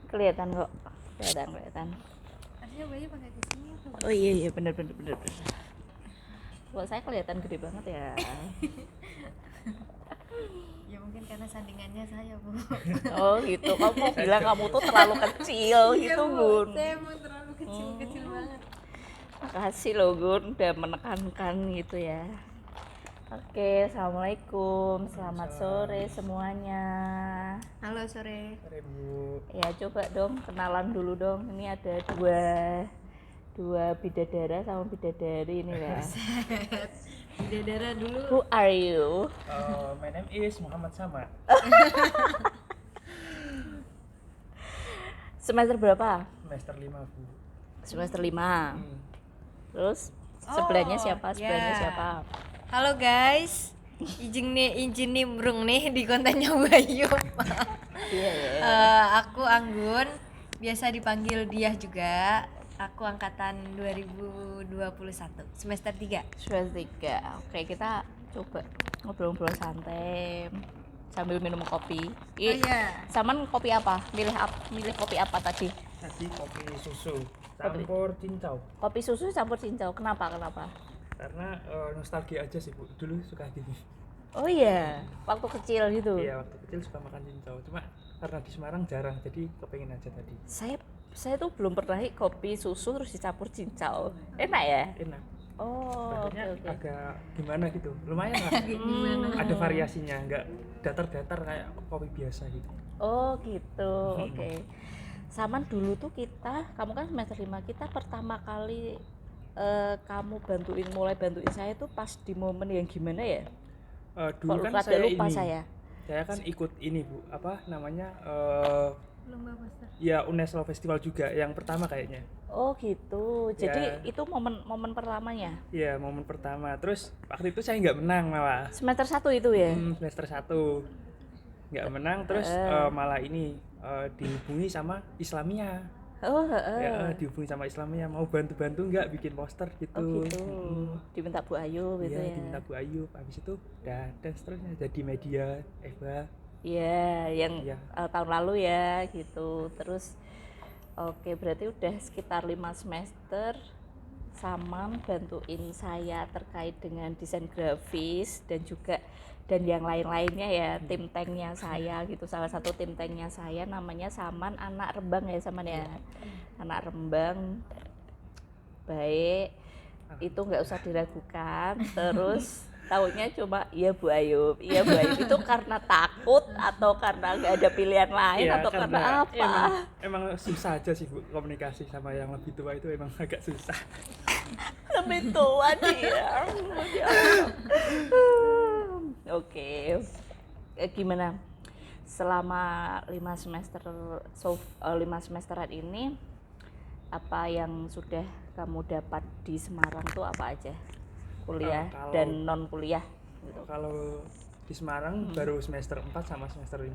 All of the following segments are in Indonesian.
Kelihatan kok. Kelihatan. Harusnya bayi pakai ke sini tuh. Oh iya benar. Kalau saya kelihatan gede banget ya. Ya mungkin karena sandingannya saya, Bu. Oh gitu. Kamu mau bilang kamu tuh terlalu kecil gitu, Gun. Saya emang terlalu kecil banget. Makasih loh, Gun, udah menekankan gitu ya. Oke, assalamualaikum, selamat sore semuanya. Halo, sore. Sore Bu. Ya coba dong kenalan dulu dong. Ini ada dua bidadara sama bidadari ini ya. Bidadara dulu. Who are you? My name is Muhammad Sama. Semester berapa? Semester 5 Bu. Semester 5. Terus sebelahnya siapa? Sebelahnya siapa? Halo guys, izin nimbrung nih di kontennya Bayu. Iya. Aku Anggun, biasa dipanggil Diah juga. Aku angkatan 2021, semester 3. Semester 3. Oke, kita coba ngobrol-ngobrol santai sambil minum kopi. Iya. Saman kopi apa? Milih kopi apa tadi? Tadi kopi susu campur cincau. Kopi susu campur cincau. Kenapa? Karena nostalgia aja sih Bu. Dulu suka gini. Oh iya, waktu kecil gitu. Iya, waktu kecil suka makan cincau. Cuma karena di Semarang jarang, jadi kepengen aja tadi. Saya tuh belum pernah kopi susu terus dicampur cincau. Enak ya? Enak. Oh, Rasanya oke. agak gimana gitu. Lumayan lah. Ada variasinya, nggak datar-datar kayak kopi biasa gitu. Oh gitu, oke. Saman dulu tuh kamu kan semester 5, kita pertama kali kamu mulai bantuin saya tuh pas di momen yang gimana ya? Dulu kan saya lupa ini. saya. Saya kan ikut ini Bu, apa namanya? Lomba poster. Ya UNESCO Festival juga yang pertama kayaknya. Oh gitu, jadi Ya. itu momen pertamanya? Iya, momen pertama. Terus waktu itu saya nggak menang malah. Semester 1 itu ya? Semester 1 nggak menang, terus malah ini dihubungi sama Islamia. Oh Ya, dihubungi sama Islamia, mau bantu-bantu nggak bikin poster gitu. Oh gitu, diminta Bu Ayu gitu Iya, ya? diminta Bu Ayu. Habis itu udah terusnya jadi media Eva. Iya, yang Iya. tahun lalu ya gitu. Terus oke, berarti udah sekitar 5 semester Saman bantuin saya terkait dengan desain grafis dan yang lain-lainnya ya, tim tanknya saya gitu. Salah satu tim tanknya saya namanya Saman Anak Rembang ya, Saman ya. Anak Rembang baik, itu nggak usah diragukan. Terus taunya cuma iya Bu Ayub itu karena takut atau karena nggak ada pilihan lain Iya, atau karena apa? Emang susah aja sih Bu, komunikasi sama yang lebih tua itu emang agak susah. Lebih tua dia. Oke. Gimana selama 5 semesteran ini, apa yang sudah kamu dapat di Semarang tuh apa aja? Kuliah dan non kuliah gitu. Kalau di Semarang baru semester 4 sama semester 5.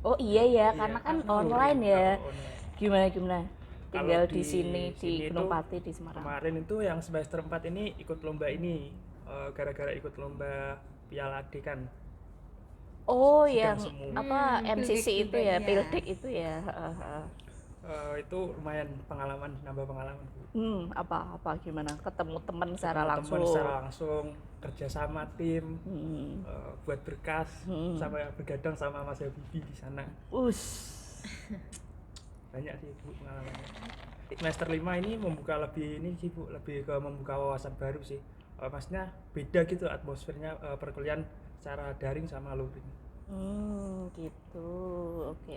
Oh iya ya, karena kan online ya. Online. Gimana? Tinggal Kalau di sini di itu, Gunung Pati di Semarang. Kemarin itu yang semester 4 ini ikut lomba ini, gara-gara ikut lomba Piala Dekan. Oh, Sidang yang semu. apa MCC itu ya, Pildik Pildik itu ya. Itu lumayan nambah pengalaman Bu. Apa gimana? Ketemu teman secara Ketemu langsung. teman secara langsung, kerjasama tim, buat berkas, sama bergadang sama Mas Habibie di sana. Banyak sih Bu pengalamannya. Semester 5 ini membuka lebih ke membuka wawasan baru sih. Maksudnya beda gitu atmosfernya, perkuliahan secara daring sama luring. Gitu. Oke.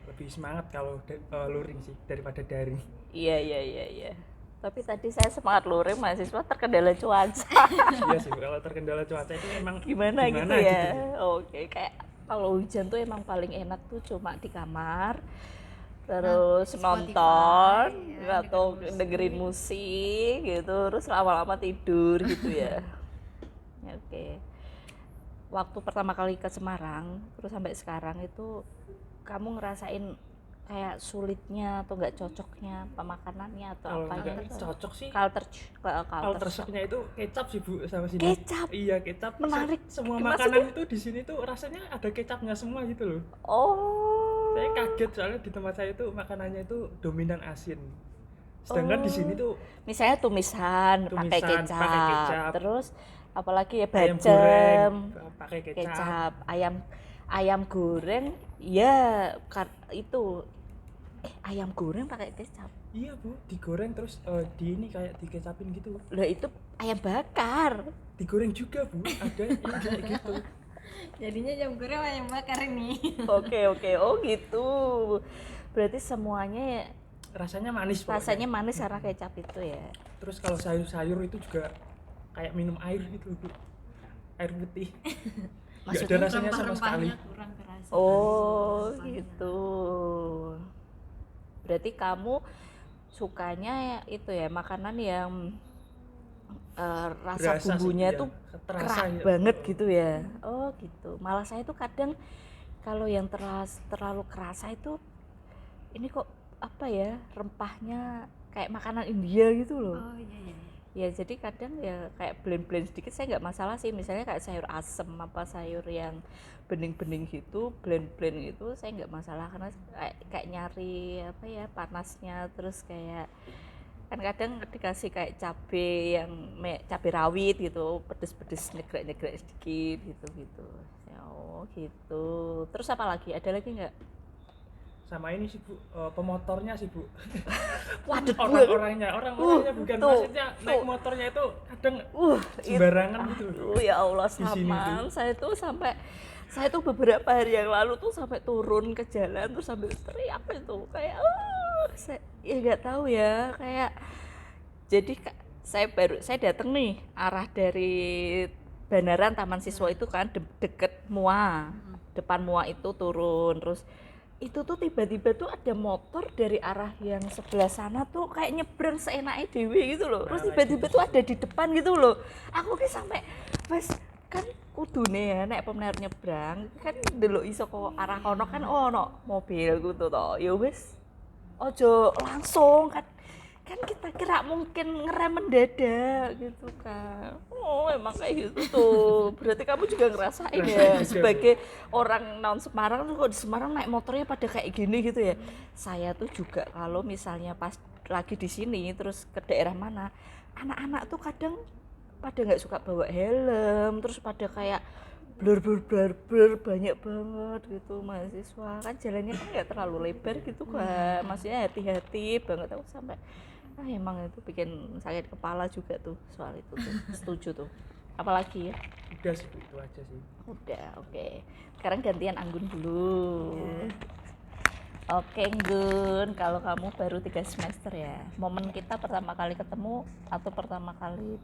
Lebih semangat kalau luring sih daripada daring. Iya. Tapi tadi saya semangat luring, mahasiswa terkendala cuaca. Iya sih Bu, kalau terkendala cuaca itu emang gimana gitu ya. gitu. Oke, kayak kalau hujan tuh emang paling enak tuh cuma di kamar. Terus nonton ya, atau dengerin musik gitu, terus lama-lama tidur gitu ya. Oke. Waktu pertama kali ke Semarang terus sampai sekarang itu kamu ngerasain kayak sulitnya atau nggak cocoknya pemakanannya atau apa Kalau gitu? cocok sih. Culture shocknya itu kecap sih Bu sama sini. Kecap? Iya, kecap. Menarik. Semua Maksudnya? makanan itu di sini tuh rasanya ada kecapnya semua gitu loh. Oh Saya kaget soalnya di tempat saya itu makanannya itu dominan asin. Sedangkan di sini tuh Misalnya tumisan pakai Tumisan, kecap, pakai kecap. terus apalagi ya ayam bacem, goreng pakai kecap. kecap, ayam goreng, ya itu ayam goreng pakai kecap. Iya Bu, digoreng terus di ini kayak dikecapin gitu. Lah itu ayam bakar. Digoreng juga Bu, ada yang kayak gitu. Jadinya jam goreng ayam bakar ini. Oke, oh gitu. Berarti semuanya Rasanya manis pokoknya. rasanya manis karena kecap itu ya. Terus kalau sayur-sayur itu juga kayak minum air gitu Bu, air putih. Nggak ada rasanya sama sekali. Rempah-rempahnya kurang kerasa. Oh gitu. Berarti kamu sukanya itu ya makanan yang rasa Berasa sih, bumbunya iya. tuh Terasa kerak ya. banget gitu ya. Oh gitu. Malah saya tuh kadang kalau yang terlalu kerasa itu ini kok apa ya, rempahnya kayak makanan India gitu loh. Oh iya. Ya jadi kadang ya kayak blend sedikit saya nggak masalah sih, misalnya kayak sayur asem apa sayur yang bening-bening gitu, blend itu saya nggak masalah karena kayak nyari apa ya panasnya, terus kayak kan kadang dikasih kayak cabe yang cabe rawit gitu, pedes nyegrek sedikit gitu. Oh gitu. Terus apa lagi, ada lagi nggak? Sama ini sih Bu, pemotornya sih Bu. Waduh, orang-orangnya bukan tuh, maksudnya naik motornya itu kadang sembarangan gitu loh. Ya Allah, Di sini sama tuh. saya tuh beberapa hari yang lalu tuh sampai turun ke jalan terus sambil teriak itu kayak ya nggak tahu ya, kayak jadi saya datang nih arah dari Banaran Taman Siswa itu kan deket MUA, depan MUA itu turun, terus itu tuh tiba-tiba tuh ada motor dari arah yang sebelah sana tuh kayak nyebrang seenaknya dewe gitu loh, terus tiba-tiba tuh ada di depan gitu loh. Aku kayak sampai wes kan kudune ya nek pemenar nyebrang kan delok iso kok arah kono kan ono mobil gitu toh, ya wes ojo langsung kan kita kira mungkin ngerem mendadak gitu kan. Oh emang kayak gitu tuh. Berarti kamu juga ngerasain ya sebagai orang non Semarang tuh, kok di Semarang naik motornya pada kayak gini gitu ya. Saya tuh juga kalau misalnya pas lagi di sini terus ke daerah mana, anak-anak tuh kadang pada nggak suka bawa helm, terus pada kayak blur banyak banget gitu mahasiswa kan, jalannya kan nggak terlalu lebar gitu kan, maksudnya hati-hati banget. Aku sampai emang itu bikin sakit kepala juga tuh soal itu tuh. Setuju tuh. Apalagi ya? Udah sih Bu, itu aja sih. Udah, oke. Sekarang gantian Anggun dulu. Oke Gun, kalau kamu baru 3 semester ya, momen kita pertama kali ketemu atau pertama kali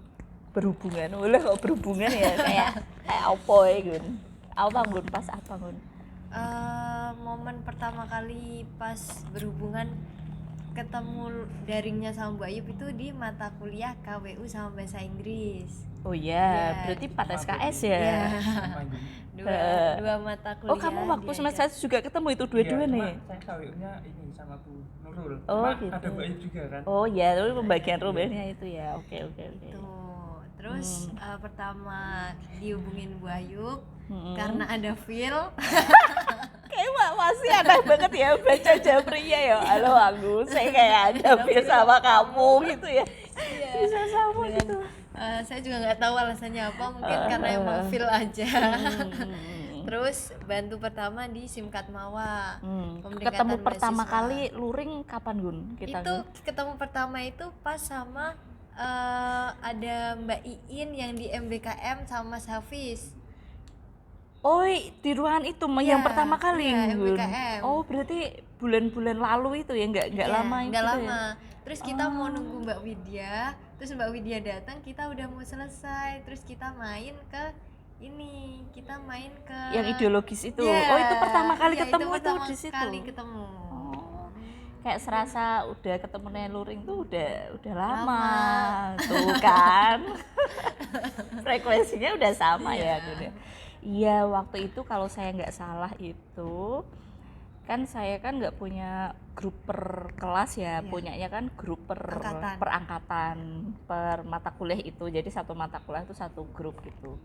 berhubungan? Ulah kok berhubungan ya, kayak apa ya Gun? Apa Gun, pas apa Gun? Momen pertama kali pas berhubungan ketemu daringnya sama Mbak Ayub itu di mata kuliah KWU sama bahasa Inggris. Oh Ya, iya, berarti 4 SKS ya? Ya. Dua mata kuliah. Oh kamu waktu diajak. semester juga ketemu itu dua-dua Iya, nih? Saya KWU-nya ini sama Bu Nurul. Oh Cuma gitu. ada Mbak Ayu juga kan. Oh iya, itu pembagian rumahnya itu ya. Oke. Tuh. Terus pertama dihubungin Bu Ayub karena ada feel. Kayak masih aneh banget ya baca Japria ya. Halo Anggun, saya kayak ada feel sama kamu gitu ya. Bisa sama gitu. Saya juga nggak tahu alasannya apa, mungkin karena emang feel aja. Terus bantu pertama di Simkat Mawa. Ketemu pertama mahasiswa. kali luring kapan Gun? Kita Itu Gun? ketemu pertama itu pas sama ada Mbak Iin yang di MBKM sama Mas Hafiz. Oh di ruangan itu Iya, yang pertama kali iya, Gun? MBKM. Oh berarti bulan-bulan lalu itu ya, nggak Iya, lama itu nggak ya? lama. Terus kita mau nunggu Mbak Widya, terus Mbak Widya datang, kita udah mau selesai, terus kita main ke Yang ideologis itu. Iya, Oh itu pertama kali iya, ketemu itu tuh pertama di situ. kali ketemu. Oh, kayak serasa udah ketemu luring tuh udah lama. Tuh kan. Frekuensinya udah sama ya Gun. Iya, waktu itu kalau saya nggak salah itu kan saya kan nggak punya grup per kelas ya, punyanya kan grup per Angkatan. angkatan, per mata kuliah itu. Jadi satu mata kuliah itu satu grup gitu.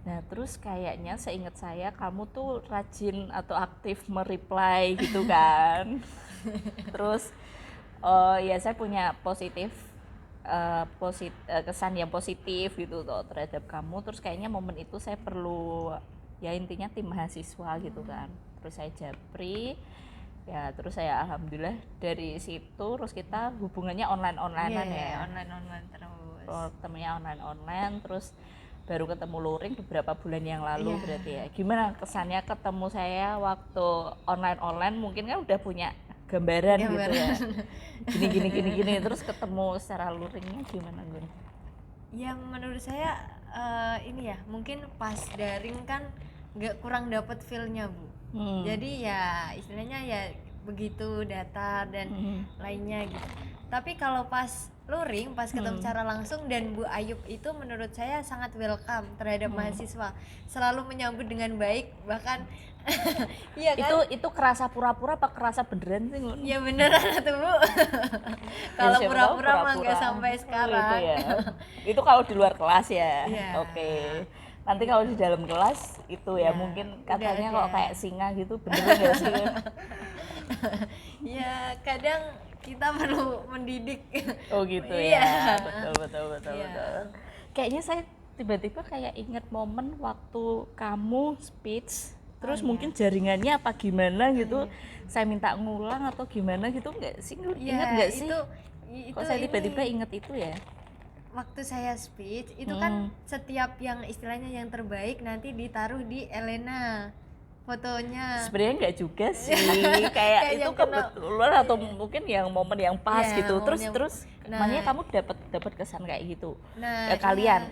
Nah, terus kayaknya seingat saya kamu tuh rajin atau aktif mereply gitu kan. Terus ya saya punya kesan yang positif gitu tuh terhadap kamu. Terus kayaknya momen itu saya perlu ya intinya tim mahasiswa gitu kan. Terus saya japri ya, terus saya alhamdulillah dari situ terus kita hubungannya online-onlinean ya. Online terus. Ketemunya online-online, terus baru ketemu Luring beberapa bulan yang lalu berarti ya. Gimana kesannya ketemu saya waktu online mungkin kan udah punya gambaran gitu ya. Gini terus ketemu secara luringnya gimana Gun? Ya menurut saya ini ya mungkin pas daring kan kurang dapet feel-nya Bu. Jadi ya istilahnya ya begitu datar dan lainnya gitu. Tapi kalau pas luring, pas ketemu secara langsung, dan Bu Ayub itu menurut saya sangat welcome terhadap mahasiswa, selalu menyambut dengan baik, bahkan iya kan? Itu kerasa pura-pura apa kerasa beneran sih Gun? Ya beneran tuh Bu. Kalau Ya, pura-pura mah nggak sampai sekarang. Gitu ya. Itu kalau di luar kelas ya. Iya. Oke. Nanti kalau di dalam kelas itu ya mungkin katanya udah kok kayak singa gitu, beneran nggak sih? Ya kadang kita perlu mendidik. Oh gitu Iya. ya. Betul. Iya. Kayaknya saya tiba-tiba kayak inget momen waktu kamu speech, terus mungkin jaringannya apa gimana gitu. Saya minta ngulang atau gimana gitu nggak sih? Ingat nggak sih? Kok saya tiba-tiba inget itu ya? Waktu saya speech itu kan setiap yang istilahnya yang terbaik nanti ditaruh di Elena fotonya. Sebenarnya nggak juga sih, kayak itu kebetulan atau mungkin yang momen yang pas gitu. Terus makanya kamu dapat kesan kayak gitu. Nah, kalian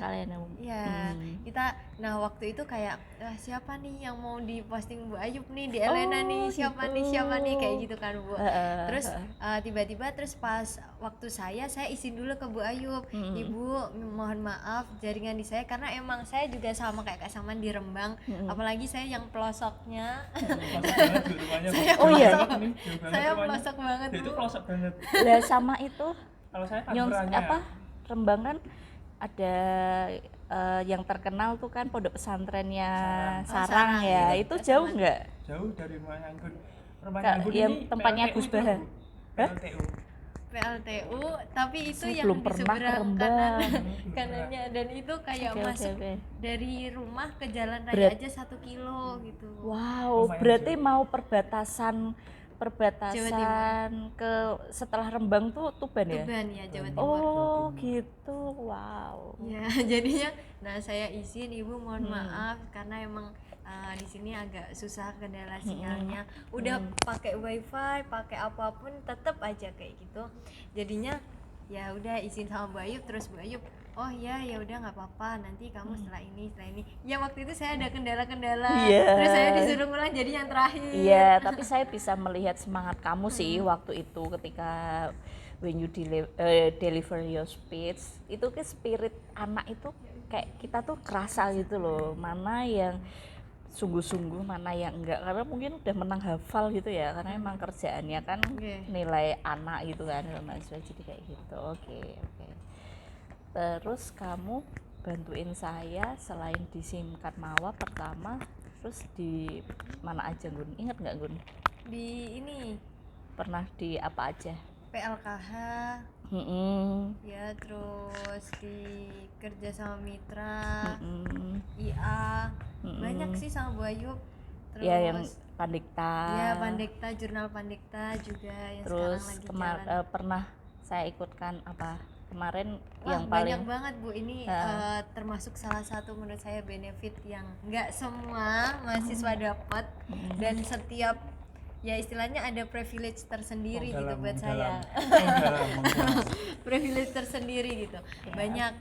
yang kita waktu itu kayak siapa nih yang mau diposting Bu Ayub nih di Elena nih, siapa nih kayak gitu kan Bu. Terus tiba-tiba terus pas waktu saya izin dulu ke Bu Ayub, Ibu mohon maaf jaringan di saya karena emang saya juga sama kayak Kak Saman di Rembang, apalagi saya yang pelosoknya. Saya pelosok banget Bu. Itu pelosok banget. Lah sama itu Kalau saya Rembang kan ada yang terkenal tuh kan pondok pesantrennya Sarang ya. Itu jauh nggak? Jauh dari rumahnya Anggun. Rumahnya Anggun Yang ini tempatnya Gus Baha. PLTU, tapi itu Saya yang belum di pernah ke seberang Rembang. kanannya, dan itu kayak masuk dari rumah ke jalan raya aja 1 kilo gitu. Wow, berarti mau perbatasan ke setelah Rembang tuh Tuban ya? Tuban ya, Jawa Timur. Oh gitu, wow. Ya jadinya, saya izin Ibu mohon maaf karena emang di sini agak susah kendala sinyalnya. Udah pakai wifi, pakai apapun tetap aja kayak gitu. Jadinya ya udah izin sama Bu Ayub, terus Bu Ayub oh ya udah nggak apa-apa, nanti kamu setelah ini ya waktu itu saya ada kendala-kendala, terus saya disuruh ngulang jadi yang terakhir. Iya, tapi saya bisa melihat semangat kamu sih waktu itu ketika when you deliver your speech, itu ke spirit anak itu kayak kita tuh kerasa gitu loh, mana yang sungguh-sungguh mana yang enggak, karena mungkin udah menang hafal gitu ya, karena emang kerjaannya kan nilai anak gitu kan mahasiswa, jadi kayak gitu. Oke. Terus kamu bantuin saya selain di Simkat Mawa pertama, terus di mana aja Gun? Ingat nggak Gun? Di ini pernah di apa aja? PLKH ya, terus di kerja sama mitra, IA, banyak sih sama Bu Ayub. Terus ya yang Pandikta. Ya Pandikta, jurnal Pandikta juga yang terus sekarang lagi jalan. Pernah saya ikutkan apa kemarin. Wah, yang paling banyak banget Bu, ini termasuk salah satu menurut saya benefit yang nggak semua mahasiswa dapat, dan setiap ya istilahnya ada privilege tersendiri gitu buat saya. Privilege tersendiri gitu. Banyak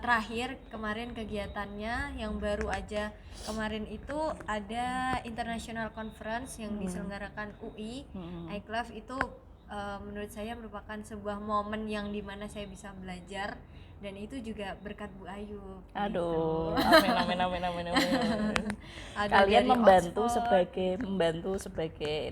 terakhir kemarin kegiatannya yang baru aja kemarin itu ada international conference yang diselenggarakan UI, iClaf itu menurut saya merupakan sebuah momen yang dimana saya bisa belajar, dan itu juga berkat Bu Ayub. Aduh, gitu. amin. Kalian membantu sebagai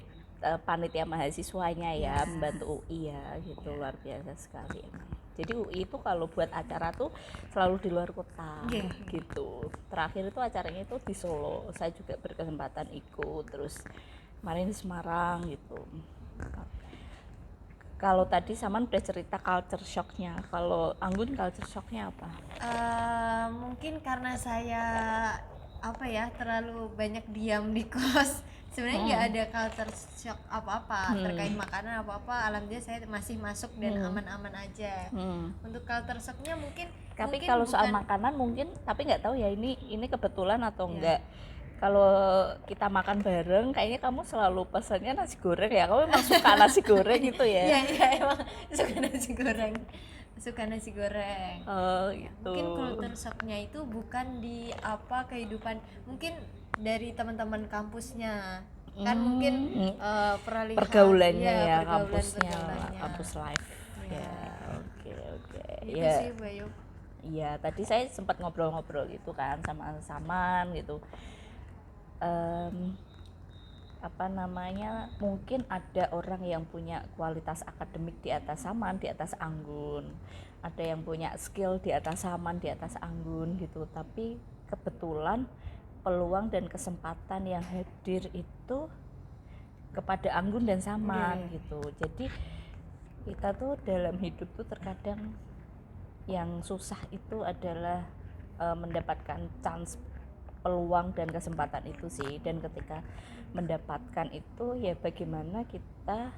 panitia mahasiswanya ya, membantu UI ya, gitu luar biasa sekali. Jadi UI itu kalau buat acara tuh selalu di luar kota gitu. Terakhir itu acaranya itu di Solo, saya juga berkesempatan ikut, terus kemarin di Semarang gitu. Kalau tadi Saman udah cerita culture shocknya, kalau Anggun culture shocknya apa? Mungkin karena saya terlalu banyak diam di kos. Sebenarnya nggak ada culture shock apa-apa terkait makanan apa-apa. Alhamdulillah saya masih masuk dan aman-aman aja. Untuk culture shocknya mungkin Kalau soal makanan mungkin, tapi nggak tahu ya ini kebetulan atau enggak. Kalau kita makan bareng, kayaknya kamu selalu pesannya nasi goreng ya. Kamu memang suka nasi goreng gitu ya? Iya emang suka nasi goreng. Oh gitu. Mungkin culture shocknya itu bukan di kehidupan, mungkin dari teman-teman kampusnya kan, mungkin peralihan pergaulannya ya, pergaulannya. kampus life ya. Oke. Itu Ya. sih Bayu. Iya, tadi saya sempat ngobrol-ngobrol gitu kan sama Saman gitu. Mungkin ada orang yang punya kualitas akademik di atas Saman, di atas Anggun, ada yang punya skill di atas Saman, di atas Anggun gitu. Tapi kebetulan peluang dan kesempatan yang hadir itu kepada Anggun dan Saman gitu. Jadi kita tuh dalam hidup tuh terkadang yang susah itu adalah mendapatkan chance, peluang dan kesempatan itu sih. Dan ketika mendapatkan itu ya bagaimana kita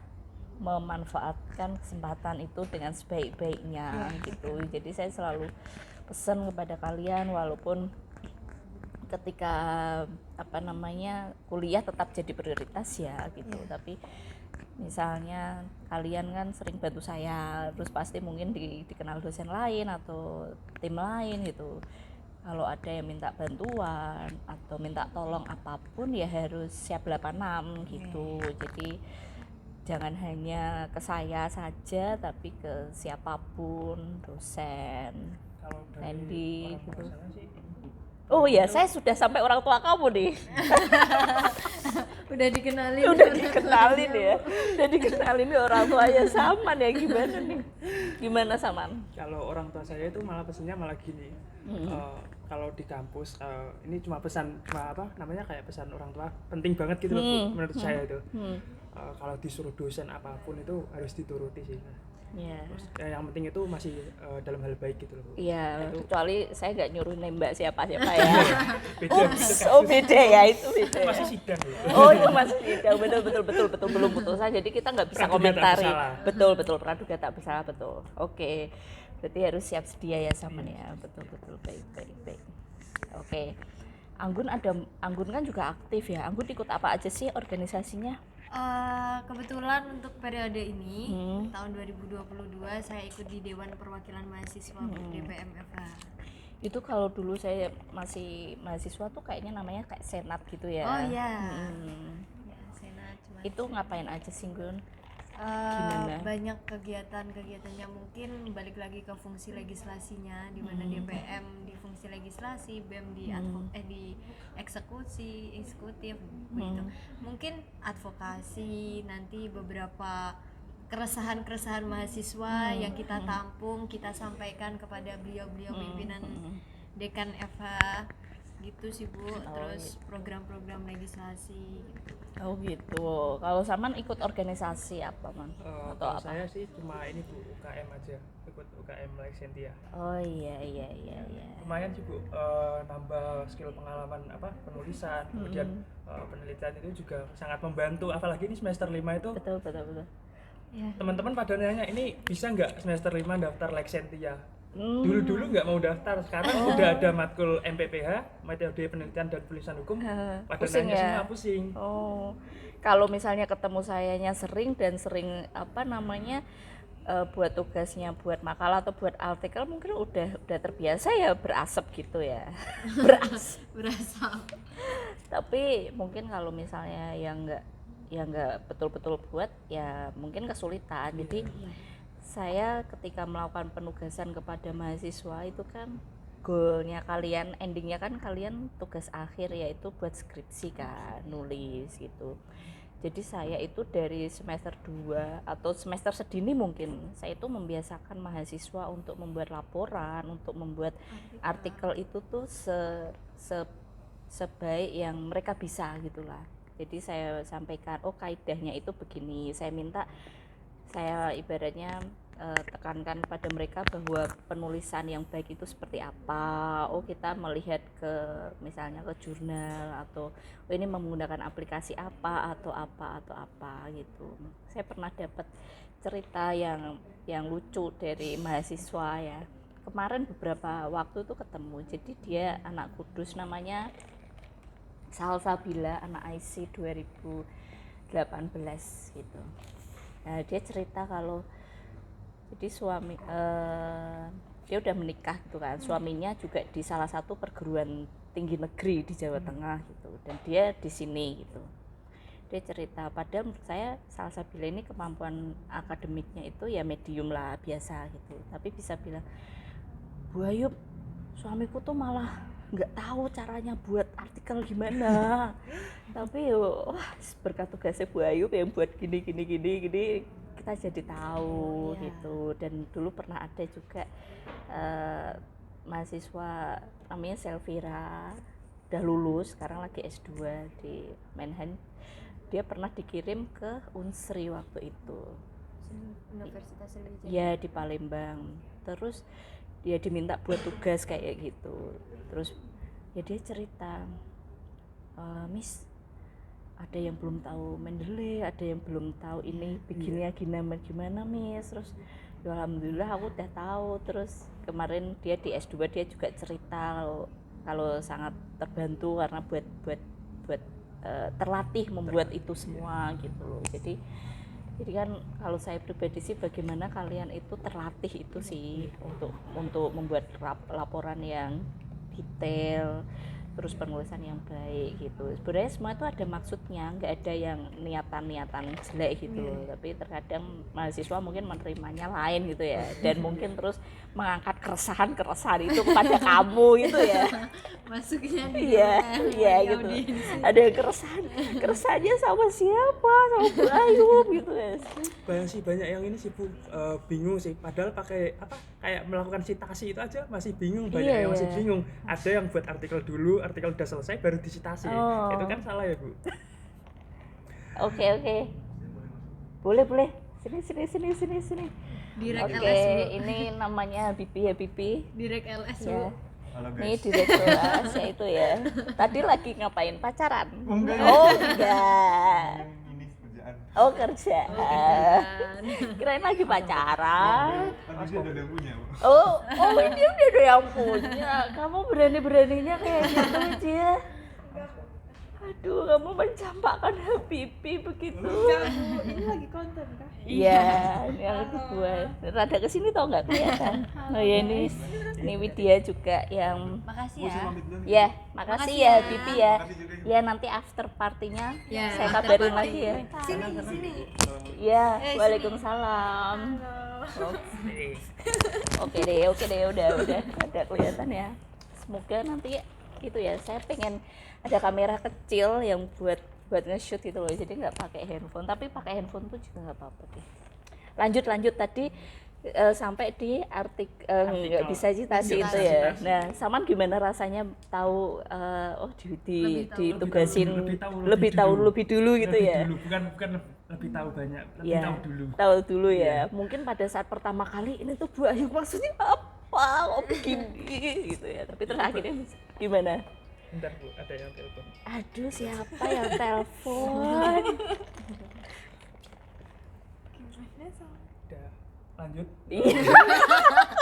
memanfaatkan kesempatan itu dengan sebaik-baiknya gitu. Jadi saya selalu pesan kepada kalian, walaupun ketika kuliah tetap jadi prioritas ya gitu, tapi misalnya kalian kan sering bantu saya, terus pasti mungkin dikenal dosen lain atau tim lain gitu. Kalau ada yang minta bantuan atau minta tolong apapun ya harus siap 86 gitu. Jadi jangan hanya ke saya saja, tapi ke siapapun, dosen, Kalau dari Randy orang gitu. tua saya sih, Oh ya, saya sudah sampai orang tua kamu nih. Udah dikenalin Udah dikenalin nih orang tuanya Saman ya. Gimana nih? Gimana Saman? kalau orang tua saya itu malah pesannya malah gini. Kalau di kampus ini cuma kayak pesan orang tua penting banget gitu loh Bu, menurut saya itu. Kalau disuruh dosen apapun itu harus dituruti sih. Terus, yang penting itu masih dalam hal baik gitu loh Bu. Iya, Itu kecuali saya nggak nyuruh nembak siapa-siapa ya. beda gitu kan. Oh beda ya, itu beda. Masih sidang Bu. Oh itu masih sidang, betul belum putusan, jadi kita nggak bisa Praduga tak komentari. bersalah. Betul praduga tak bersalah, betul. Oke, berarti harus siap sedia ya Saman ya. Betul baik. Oke, Anggun kan juga aktif ya. Anggun ikut apa aja sih organisasinya? Kebetulan untuk periode ini tahun 2022 saya ikut di Dewan Perwakilan Mahasiswa DPM FH. Itu kalau dulu saya masih mahasiswa tuh kayaknya namanya kayak senat gitu ya. Oh iya. Ya, senat cuma Itu ngapain aja sih Gun? banyak kegiatannya, mungkin balik lagi ke fungsi legislasinya, di mana DPM di fungsi legislasi, BEM di di eksekutif begitu. Mungkin advokasi, nanti beberapa keresahan mahasiswa yang kita tampung, kita sampaikan kepada beliau pimpinan dekan FH gitu sih Bu. Terus program-program legislasi gitu. Oh gitu. Kalau Saman ikut organisasi apa Man? Atau Kalau apa? saya sih cuma ini Bu, UKM aja, ikut UKM Lexentia. Oh iya. Lumayan sih Bu, nambah skill pengalaman penulisan, kemudian penelitian itu juga sangat membantu, apalagi ini semester 5 itu. Betul. Ya. Teman-teman pada nanya, ini bisa nggak semester 5 daftar Lexentia? Dulu nggak mau daftar, sekarang udah ada matkul MPPH, metode penelitian dan penulisan hukum, pada Pusing nanya ya? semua pusing. Oh. Kalau misalnya ketemu sayanya sering buat tugasnya, buat makalah atau buat artikel, mungkin udah terbiasa ya berasap gitu ya. Berasap. Tapi mungkin kalau misalnya yang nggak betul-betul buat ya mungkin kesulitan. Jadi saya ketika melakukan penugasan kepada mahasiswa itu kan goalnya kalian, endingnya kan kalian tugas akhir yaitu buat skripsi kan, nulis gitu. Jadi saya itu dari semester 2 atau semester sedini mungkin saya itu membiasakan mahasiswa untuk membuat laporan, untuk membuat artikel itu tuh sebaik yang mereka bisa gitulah. Jadi saya sampaikan, oh kaidahnya itu begini. Saya ibaratnya tekankan pada mereka bahwa penulisan yang baik itu seperti apa. Oh kita melihat ke misalnya ke jurnal atau oh ini menggunakan aplikasi apa atau apa gitu. Saya pernah dapat cerita yang lucu dari mahasiswa ya. Kemarin beberapa waktu tuh ketemu. Jadi dia anak Kudus, namanya Salsabila, anak IC 2018 gitu. Nah, dia cerita kalau jadi dia udah menikah gitu kan, suaminya juga di salah satu perguruan tinggi negeri di Jawa Tengah gitu, dan dia di sini gitu. Dia cerita, padahal menurut saya Salsabila ini kemampuan akademiknya itu ya medium lah, biasa gitu, tapi bisa bilang, Bu Ayub, suamiku tuh malah nggak tahu caranya buat artikel gimana tapi wah berkat tugasnya Bu Ayub yang buat gini kita jadi tahu gitu. Dan dulu pernah ada juga mahasiswa namanya Selvira, udah lulus sekarang lagi S2 di Menhan. Dia pernah dikirim ke Unsri waktu itu, Universitas Sriwijaya ya di Palembang. Terus dia diminta buat tugas kayak gitu. Terus ya dia cerita, Miss, ada yang belum tahu Mendeley, ada yang belum tahu ini bikinnya gimana Miss. Terus ya alhamdulillah aku udah tahu. Terus kemarin dia di S2 dia juga cerita kalau sangat terbantu karena buat terlatih membuat itu semua gitu loh. Jadi kan kalau saya pribadi sih, bagaimana kalian itu terlatih itu sih untuk membuat laporan yang detail, terus penulisan yang baik gitu. Sebenarnya semua itu ada maksudnya, nggak ada yang niatan jelek gitu loh. Tapi terkadang mahasiswa mungkin menerimanya lain gitu ya, dan mungkin terus mengangkat keresahan itu kepada kamu gitu ya. masuknya Iya gitu. Ada yang keresahannya sama siapa, sama Bu Ayub gitu ya. Banyak yang ini sih Bu, bingung sih, padahal pakai apa kayak melakukan citasi itu aja masih bingung. Banyak yang masih bingung. Ada yang buat artikel dulu, artikel udah selesai baru disitasi. Itu kan salah ya Bu. Oke. Boleh. Sini. Direct Oke, LS Bu. ini namanya Bibi ya, Bibi. Direct LS Ya. Bu. Halo Ini guys. direktur Asia itu ya. Tadi lagi ngapain? Pacaran? Enggak. Oh enggak. Ini kerjaan. Oh kerjaan. Kirain lagi pacaran. Kan dia udah yang punya, Bu. Oh ini udah ada yang punya. Kamu beraninya kayak gitu aja. Aduh, kamu mencampakkan Habibie begitu. Ini lagi konten kah? Iya, ini yang kedua. Rada kesini tau nggak kelihatan? Oh ya ini Widya juga yang. Makasih ya. Pamit dulu nih. Ya, makasih Makasih ya ya. Bibi ya. Makasih juga. Ya nanti after partinya Ya, saya after kabarin party. lagi ya. Sini. Ya, sini. waalaikumsalam. Oke deh, udah ada kelihatan ya. Semoga nanti itu ya, saya pengen ada kamera kecil yang buat nge-shoot itu loh, jadi nggak pakai handphone, tapi pakai handphone tuh juga nggak apa-apa deh. Lanjut tadi sampai di artikel nggak bisa citasi itu ya. Nah, Saman gimana rasanya tahu ditugasin lebih dulu gitu ya? Bukan lebih tahu banyak, lebih Ya, tahu dulu ya. Mungkin pada saat pertama kali ini tuh Bu Ayu maksudnya apa? Kok begini gitu ya. Tapi terus akhirnya gimana? Bentar Bu, ada yang telepon. Aduh, siapa yang telepon? Udah, lanjut. Iya.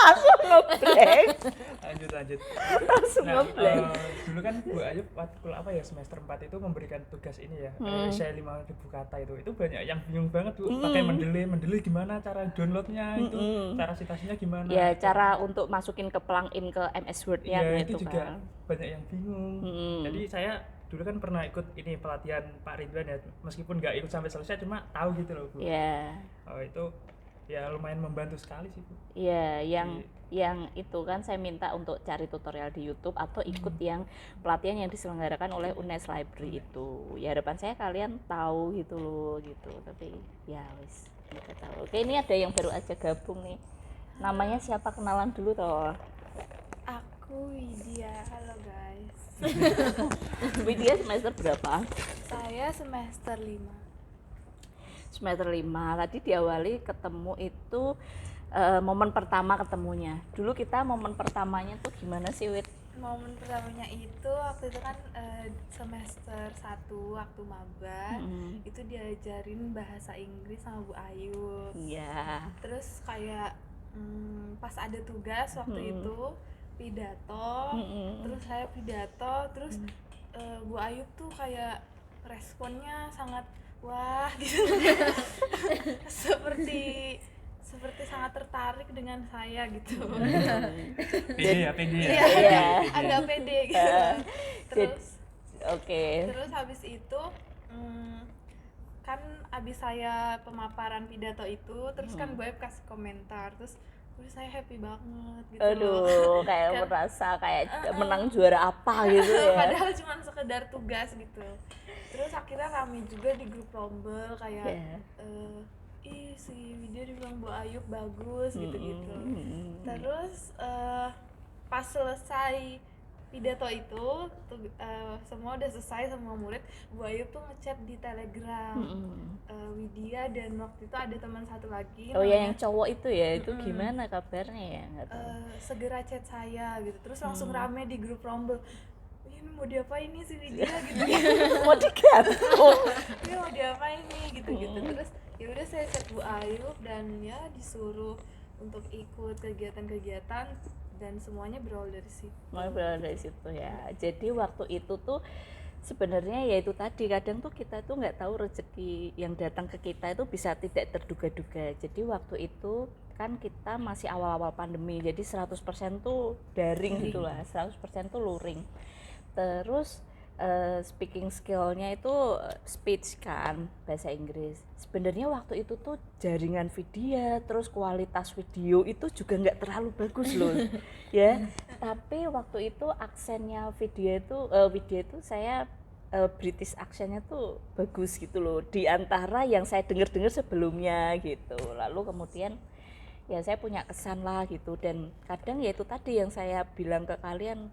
Langsung ngeblank. Lanjut. Langsung Nah, ngeblank. dulu kan Bu Ayub waktu apa ya, semester 4 itu memberikan tugas ini ya, essay 5.000 kata itu banyak yang bingung banget Bu, pakai Mendeley gimana cara downloadnya itu, cara citasinya gimana. Ya, cara untuk masukin ke plugin ke MS Word-nya Iya, gitu itu juga kan. banyak yang bingung. Jadi saya dulu kan pernah ikut ini pelatihan Pak Ridwan ya, meskipun nggak ikut sampai selesai cuma tahu gitu loh Bu. Ya. Oh, itu ya lumayan membantu sekali sih Bu. Iya, yang itu kan saya minta untuk cari tutorial di YouTube atau ikut yang pelatihan yang diselenggarakan oleh UNES Library itu. Ya harapan saya kalian tahu gitu loh gitu. Tapi ya wis kita tahu. Oke, ini ada yang baru aja gabung nih. Namanya siapa, kenalan dulu toh. Aku Widya, halo guys. Widya semester berapa? Saya semester 5. Semester 5. Tadi diawali ketemu itu momen pertama ketemunya. Dulu kita momen pertamanya tuh gimana sih, Wid? Momen pertamanya itu waktu itu kan semester 1 waktu maba. Itu diajarin bahasa Inggris sama Bu Ayu. Iya. Terus kayak pas ada tugas waktu itu pidato, terus saya pidato, terus Bu Ayub tuh kayak responnya sangat wah gitu. seperti sangat tertarik dengan saya gitu. Pede ya. Iya. Agak pede gitu. Terus Oke. terus habis itu kan abis saya pemaparan pidato itu, terus kan Bu Ayub kasih komentar, terus saya happy banget gitu. Aduh, kayak Kan- merasa kayak menang juara apa gitu ya. Padahal cuma sekedar tugas gitu. Terus akhirnya rame juga di grup Rombel kayak Iya. ih si Widya dibilang Bu Ayub bagus gitu-gitu. Terus pas selesai pidato itu semua udah selesai, semua murid, Bu Ayub tuh ngechat di Telegram Widya, dan waktu itu ada teman satu lagi Oh ya, namanya, yang cowok itu ya, itu gimana kabarnya ya? Nggak tahu. segera chat saya gitu. Terus langsung rame di grup Rombel, ini mau diapain nih si Widya gitu. Mau digantung. Ini mau diapain nih gitu-gitu. Terus ya udah saya chat Bu Ayub dan ya disuruh untuk ikut kegiatan-kegiatan, dan semuanya berawal dari situ. Mulai berawal dari situ ya. Jadi waktu itu tuh sebenarnya ya itu tadi, kadang tuh kita tuh nggak tahu rezeki yang datang ke kita itu bisa tidak terduga-duga. Jadi waktu itu kan kita masih awal-awal pandemi, jadi 100% tuh daring gitu lah, 100% tuh luring. Terus speaking skillnya itu speech kan, bahasa Inggris. Sebenarnya waktu itu tuh jaringan video, terus kualitas video itu juga nggak terlalu bagus loh ya. Tapi waktu itu aksennya video itu saya British aksennya tuh bagus gitu loh, di antara yang saya dengar sebelumnya gitu. Lalu kemudian ya saya punya kesan lah gitu, dan kadang ya itu tadi yang saya bilang ke kalian,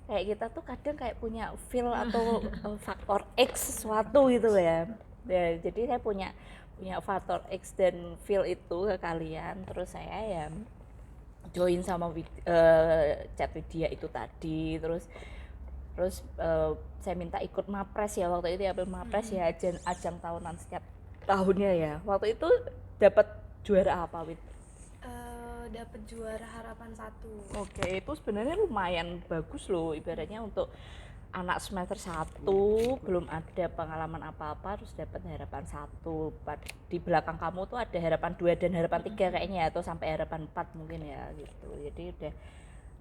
kayak kita tuh kadang kayak punya feel atau faktor X sesuatu gitu ya. Jadi saya punya faktor X dan feel itu ke kalian, terus saya ya join sama chat Widya itu tadi, terus saya minta ikut Mapres ya waktu itu ya, Mapres ya, ajang tahunan setiap tahunnya ya. Waktu itu dapat juara apa, Wid? Dapat juara harapan 1. Oke, itu sebenarnya lumayan bagus loh, ibaratnya untuk anak semester 1 belum ada pengalaman apa-apa terus dapat harapan 1. Di belakang kamu tuh ada harapan 2 dan harapan 3 kayaknya, atau sampai harapan 4 mungkin ya gitu. Jadi udah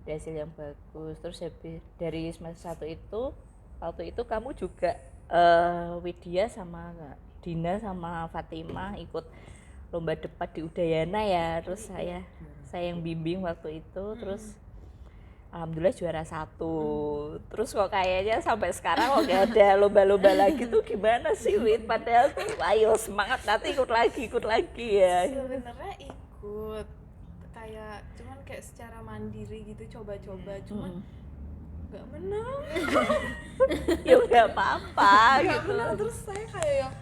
hasil yang bagus. Terus dari semester 1 itu, waktu itu kamu juga Widya sama Dina sama Fatimah ikut lomba debat di Udayana ya. Terus saya yang bimbing waktu itu, terus alhamdulillah juara 1. Terus kok kayaknya sampai sekarang kok gak ada lomba-lomba lagi tuh, gimana sih, Wid? Padahal tuh ayo semangat, nanti ikut lagi ya. Sebenarnya ikut kayak cuman kayak secara mandiri gitu, coba-coba, cuman nggak menang. Ya udah apa-apa Nggak gitu. menang, terus saya kayak yang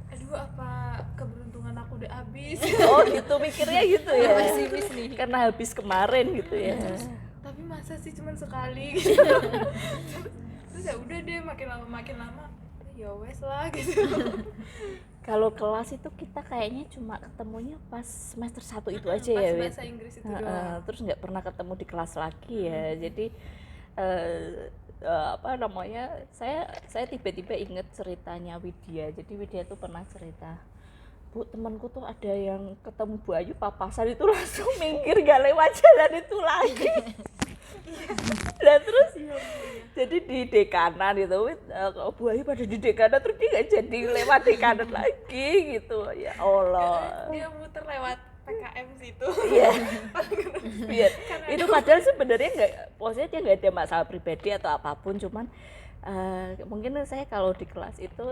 aduh, apa keberuntungan aku udah habis. Oh gitu mikirnya gitu ya. Pesimis nih. Karena habis kemarin gitu ya. Tapi masa sih cuman sekali gitu. Terus ya udah deh, makin lama ya wes lah gitu. Kalau kelas itu kita kayaknya cuma ketemunya pas semester 1 itu aja Pas ya, Wid. bahasa Inggris itu doang. Terus nggak pernah ketemu di kelas lagi ya. Jadi apa namanya, saya tiba-tiba inget ceritanya Widya. Jadi Widya tuh pernah cerita, Bu, temanku tuh ada yang ketemu Bu Ayu papasan itu langsung minggir gak lewat jalan itu lagi. Dan terus jadi di dekanan itu Bu Ayu pada di dekanan, terus dia gak jadi lewat dekanan lagi gitu. Ya Allah. Dia muter lewat PPKM sih itu. Iya. Iya. Itu padahal sebenarnya nggak, maksudnya dia nggak ada masalah pribadi atau apapun, cuman mungkin saya kalau di kelas itu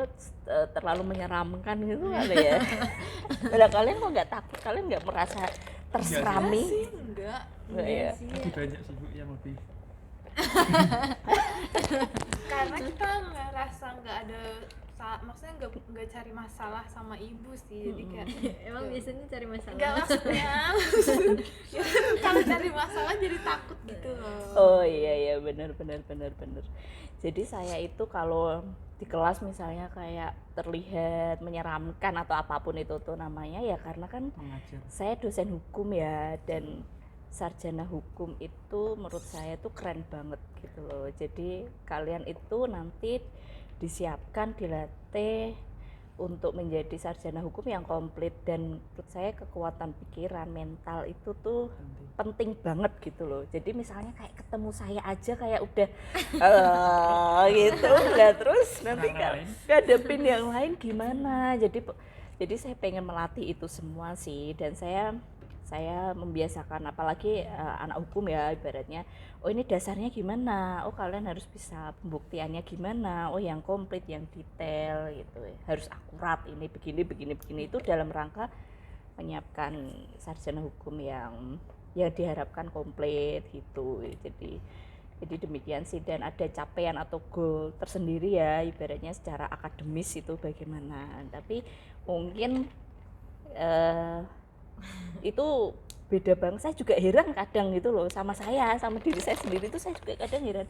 terlalu menyeramkan gitu kali ya. Nah, kalian kok nggak takut? Kalian nggak merasa terserami? Sih enggak. Nggak ya? Lebih banyak sih Bu yang lebih. Karena kita ngerasa nggak ada maksudnya nggak cari masalah sama ibu sih, jadi kayak Emang biasanya cari masalah. nggak maksudnya ya, kalau cari masalah jadi takut gitu loh. Oh iya benar. Jadi saya itu kalau di kelas misalnya kayak terlihat menyeramkan atau apapun itu tuh namanya ya karena kan Mengajar. saya dosen hukum ya, dan sarjana hukum itu menurut saya tuh keren banget gitu loh. Jadi kalian itu nanti disiapkan, dilatih untuk menjadi sarjana hukum yang komplit, dan menurut saya kekuatan pikiran mental itu tuh penting banget gitu loh. Jadi misalnya kayak ketemu saya aja kayak udah gitu lah, terus nanti ngadepin yang lain gimana. Jadi saya pengen melatih itu semua sih, dan saya membiasakan, apalagi anak hukum ya ibaratnya, oh ini dasarnya gimana, oh kalian harus bisa pembuktiannya gimana, oh yang komplit, yang detail gitu, harus akurat, ini begini itu dalam rangka menyiapkan sarjana hukum yang diharapkan komplit gitu. Jadi demikian sih, dan ada capaian atau goal tersendiri ya ibaratnya secara akademis itu bagaimana. Tapi mungkin itu beda banget. Saya juga heran kadang gitu loh sama diri saya sendiri, itu saya juga kadang heran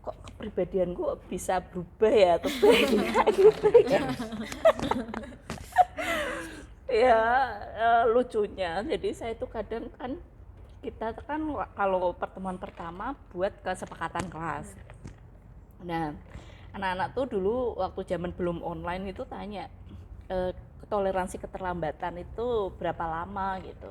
kok kepribadianku bisa berubah ya atau bagaimana gitu ya. Lucunya jadi saya tuh kadang kan, kita kan kalau pertemuan pertama buat kesepakatan kelas. Nah anak-anak tuh dulu waktu zaman belum online itu tanya toleransi keterlambatan itu berapa lama gitu.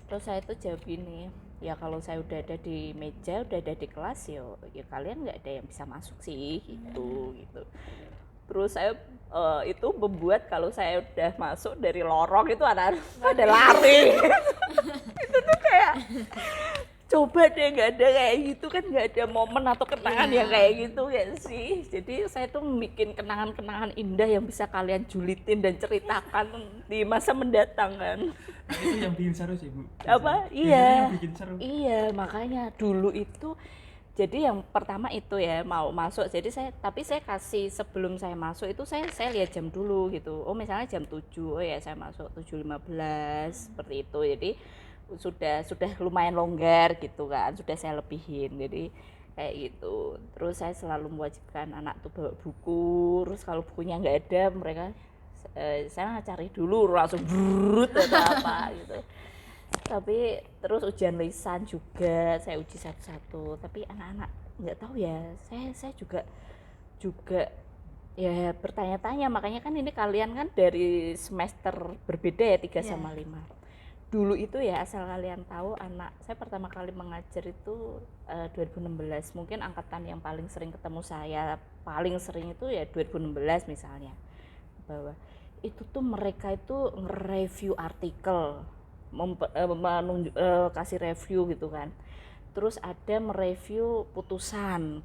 Terus saya tuh jawab gini, ya kalau saya udah ada di meja, udah ada di kelas, ya kalian nggak ada yang bisa masuk sih gitu. Terus saya itu membuat kalau saya udah masuk dari lorong itu anak-anak pada lari. Itu tuh kayak coba deh, nggak ada kayak gitu kan, nggak ada momen atau kenangan yang kayak gitu ya sih. Jadi saya tuh bikin kenangan-kenangan indah yang bisa kalian julitin dan ceritakan di masa mendatang kan. Nah, itu yang bikin seru sih Bu. Apa? Biasanya Iya. yang bikin seru. Iya, makanya dulu itu jadi yang pertama itu ya mau masuk. Jadi tapi saya kasih sebelum saya masuk itu saya lihat jam dulu gitu. Oh misalnya jam 7, oh ya saya masuk 7.15 seperti itu. Jadi sudah lumayan longgar gitu kan, sudah saya lebihin, jadi kayak gitu. Terus saya selalu mewajibkan anak tuh bawa buku, terus kalau bukunya nggak ada mereka saya cari dulu langsung brut atau apa gitu. Tapi terus ujian lisan juga saya uji satu-satu, tapi anak-anak nggak tahu ya, saya juga ya bertanya-tanya. Makanya kan ini kalian kan dari semester berbeda ya, 3 sama 5. Dulu itu ya, asal kalian tahu, anak saya pertama kali mengajar itu 2016. Mungkin angkatan yang paling sering ketemu saya paling sering itu ya 2016 misalnya, bahwa itu tuh mereka itu nge-review artikel, kasih review gitu kan. Terus ada mereview putusan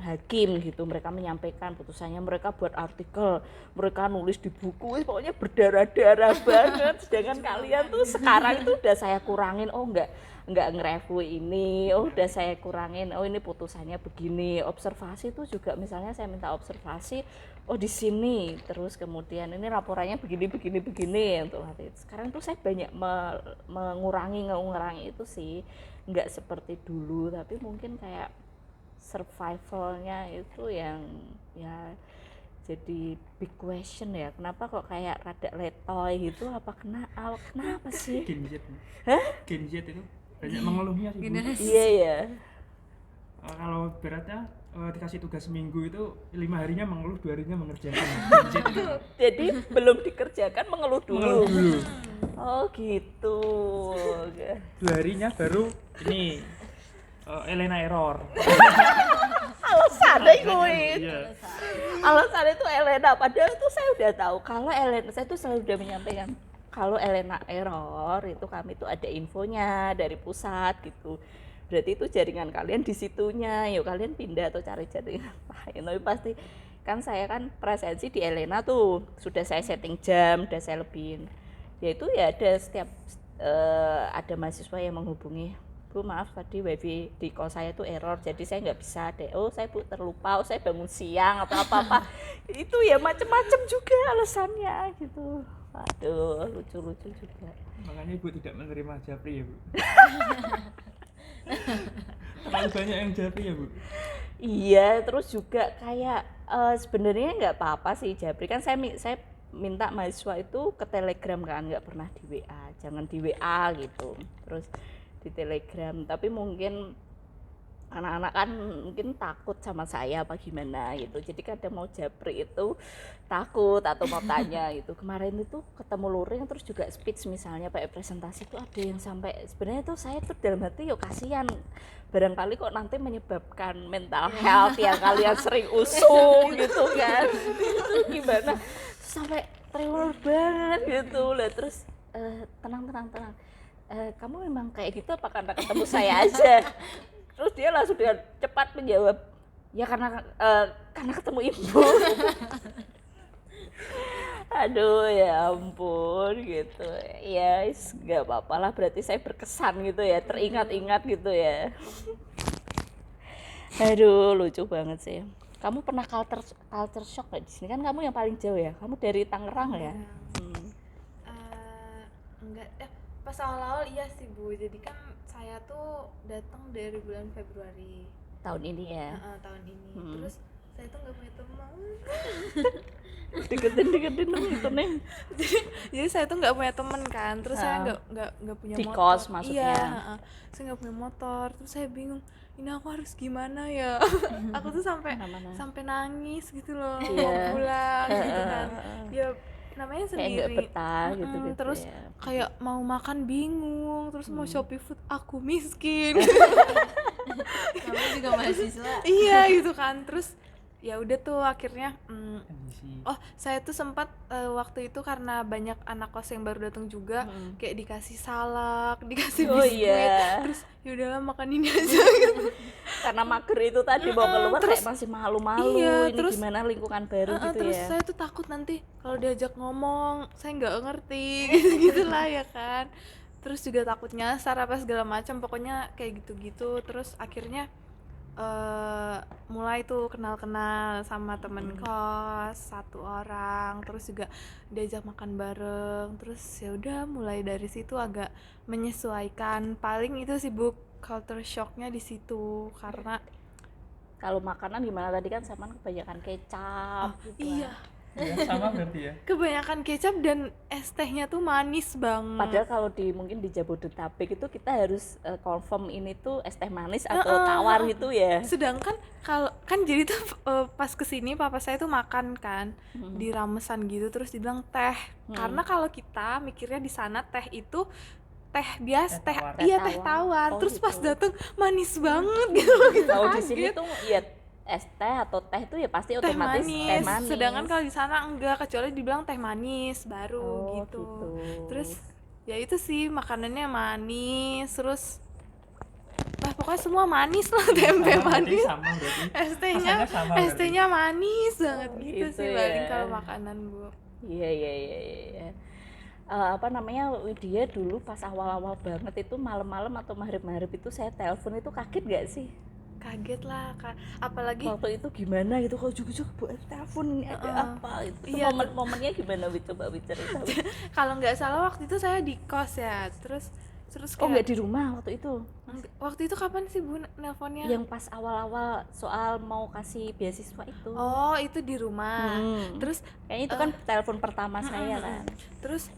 hakim gitu, mereka menyampaikan putusannya, mereka buat artikel, mereka nulis di buku, pokoknya berdarah-darah banget. Sedangkan kalian tuh sekarang itu udah saya kurangin, oh enggak nge-review ini, oh udah saya kurangin, oh ini putusannya begini. Observasi tuh juga misalnya saya minta observasi, oh di sini, terus kemudian ini laporannya begini untuk nanti. Sekarang tuh saya banyak mengurangi itu sih. Nggak seperti dulu, tapi mungkin kayak survivalnya itu yang ya jadi big question ya, kenapa kok kayak rada letoy gitu, kenapa sih? Gen Z. Hah? Gen Z itu banyak mengeluhnya sih Bu. Iya ya. Kalau beratnya dikasih tugas seminggu itu 5 harinya mengeluh, 2 harinya mengerjakan. Gen Z itu. Jadi belum dikerjakan mengeluh dulu. Mengeluh dulu. Oh gitu. 2 harinya baru ini Elena error. Alasannya kuwi. Iya. Alasannya itu Elena, padahal tuh saya udah tahu kalau Elena, saya tuh selalu udah menyampaikan Kalau Elena error itu kami tuh ada infonya dari pusat gitu. Berarti itu jaringan kalian di situnya, yuk kalian pindah atau cari jaringan lain. Tapi pasti kan saya kan presensi di Elena tuh sudah saya setting jam, udah saya lebihin. Ya itu ya ada setiap ada mahasiswa yang menghubungi, Bu maaf tadi wifi di kos saya tuh error, jadi saya nggak bisa deh. Oh saya Bu terlupa, oh saya bangun siang atau apa-apa. Itu ya macem-macem juga alasannya gitu. Waduh, lucu-lucu juga. Makanya Ibu tidak menerima japri ya Bu. Terlalu banyak yang japri ya Bu. Iya, terus juga kayak sebenarnya nggak apa-apa sih Japri, kan saya minta mahasiswa itu ke Telegram kan, nggak pernah di WA, jangan di WA gitu, terus di Telegram. Tapi mungkin anak-anak kan mungkin takut sama saya apa gimana gitu, jadi kadang mau Japri itu takut atau mau tanya gitu. Kemarin itu ketemu luring terus juga speech misalnya pakai presentasi itu ada yang sampai sebenarnya tuh saya tuh dalam hati yuk kasihan, barangkali kok nanti menyebabkan mental health yang kalian sering usung gitu kan. Itu gimana sampai tremor banget gitu lah. Terus tenang kamu memang kayak gitu apa karena ketemu saya aja? Terus dia langsung dengan cepat menjawab, ya karena ketemu ibu. Aduh ya ampun gitu ya, nggak apa-apa lah, berarti saya berkesan gitu ya, teringat-ingat gitu ya. Aduh lucu banget sih. Kamu pernah culture shock nggak di sini? Kan kamu yang paling jauh ya, kamu dari Tangerang ya. Enggak, pas awal-awal iya sih Bu, jadi kan saya tuh datang dari bulan Februari Tahun ini ya. tahun ini. Terus saya tuh nggak punya teman. Deketin itu nih. Jadi saya tuh nggak punya teman kan, terus saya nggak punya di motor. kos maksudnya. Iya, saya nggak punya motor, terus saya bingung ini aku harus gimana ya. Aku tuh sampai nangis gitu loh, mau pulang gitu kan. Ya namanya Kayak sendiri, nggak betah gitu terus ya. kayak mau makan bingung, terus mau Shopee Food aku miskin. Kamu juga mahasiswa. Iya gitu kan. Terus ya udah tuh akhirnya Kondisi. saya tuh sempat waktu itu karena banyak anak kos yang baru datang juga, kayak dikasih salak, dikasih biskuit, terus ya udahlah makan ini aja gitu. Karena mager itu tadi mau keluar kayak masih malu-malu, ini terus, gimana lingkungan baru gitu terus ya. saya tuh takut nanti kalau diajak ngomong saya nggak ngerti gitulah ya kan. Terus juga takut nyasar apa segala macam, pokoknya kayak gitu-gitu. Terus akhirnya mulai tuh kenal-kenal sama temen kos satu orang, terus juga diajak makan bareng. Terus ya udah mulai dari situ agak menyesuaikan. Paling itu sibuk culture shocknya di situ, karena Kalau makanan gimana tadi kan sama kebanyakan kecap gitu. iya Ya, sama berarti ya. kebanyakan kecap dan es tehnya tuh manis banget. Padahal kalau mungkin di Jabodetabek itu kita harus confirm ini tuh es teh manis atau tawar gitu ya. Sedangkan kalau kan jadi tuh pas kesini papa saya tuh makan kan di ramesan gitu, terus dibilang teh. Karena kalau kita mikirnya di sana teh itu teh biasa, Teh tawar. iya Teh teh tawar. tawar. Oh, Terus gitu. pas dateng manis banget gitu loh, kita Kalau di sini kaget. tuh ya es teh atau teh itu ya pasti Teh otomatis manis. teh manis. Sedangkan kalau di sana enggak, kecuali dibilang teh manis baru Oh, gitu. gitu. Terus ya itu sih makanannya manis, terus pokoknya semua manis lah, tempe Sama, berarti manis, sama berarti. ST-nya Rasanya sama berarti. manis banget gitu gitu sih ya. paling kalau makanan Bu. Iya. Apa namanya, Widya dulu pas awal-awal banget itu malam-malam atau maghrib-maghrib itu saya telepon itu kaget gak sih? Kaget lah apalagi Waktu itu gimana gitu, kalau juga buat telepon ini ada apa itu Iya, momen-momennya gimana coba cerita. kalau nggak salah waktu itu saya di kos ya, terus Oh nggak kayak di rumah waktu itu? waktu itu kapan sih Bu nelponnya? Yang pas awal-awal soal mau kasih beasiswa itu. Oh itu di rumah. Terus Kayaknya itu kan telepon pertama saya kan. terus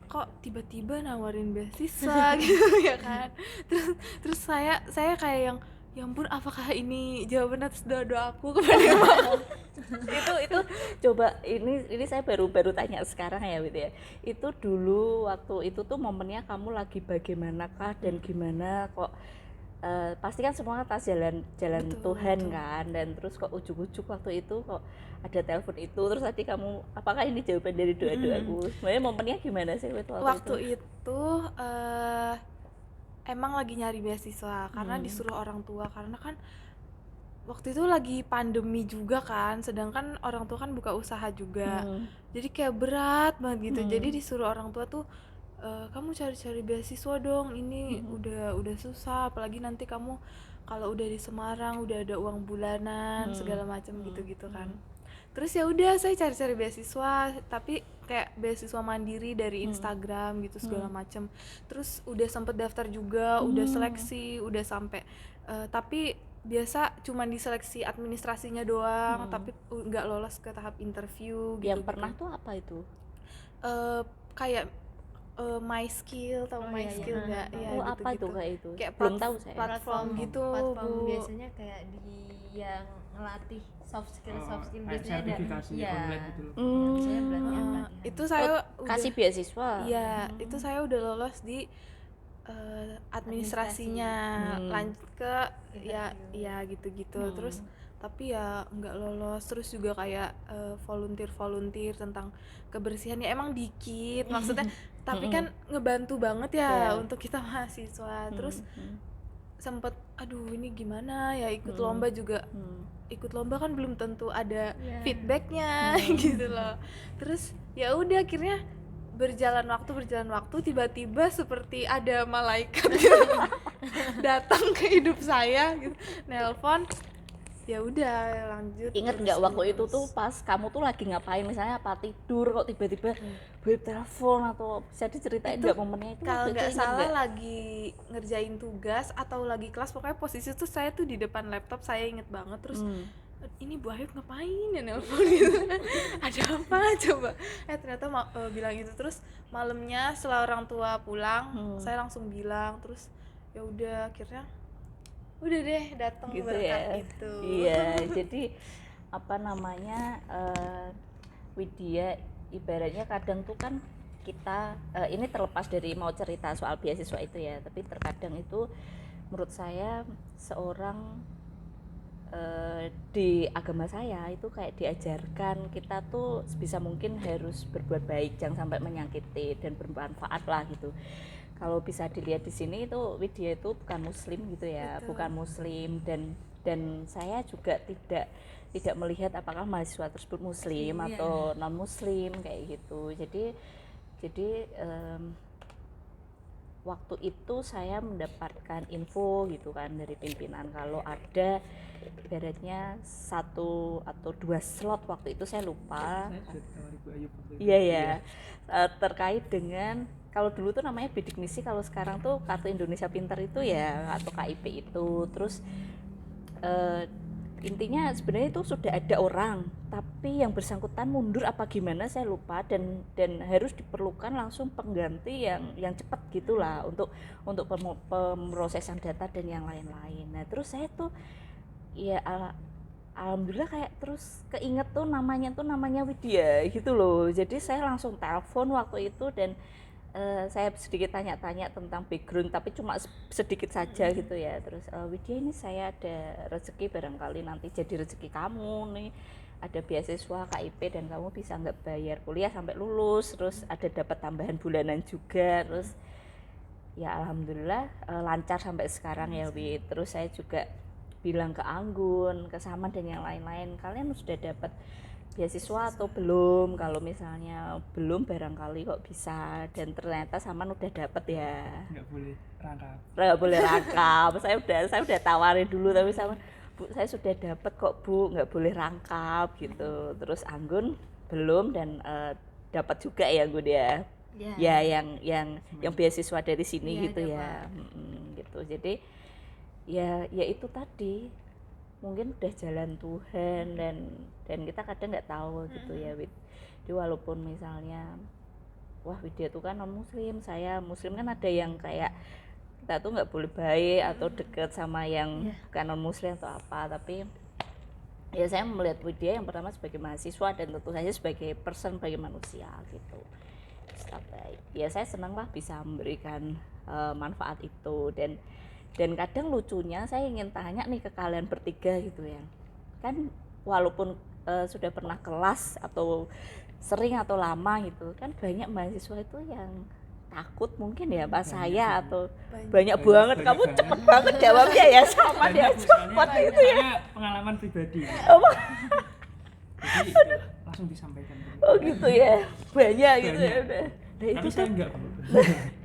kok tiba-tiba nawarin beasiswa gitu ya kan. Terus saya kayak yang ya ampun, apakah ini jawaban atas doa aku kepada Mama? itu coba ini saya baru tanya sekarang ya Wit ya. Itu dulu waktu itu tuh momennya kamu lagi bagaimanakah dan gimana kok pasti kan semua atas jalan Betul, Tuhan betul. kan, dan terus kok ujuk-ujuk waktu itu kok ada telepon itu, terus tadi kamu apakah ini jawaban dari doa-doaku? Sebenarnya momennya gimana sih waktu Waktu itu? itu emang lagi nyari beasiswa karena disuruh orang tua, karena kan waktu itu lagi pandemi juga kan, sedangkan orang tua kan buka usaha juga, jadi kayak berat banget gitu. Jadi disuruh orang tua tuh, kamu cari-cari beasiswa dong, ini udah susah, apalagi nanti kamu kalau udah di Semarang udah ada uang bulanan segala macam gitu-gitu kan. Terus ya udah saya cari-cari beasiswa, tapi kayak beasiswa mandiri dari Instagram gitu segala macam. Terus udah sempet daftar juga, udah seleksi, udah sampai tapi biasa cuman diseleksi administrasinya doang, tapi nggak lolos ke tahap interview gitu. Yang pernah tuh apa itu? Kayak My Skill, tahu Oh, My iya, iya. Skill nggak? Ya Oh, apa gitu-gitu. itu kayak itu? Kayak Belum tahu saya. platform gitu, platform Bu. biasanya kayak di yang ngelatih soft skill kayak biasanya ada sertifikasi iya online gitu loh. biasanya pelatihan Itu saya Kasih udah beasiswa. iya, itu saya udah lolos di administrasinya, lanjut ke ya gitu-gitu. Terus tapi ya nggak lolos, terus juga kayak volunteer tentang kebersihan ya emang dikit maksudnya, tapi kan ngebantu banget ya untuk kita mahasiswa. Terus sempet aduh ini gimana ya, ikut lomba juga, ikut lomba kan belum tentu ada feedbacknya gitu loh. Terus ya udah akhirnya berjalan waktu tiba-tiba seperti ada malaikat gitu datang ke hidup saya gitu, nelpon, ya udah lanjut. Ingat terus nggak waktu itu lulus. tuh pas kamu tuh lagi ngapain, misalnya apa tidur kok tiba-tiba web telepon, atau bisa diceritain nggak momennya itu? Kalau Waktu itu nggak ingat salah nggak? lagi ngerjain tugas atau lagi kelas, pokoknya posisi tuh saya tuh di depan laptop, saya inget banget. Terus ini Bu Ayub ngapain ya nelpon gitu ada apa coba, ternyata bilang itu. Terus malamnya setelah orang tua pulang, saya langsung bilang, terus ya udah akhirnya udah deh datang Gitu berkat ya. itu. Iya, jadi apa namanya, Widya ibaratnya kadang tuh kan kita ini terlepas dari mau cerita soal beasiswa itu ya, tapi terkadang itu menurut saya seorang di agama saya itu kayak diajarkan kita tuh sebisa mungkin harus berbuat baik, jangan sampai menyakiti dan bermanfaat lah gitu. Kalau bisa dilihat di sini itu Widya itu bukan muslim gitu ya. Betul. Bukan muslim, dan saya juga tidak melihat apakah mahasiswa tersebut muslim atau non muslim kayak gitu. Jadi waktu itu saya mendapatkan info gitu kan dari pimpinan kalau ada ibaratnya 1 atau 2 slot, waktu itu saya lupa. Saya sudah ditawari Bu Ayub waktu itu. Iya ya, terkait dengan kalau dulu tuh namanya bidik misi, kalau sekarang tuh Kartu Indonesia Pintar itu ya, atau KIP itu. Terus intinya sebenarnya itu sudah ada orang, tapi yang bersangkutan mundur apa gimana saya lupa, dan harus diperlukan langsung pengganti yang cepat gitulah untuk pemrosesan data dan yang lain-lain. Nah terus saya tuh ya alhamdulillah kayak terus keinget tuh namanya Widya gitu loh. Jadi saya langsung telepon waktu itu, dan saya sedikit tanya-tanya tentang background, tapi cuma sedikit saja gitu ya. Terus Widya, ini saya ada rezeki, barangkali nanti jadi rezeki kamu nih, ada beasiswa KIP dan kamu bisa nggak bayar kuliah sampai lulus, terus ada dapat tambahan bulanan juga. Terus ya alhamdulillah lancar sampai sekarang ya Wid. Terus saya juga bilang ke Anggun, ke Saman dan yang lain-lain, kalian sudah dapat beasiswa atau belum? Kalau misalnya belum, barangkali kok bisa, dan ternyata Saman udah dapat ya. Nggak boleh rangkap. Nggak boleh rangkap. saya udah tawarin dulu, tapi Saman, Bu saya sudah dapat kok Bu, nggak boleh rangkap gitu. Terus Anggun belum, dan dapat juga ya Anggun ya. Ya yang beasiswa dari sini Iya, gitu ya. Gitu. Jadi ya itu tadi mungkin udah jalan Tuhan, dan kita kadang nggak tahu gitu ya Wid. Jadi walaupun misalnya wah Widya tuh kan non muslim, saya muslim, kan ada yang kayak kita tuh nggak boleh baik atau deket sama yang bukan non muslim atau apa, tapi ya saya melihat Widya yang pertama sebagai mahasiswa, dan tentu saja sebagai person, sebagai manusia gitu, tetap baik. Ya saya senang lah bisa memberikan manfaat itu, dan Dan kadang lucunya saya ingin tanya nih ke kalian bertiga gitu ya, kan walaupun sudah pernah kelas atau sering atau lama gitu kan, banyak mahasiswa itu yang takut mungkin ya pas saya atau banyak banget. Kamu cepet banget jawabnya ya, sama dia cepat itu ya. Soalnya pengalaman pribadi. Apa? Jadi langsung disampaikan. Oh gitu ya, banyak gitu ya udah. Nah, Tapi itu saya tuh, enggak.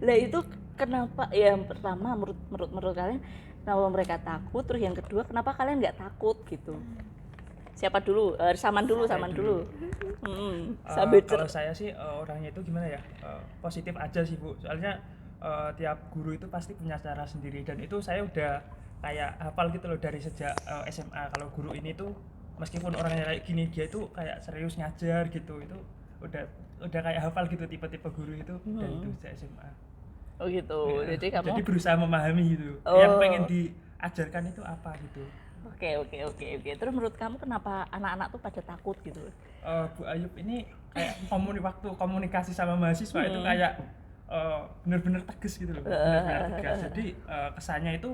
lah itu kenapa? Yang pertama menurut kalian kenapa mereka takut? Terus yang kedua kenapa kalian nggak takut gitu? Siapa dulu? Saman dulu. Sambil Kalau saya sih orangnya itu gimana ya? Positif aja sih Bu. Soalnya tiap guru itu pasti punya cara sendiri, dan itu saya udah kayak hafal gitu loh dari sejak SMA. Kalau guru ini tuh meskipun orangnya kayak gini, dia itu kayak serius ngajar gitu. Itu udah kayak hafal gitu tipe-tipe guru itu dari itu sejak SMA. Oh gitu. Ya, Jadi kamu berusaha memahami gitu. Oh. Yang pengen diajarkan itu apa gitu. Oke. Terus menurut kamu kenapa anak-anak tuh pada takut gitu? Bu Ayub ini kayak waktu komunikasi sama mahasiswa itu kayak benar-benar tegas gitu loh, benar-benar tegas. Jadi kesannya itu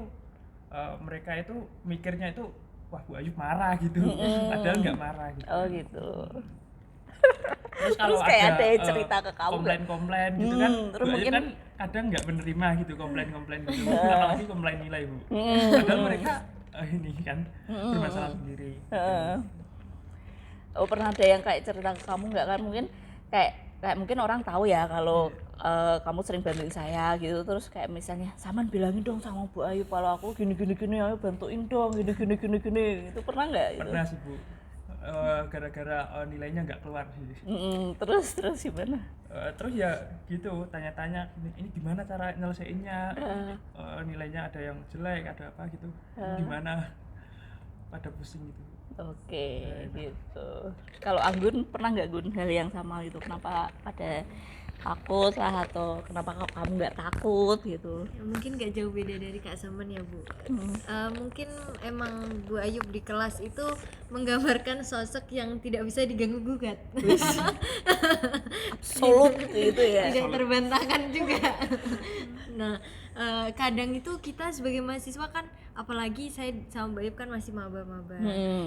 mereka itu mikirnya itu wah Bu Ayub marah gitu, padahal nggak marah gitu. Oh gitu. Terus kalau kayak ada yang cerita ke kamu nggak? komplain gitu kan, terus Bu Ayub mungkin kan kadang nggak menerima gitu komplain gitu, apalagi komplain nilai Bu. Padahal mereka ini kan bermasalah sendiri. Oh pernah ada yang kayak cerita ke kamu nggak kan? Mungkin kayak mungkin orang tahu ya kalau kamu sering bantuin saya gitu, terus kayak misalnya Saman bilangin dong sama Bu Ayu kalau aku gini ayo bantuin dong gini itu pernah nggak gitu? Pernah sih Bu, gara-gara nilainya nggak keluar sih. Terus gimana? Terus ya gitu tanya-tanya ini gimana cara nyelesainnya, nilainya ada yang jelek ada apa gitu, gimana, pada pusing gitu. Oke, gitu. Kalau Anggun pernah nggak Gun hal yang sama gitu? Kenapa pada takut lah atau kenapa kamu nggak takut gitu? Ya, mungkin gak jauh beda dari Kak Saman ya Bu. Mungkin emang Bu Ayub di kelas itu menggambarkan sosok yang tidak bisa diganggu gugat. Absolut gitu ya. Tidak terbantahkan juga. Nah, kadang itu kita sebagai mahasiswa kan, apalagi saya sama Mbak Ayub kan masih maba-maba,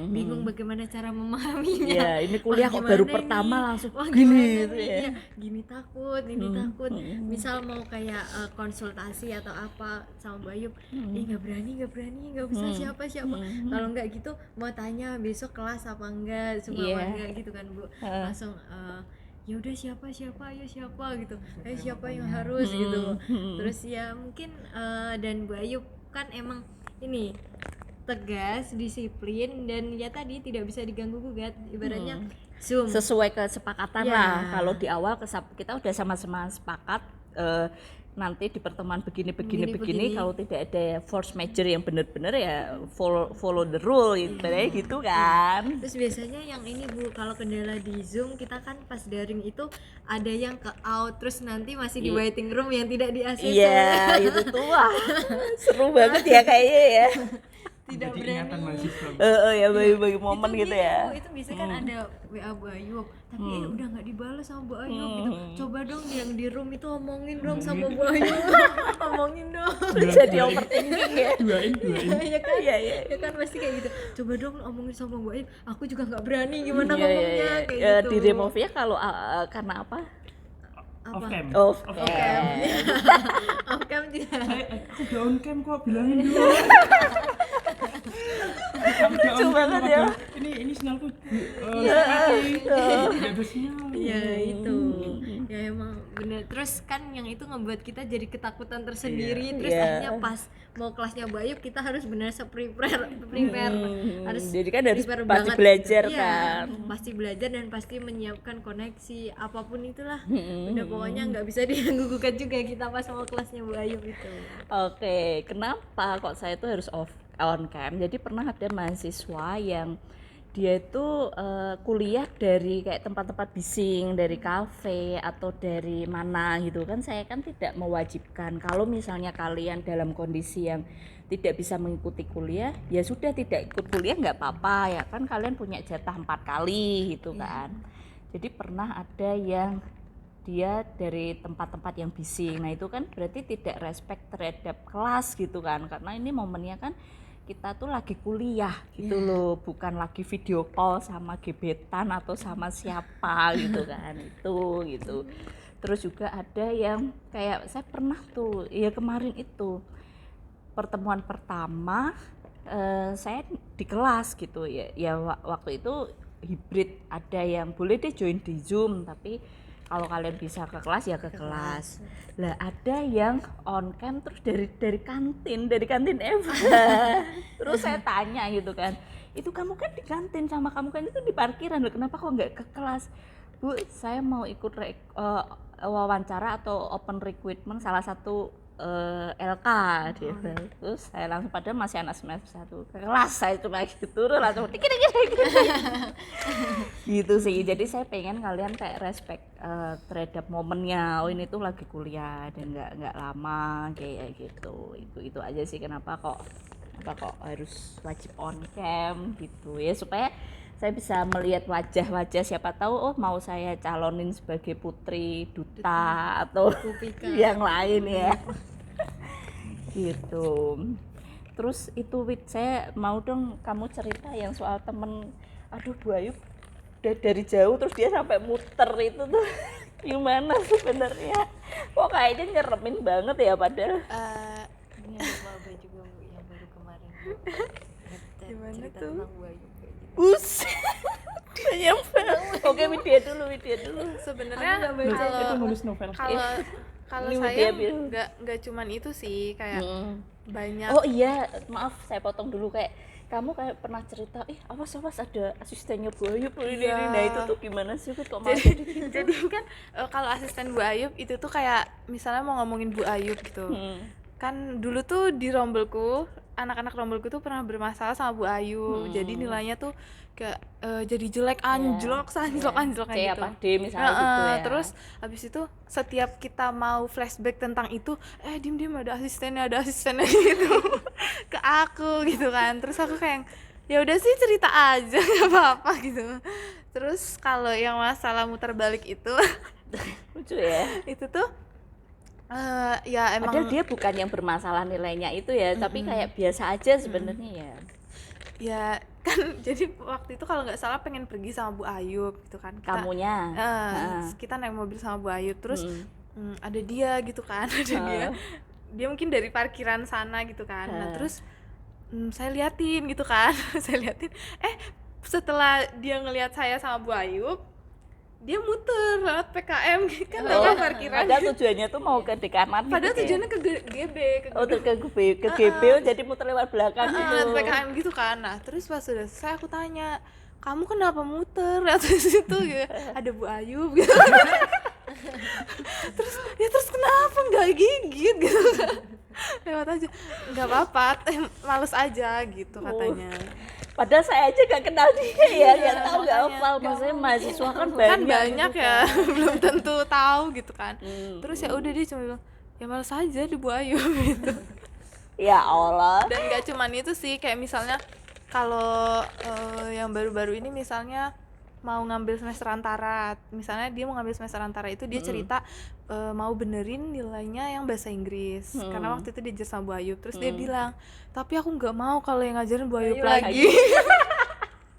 bingung bagaimana cara memahaminya. Ya ini kuliah Wah, kok baru gimana pertama nih? langsung Wah, gini gimana gitu nih? ya. Iya, gini takut, ini takut. Misal mau kayak konsultasi atau apa sama Mbak Ayub, nggak berani, nggak bisa siapa. Kalau nggak gitu mau tanya besok kelas apa enggak, semua apa enggak gitu kan Bu. Langsung ya udah siapa ayo siapa gitu, ayo siapa yang harus gitu. Terus ya mungkin dan Bu Ayub kan emang ini tegas, disiplin, dan ya tadi tidak bisa diganggu gugat, ibaratnya Zoom Sesuai kesepakatan Ya. lah. Kalau di awal kita udah sama-sama sepakat nanti di pertemuan begini. Kalau tidak ada force major yang benar-benar ya follow the rule gitu kan. Terus biasanya yang ini Bu, kalau kendala di Zoom kita kan pas daring itu ada yang ke out, terus nanti masih di waiting room yang tidak di ACC. Iya itu tuh wah seru banget ya kayaknya ya. Tidak Jadi ingatan berani. mahasiswa. Ya bagi momen Itu gitu gini, ya. Bu, itu biasanya kan ada WA Bu Ayub, tapi udah nggak dibalas sama Bu Ayub gitu. Coba dong yang di room itu omongin dong sama Bu Ayub. Omongin dong. Jadi overthinking ya. Duain. Ya kan? Iya. Ya kan pasti kayak gitu. Coba dong omongin sama Bu Ayub. Aku juga nggak berani gimana Iya, ngomongnya kayak gitu. Di remove-nya kalau karena apa? Off cam. Off Off cam. cam. Off cam tidak. Aku udah on cam kok, bilangin dulu. Aku udah Lucu on cam banget kok, ya. ini sinyalku mati. Tidak ada sinyal. Ya itu. Ya emang bener. Terus kan yang itu ngebuat kita jadi ketakutan tersendiri. Terus Iya. akhirnya pas mau kelasnya Bu Ayub kita harus benar prepare harus Jadi kan harus prepare pasti banget belajar gitu. kan. Iya, pasti belajar dan pasti menyiapkan koneksi apapun itulah. Udah pokoknya nggak bisa diganggu gugat juga kita pas mau kelasnya Bu Ayub itu. Oke, kenapa kok saya itu harus on cam? Jadi pernah ada mahasiswa yang dia itu kuliah dari kayak tempat-tempat bising, dari kafe atau dari mana gitu kan. Saya kan tidak mewajibkan. Kalau misalnya kalian dalam kondisi yang tidak bisa mengikuti kuliah, ya sudah tidak ikut kuliah nggak apa-apa ya kan, kalian punya jatah 4 kali gitu kan. Jadi pernah ada yang dia dari tempat-tempat yang bising. Nah itu kan berarti tidak respect terhadap kelas gitu kan, karena ini momennya kan kita tuh lagi kuliah gitu loh, bukan lagi video call sama gebetan atau sama siapa gitu kan, itu gitu. Terus juga ada yang kayak saya pernah tuh ya kemarin itu pertemuan pertama saya di kelas gitu ya waktu itu hybrid, ada yang boleh deh join di Zoom, tapi kalau kalian bisa ke kelas ya ke kelas. Lah ada yang on cam terus dari kantin Eva. Terus saya tanya gitu kan, itu kamu kan di kantin sama kamu kan itu di parkiran, loh kenapa kok nggak ke kelas? Bu, saya mau ikut wawancara atau open recruitment salah satu LK dia bilang. Terus saya langsung, padahal masih anak semester 1 ke kelas, saya cuma gitu langsung dikit gitu sih. Jadi saya pengen kalian kayak respect terhadap momennya, oh ini tuh lagi kuliah dan nggak lama kayak gitu. Itu aja sih kenapa kok harus wajib on cam gitu ya, supaya saya bisa melihat wajah-wajah, siapa tahu oh mau saya calonin sebagai putri duta atau yang lain ya. Gitu. Terus itu Wit, saya mau dong kamu cerita yang soal temen, aduh Bu Ayu dari jauh terus dia sampai muter itu tuh gimana sebenarnya? Kok kayaknya nyeremin banget ya padahal. Ini ada Maba juga Bu yang baru kemarin Bu. Gimana Cerita tuh? tentang Bu Ayu kayak gitu. Banyak banget. Oke, Widya dulu. Sebenarnya Aku nggak baca. Itu kalau nulis novel. kalau Ini saya Widya bilang. nggak cuman itu sih, kayak banyak. Oh iya, maaf saya potong dulu, kayak kamu kayak pernah cerita, awas ada asistennya Bu Ayub ini. Iya. Nah itu tuh gimana sih kok malah Jadi kan kalau asisten Bu Ayub itu tuh kayak misalnya mau ngomongin Bu Ayub gitu. Kan dulu tuh di rombelku, anak-anak rombelku tuh pernah bermasalah sama Bu Ayu. Jadi nilainya tuh kayak jadi jelek, anjlok kayak kayak gitu. apa D misalnya gitu ya. Terus habis itu setiap kita mau flashback tentang itu, diem ada asistennya gitu ke aku gitu kan. Terus aku kayak ya udah sih cerita aja nggak apa-apa gitu. Terus kalau yang masalah muter balik itu Lucu ya. itu tuh ya emang Padahal dia bukan yang bermasalah nilainya itu ya, tapi kayak biasa aja sebenarnya ya. ya kan jadi waktu itu kalau nggak salah pengen pergi sama Bu Ayub gitu kan, Kamunya. kita naik mobil sama Bu Ayub, terus ada dia gitu kan, ada dia mungkin dari parkiran sana gitu kan. Nah terus saya liatin gitu kan setelah dia ngelihat saya sama Bu Ayub, dia muter lewat PKM kan lewat parkiran. Padahal tujuannya tuh mau ke dekanan. Padahal gitu ya? tujuannya ke GB, ke GB jadi muter lewat belakang gitu. PKM gitu kan. Nah terus pas sudah selesai aku tanya, kamu kenapa muter lewat situ gitu? Ada Bu Ayub gitu. terus kenapa nggak gigit gitu kan? Lewat aja, nggak apa-apa, males aja gitu katanya. Padahal saya aja gak kenal dia ya, nggak tahu nggak makanya. hafal. Maksudnya mahasiswa kan banyak. Kan banyak gitu ya, kan. belum tentu tahu gitu kan. Terus ya udah dia cuma bilang, ya males aja di Bu Ayu gitu. Ya Allah. Dan nggak cuman itu sih, kayak misalnya kalau yang baru-baru ini misalnya mau ngambil semester antara, misalnya dia mau ngambil semester antara itu dia cerita mau benerin nilainya yang bahasa Inggris, karena waktu itu diajar sama Bu Ayub. Terus dia bilang, tapi aku nggak mau kalau yang ngajarin Bu Ayub lagi.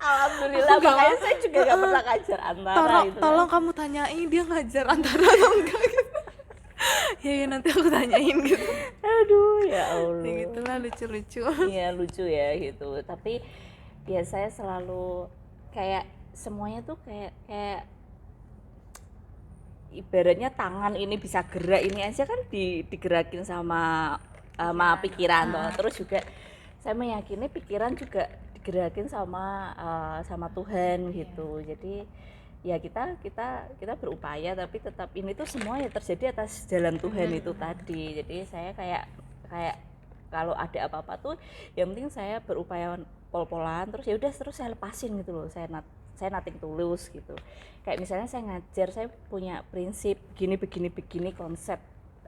Alhamdulillah, makanya saya juga gak pernah ngajar antara itu. Tolong kamu tanyain dia ngajar antara atau enggak gitu. ya nanti aku tanyain gitu. Aduh ya Allah. Ya gitulah, lucu-lucu. Iya lucu ya gitu. Tapi ya saya selalu kayak semuanya tuh kayak ibaratnya tangan ini bisa gerak, ini aja kan digerakin sama pikiran toh. Terus juga saya meyakini pikiran juga digerakin sama Tuhan gitu. Jadi ya kita berupaya, tapi tetap ini tuh semua ya terjadi atas jalan Tuhan itu tadi. Jadi saya kayak kalau ada apa-apa tuh yang penting saya berupaya pol-polan, terus ya udah terus saya lepasin gitu loh. Saya nothing tulus gitu. Kayak misalnya saya ngajar, saya punya prinsip begini konsep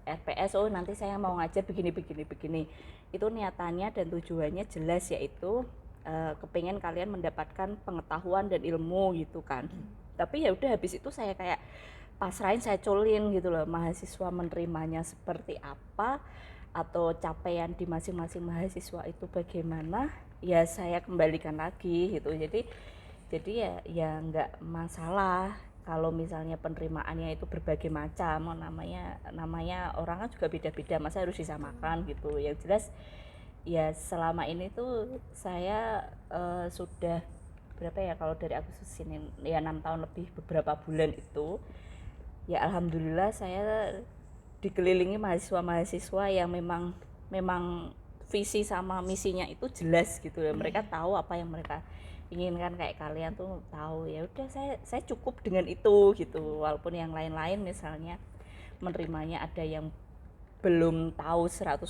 RPS. Oh nanti saya mau ngajar begini. Itu niatannya dan tujuannya jelas, yaitu kepengen kalian mendapatkan pengetahuan dan ilmu gitu kan. Tapi ya udah habis itu saya kayak pasrahin, saya culin gitu loh, mahasiswa menerimanya seperti apa atau capaian di masing-masing mahasiswa itu bagaimana, ya saya kembalikan lagi gitu. Jadi ya nggak masalah kalau misalnya penerimaannya itu berbagai macam, namanya orang kan juga beda-beda, masa harus disamakan gitu. Yang jelas ya selama ini tuh saya sudah berapa ya, kalau dari Agustus ini ya 6 tahun lebih beberapa bulan itu ya alhamdulillah saya dikelilingi mahasiswa-mahasiswa yang memang visi sama misinya itu jelas gitu ya. Mereka tahu apa yang mereka inginkan, kayak kalian tuh tahu, ya udah saya cukup dengan itu gitu. Walaupun yang lain-lain misalnya menerimanya ada yang belum tahu 100%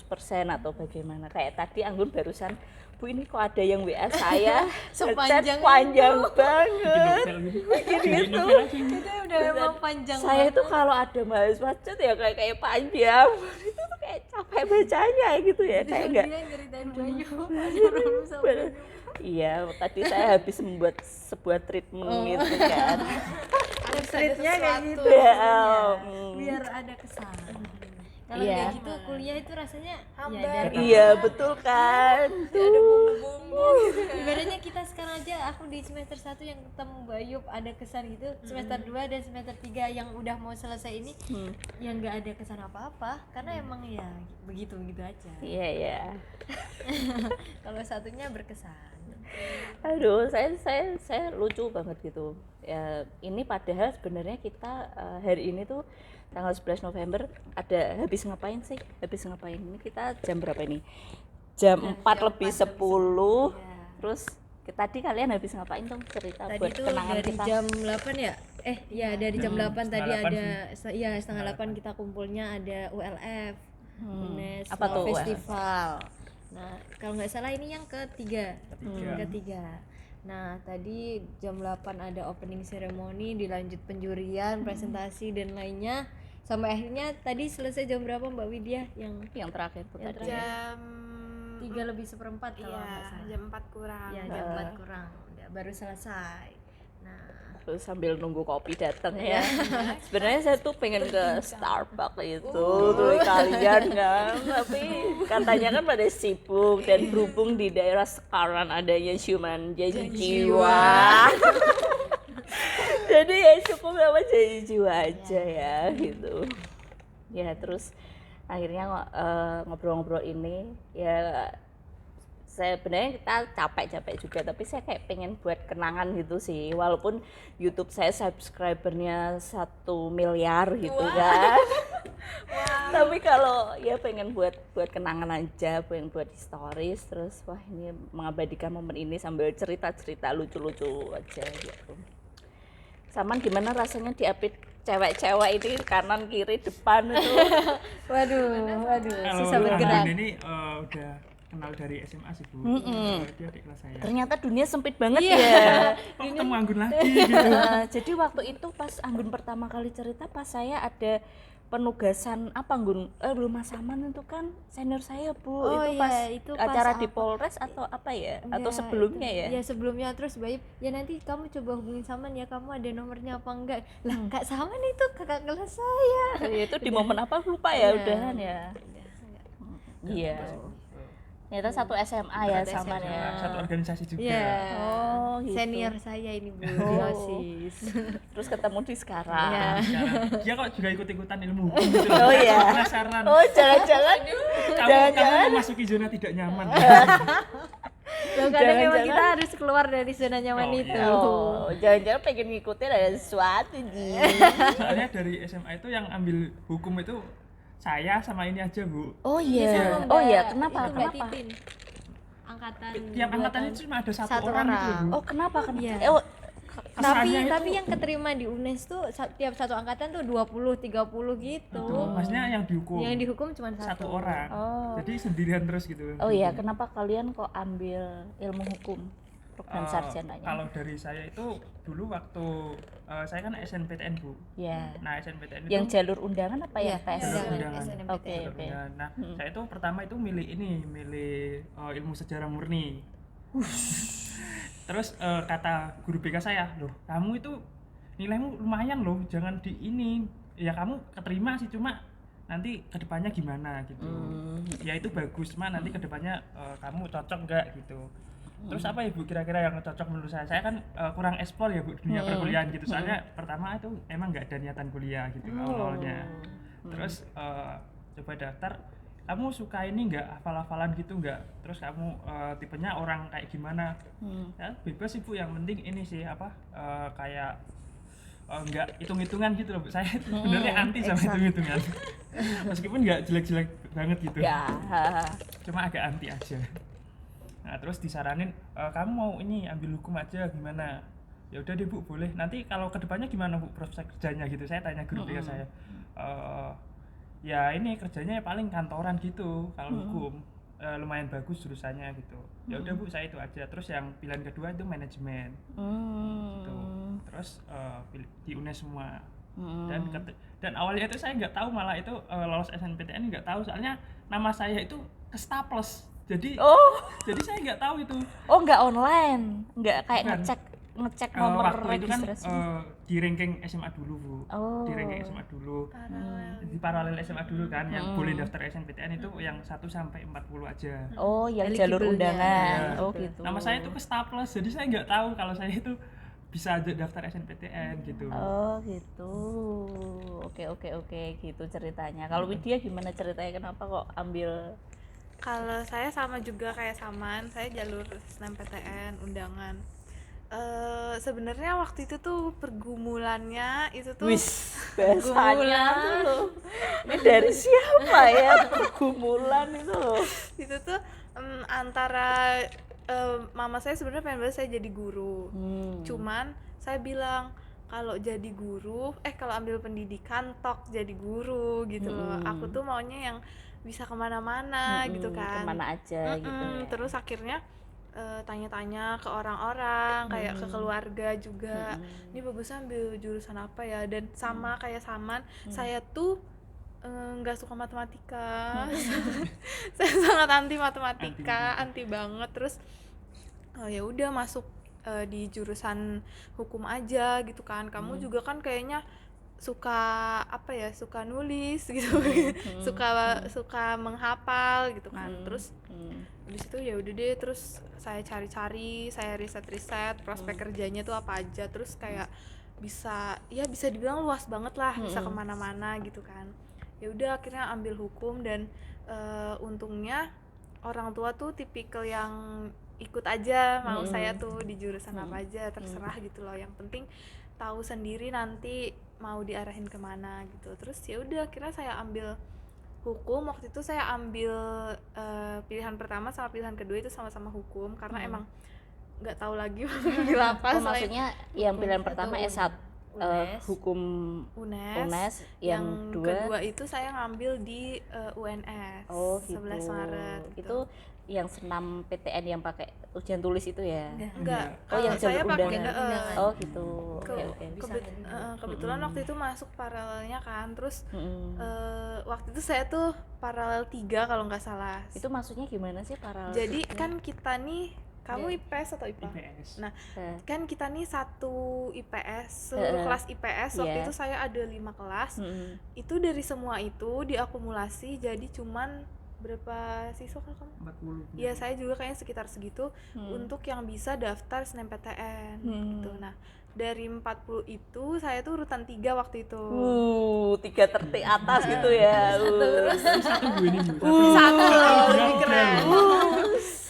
atau bagaimana. Kayak tadi Anggun barusan, Bu ini kok ada yang WA saya Sepanjang panjang itu. banget gitu. Kita udah memang panjang saya banget. itu kalau ada mahasiswa chat ya kayak panjang itu tuh kayak capek bacanya gitu ya, kayak enggak. Dia nyeritain Bayu, Bayu sama Bayu. Iya, tadi saya habis membuat sebuah treatment gitu kan. Ada streetnya kayak gitu Ya, biar ada kesan. Kalau Iya. kayak gitu kuliah itu rasanya Hambar. ya dari iya betul kan. Ada bumbu-bumbu gitu. ibaratnya kita sekarang aja, aku di semester 1 yang ketemu Bayub ada kesan gitu, semester 2 dan semester 3 yang udah mau selesai ini yang nggak ada kesan apa-apa karena emang ya begitu aja. Iya ya. Kalau satunya berkesan. Aduh, saya lucu banget gitu. Ya, ini padahal sebenarnya kita hari ini tuh tanggal 11 November ada habis ngapain sih? Habis ngapain? Ini kita jam berapa ini? Jam 4 lebih 10. Iya. Terus tadi kalian habis ngapain dong, cerita Tadi buat tuh kenangan dari kita. jam 8 ya? Ya dari jam 8 tadi setengah 8 ada ya setengah 8 kita kumpulnya ada ULF. UNES Apa Law tuh ULF? Festival. Nah, kalau nggak salah ini yang ketiga. Nah, tadi jam 8 ada opening ceremony, dilanjut penjurian, presentasi dan lainnya. Sampai akhirnya tadi selesai jam berapa Mbak Widya? Yang terakhir tuh Yang tadi. terakhir. Jam 3 lebih seperempat kalau iya, nggak salah. jam 4 kurang. Ya, jam 4 kurang. Udah baru selesai. Nah, Terus sambil nunggu kopi datang ya. Sebenarnya saya tuh pengen ke Starbucks itu tuh kalian kan, tapi katanya kan pada sibuk dan berhubung di daerah sekarang adanya Human Janji Jiwa. Jadi ya cukup sama Janji Jiwa aja ya gitu. Ya terus akhirnya ngobrol-ngobrol ini ya, saya benernya kita capek juga, tapi saya kayak pengen buat kenangan gitu sih, walaupun YouTube saya subscribernya 1 miliar gitu kan. Tapi kalau ya pengen buat kenangan aja, pengen buat stories, terus wah ini mengabadikan momen ini sambil cerita lucu-lucu aja gitu. Saman gimana rasanya diapit cewek-cewek ini kanan kiri depan itu? waduh, Kalau susah bergerak. Anggun ini udah kenal dari SMA sih Bu. Dia adik kelas saya. Ternyata dunia sempit banget ya. Kok ketemu Anggun lagi gitu. Jadi waktu itu pas Anggun pertama kali cerita, pas saya ada penugasan apa Anggun? Belum Mas Saman itu kan senior saya Bu. Oh itu iya, pas itu pas acara di apa? Polres atau apa ya? Atau Ya, sebelumnya itu. ya? Ya sebelumnya, terus Bayu, ya nanti kamu coba hubungin Saman ya, kamu ada nomornya apa enggak? Lah, Kak Saman itu kakak kelas saya. Itu di momen apa lupa ya, Iya. udahan ya. Iya. Ternyata satu SMA ya Satu Saman SMA. ya. Satu organisasi juga. Iya. Oh, gitu. Senior saya ini Bu, Oh. di OSIS. Terus ketemu di sekarang. Iya. Sekarang dia kok juga ikut-ikutan ilmu hukum gitu loh. Oh iya. Penasaran. Oh, jangan-jangan Kamu memasuki zona tidak nyaman. Loh, kadang memang kita harus keluar dari zona nyaman Oh, itu. iya. Oh, jangan-jangan pengen ngikutin ada sesuatu nih. Soalnya dari SMA itu yang ambil hukum itu saya sama ini aja Bu. Oh Sama iya. Mbak- Oh iya, kenapa? itu Mbak Kenapa? Titin. Angkatan Tiap 2 angkatan tahun. itu cuma ada satu Satu orang gitu orang. Bu. Oh, kenapa? Iya. Oh, Kesannya Tapi itu- yang keterima di UNES tuh tiap satu angkatan tuh 20 30 gitu. Maksudnya yang dihukum Yang dihukum cuma satu satu. orang. Oh. Jadi sendirian terus gitu. oh iya, kenapa kalian kok ambil ilmu hukum? Program Eh, sarjananya. Kalau dari saya itu dulu waktu saya kan SNPTN Bu. Ya. Nah SNPTN itu Yang jalur undangan apa ya, Iya, tes? jalur undangan undangan. SNMPTN. Oke, oke. undangan. Nah saya itu pertama itu milih ilmu sejarah murni. Terus kata guru BK saya, loh kamu itu nilaimu lumayan loh, jangan di ini, ya kamu keterima sih, cuma nanti kedepannya gimana gitu. Ya itu bagus, cuma nanti kedepannya kamu cocok nggak gitu. Terus apa ya Bu kira-kira yang cocok menurut saya? Saya kan kurang eksplor ya Bu dunia perkuliahan gitu. Soalnya pertama itu emang nggak ada niatan kuliah gitu awalnya. Terus coba daftar, kamu suka ini nggak, hafal-hafalan gitu nggak? Terus kamu tipenya orang kayak gimana? Ya bebas sih Bu, yang penting ini sih apa kayak nggak hitung-hitungan gitu loh Bu. Saya sebenarnya anti sama hitung-hitungan. Meskipun nggak jelek-jelek banget gitu. Ya. Cuma agak anti aja. Nah terus disaranin kamu mau ini ambil hukum aja gimana? Ya udah deh Bu, boleh. Nanti kalau kedepannya gimana Bu prospek kerjanya gitu? Saya tanya guru ya saya. Ya ini kerjanya paling kantoran gitu kalau hukum. Lumayan bagus jurusannya gitu. Ya udah Bu, saya itu aja. Terus yang pilihan kedua itu manajemen. Gitu. Terus di UNES semua. Dan awalnya itu saya nggak tahu, malah itu lolos SNPTN nggak tahu, soalnya nama saya itu ke staples. Jadi saya nggak tahu itu. Oh, nggak online, nggak kayak Bukan. ngecek nomor waktu itu kan registrasi. di ranking SMA dulu Bu. Di ranking SMA dulu. Di paralel SMA dulu kan yang boleh daftar SNPTN itu yang 1 sampai 40 aja. Oh, yang jalur Eligible-nya. undangan. Ya. Oh, gitu. Nama saya itu ke staples, jadi saya nggak tahu kalau saya itu bisa daftar SNPTN gitu. Oh, gitu. Oke, gitu ceritanya. Kalau Widya gimana ceritanya, kenapa kok ambil? Kalau saya sama juga kayak Saman, saya jalur SNMPTN undangan. Sebenarnya waktu itu tuh pergumulannya itu tuh Bahasanya tuh. Ini dari siapa ya pergumulan itu loh? itu tuh antara mama saya sebenarnya pengen banget saya jadi guru. Cuman saya bilang kalau jadi guru, kalau ambil pendidikan tok jadi guru gitu loh. Aku tuh maunya yang bisa kemana-mana gitu kan. Kemana aja gitu ya. Terus akhirnya tanya-tanya ke orang-orang, kayak ke keluarga juga. Ini bagusnya ambil jurusan apa ya? Dan sama kayak Saman, saya tuh nggak suka matematika. Saya sangat anti matematika, anti banget. Terus ya udah masuk di jurusan hukum aja gitu kan. Kamu juga kan kayaknya suka apa ya, suka nulis gitu, suka menghafal gitu kan. Terus di situ ya udah deh, terus saya cari-cari, saya riset-riset prospek kerjanya tuh apa aja. Terus kayak bisa dibilang luas banget lah, bisa kemana-mana gitu kan. Ya udah akhirnya ambil hukum. Dan untungnya orang tua tuh tipikal yang ikut aja mau saya tuh di jurusan apa aja, terserah gitu loh, yang penting tahu sendiri nanti mau diarahin kemana gitu. Terus ya udah akhirnya saya ambil hukum. Waktu itu saya ambil pilihan pertama sama pilihan kedua itu sama-sama hukum, karena emang nggak tahu lagi mau ambil apa. Oh, maksudnya yang pilihan pertama S1 UNES. hukum UNES, yang kedua itu saya ngambil di UNS. Oh, gitu. 11 Maret Itu yang senam PTN yang pakai ujian tulis itu ya? Enggak. Oh, yang saya jalur pakai undangan. Oh, gitu. Oke. Kebetulan waktu itu masuk paralelnya kan. Terus waktu itu saya tuh paralel 3 kalau nggak salah. Itu maksudnya gimana sih paralel? Jadi kan kita nih, kamu IPS atau IPA? IPS. Nah, kan kita nih satu IPS, seluruh kelas IPS. Waktu itu saya ada 5 kelas. Itu dari semua itu diakumulasi jadi cuman berapa siswa kalau kamu? 40. Iya, saya juga kayaknya sekitar segitu untuk yang bisa daftar SNMPTN gitu. Nah, dari 40 itu saya tuh urutan 3 waktu itu. 3 terti atas gitu ya. Terus Satu Bu ini Bu. satu loh, lebih keren.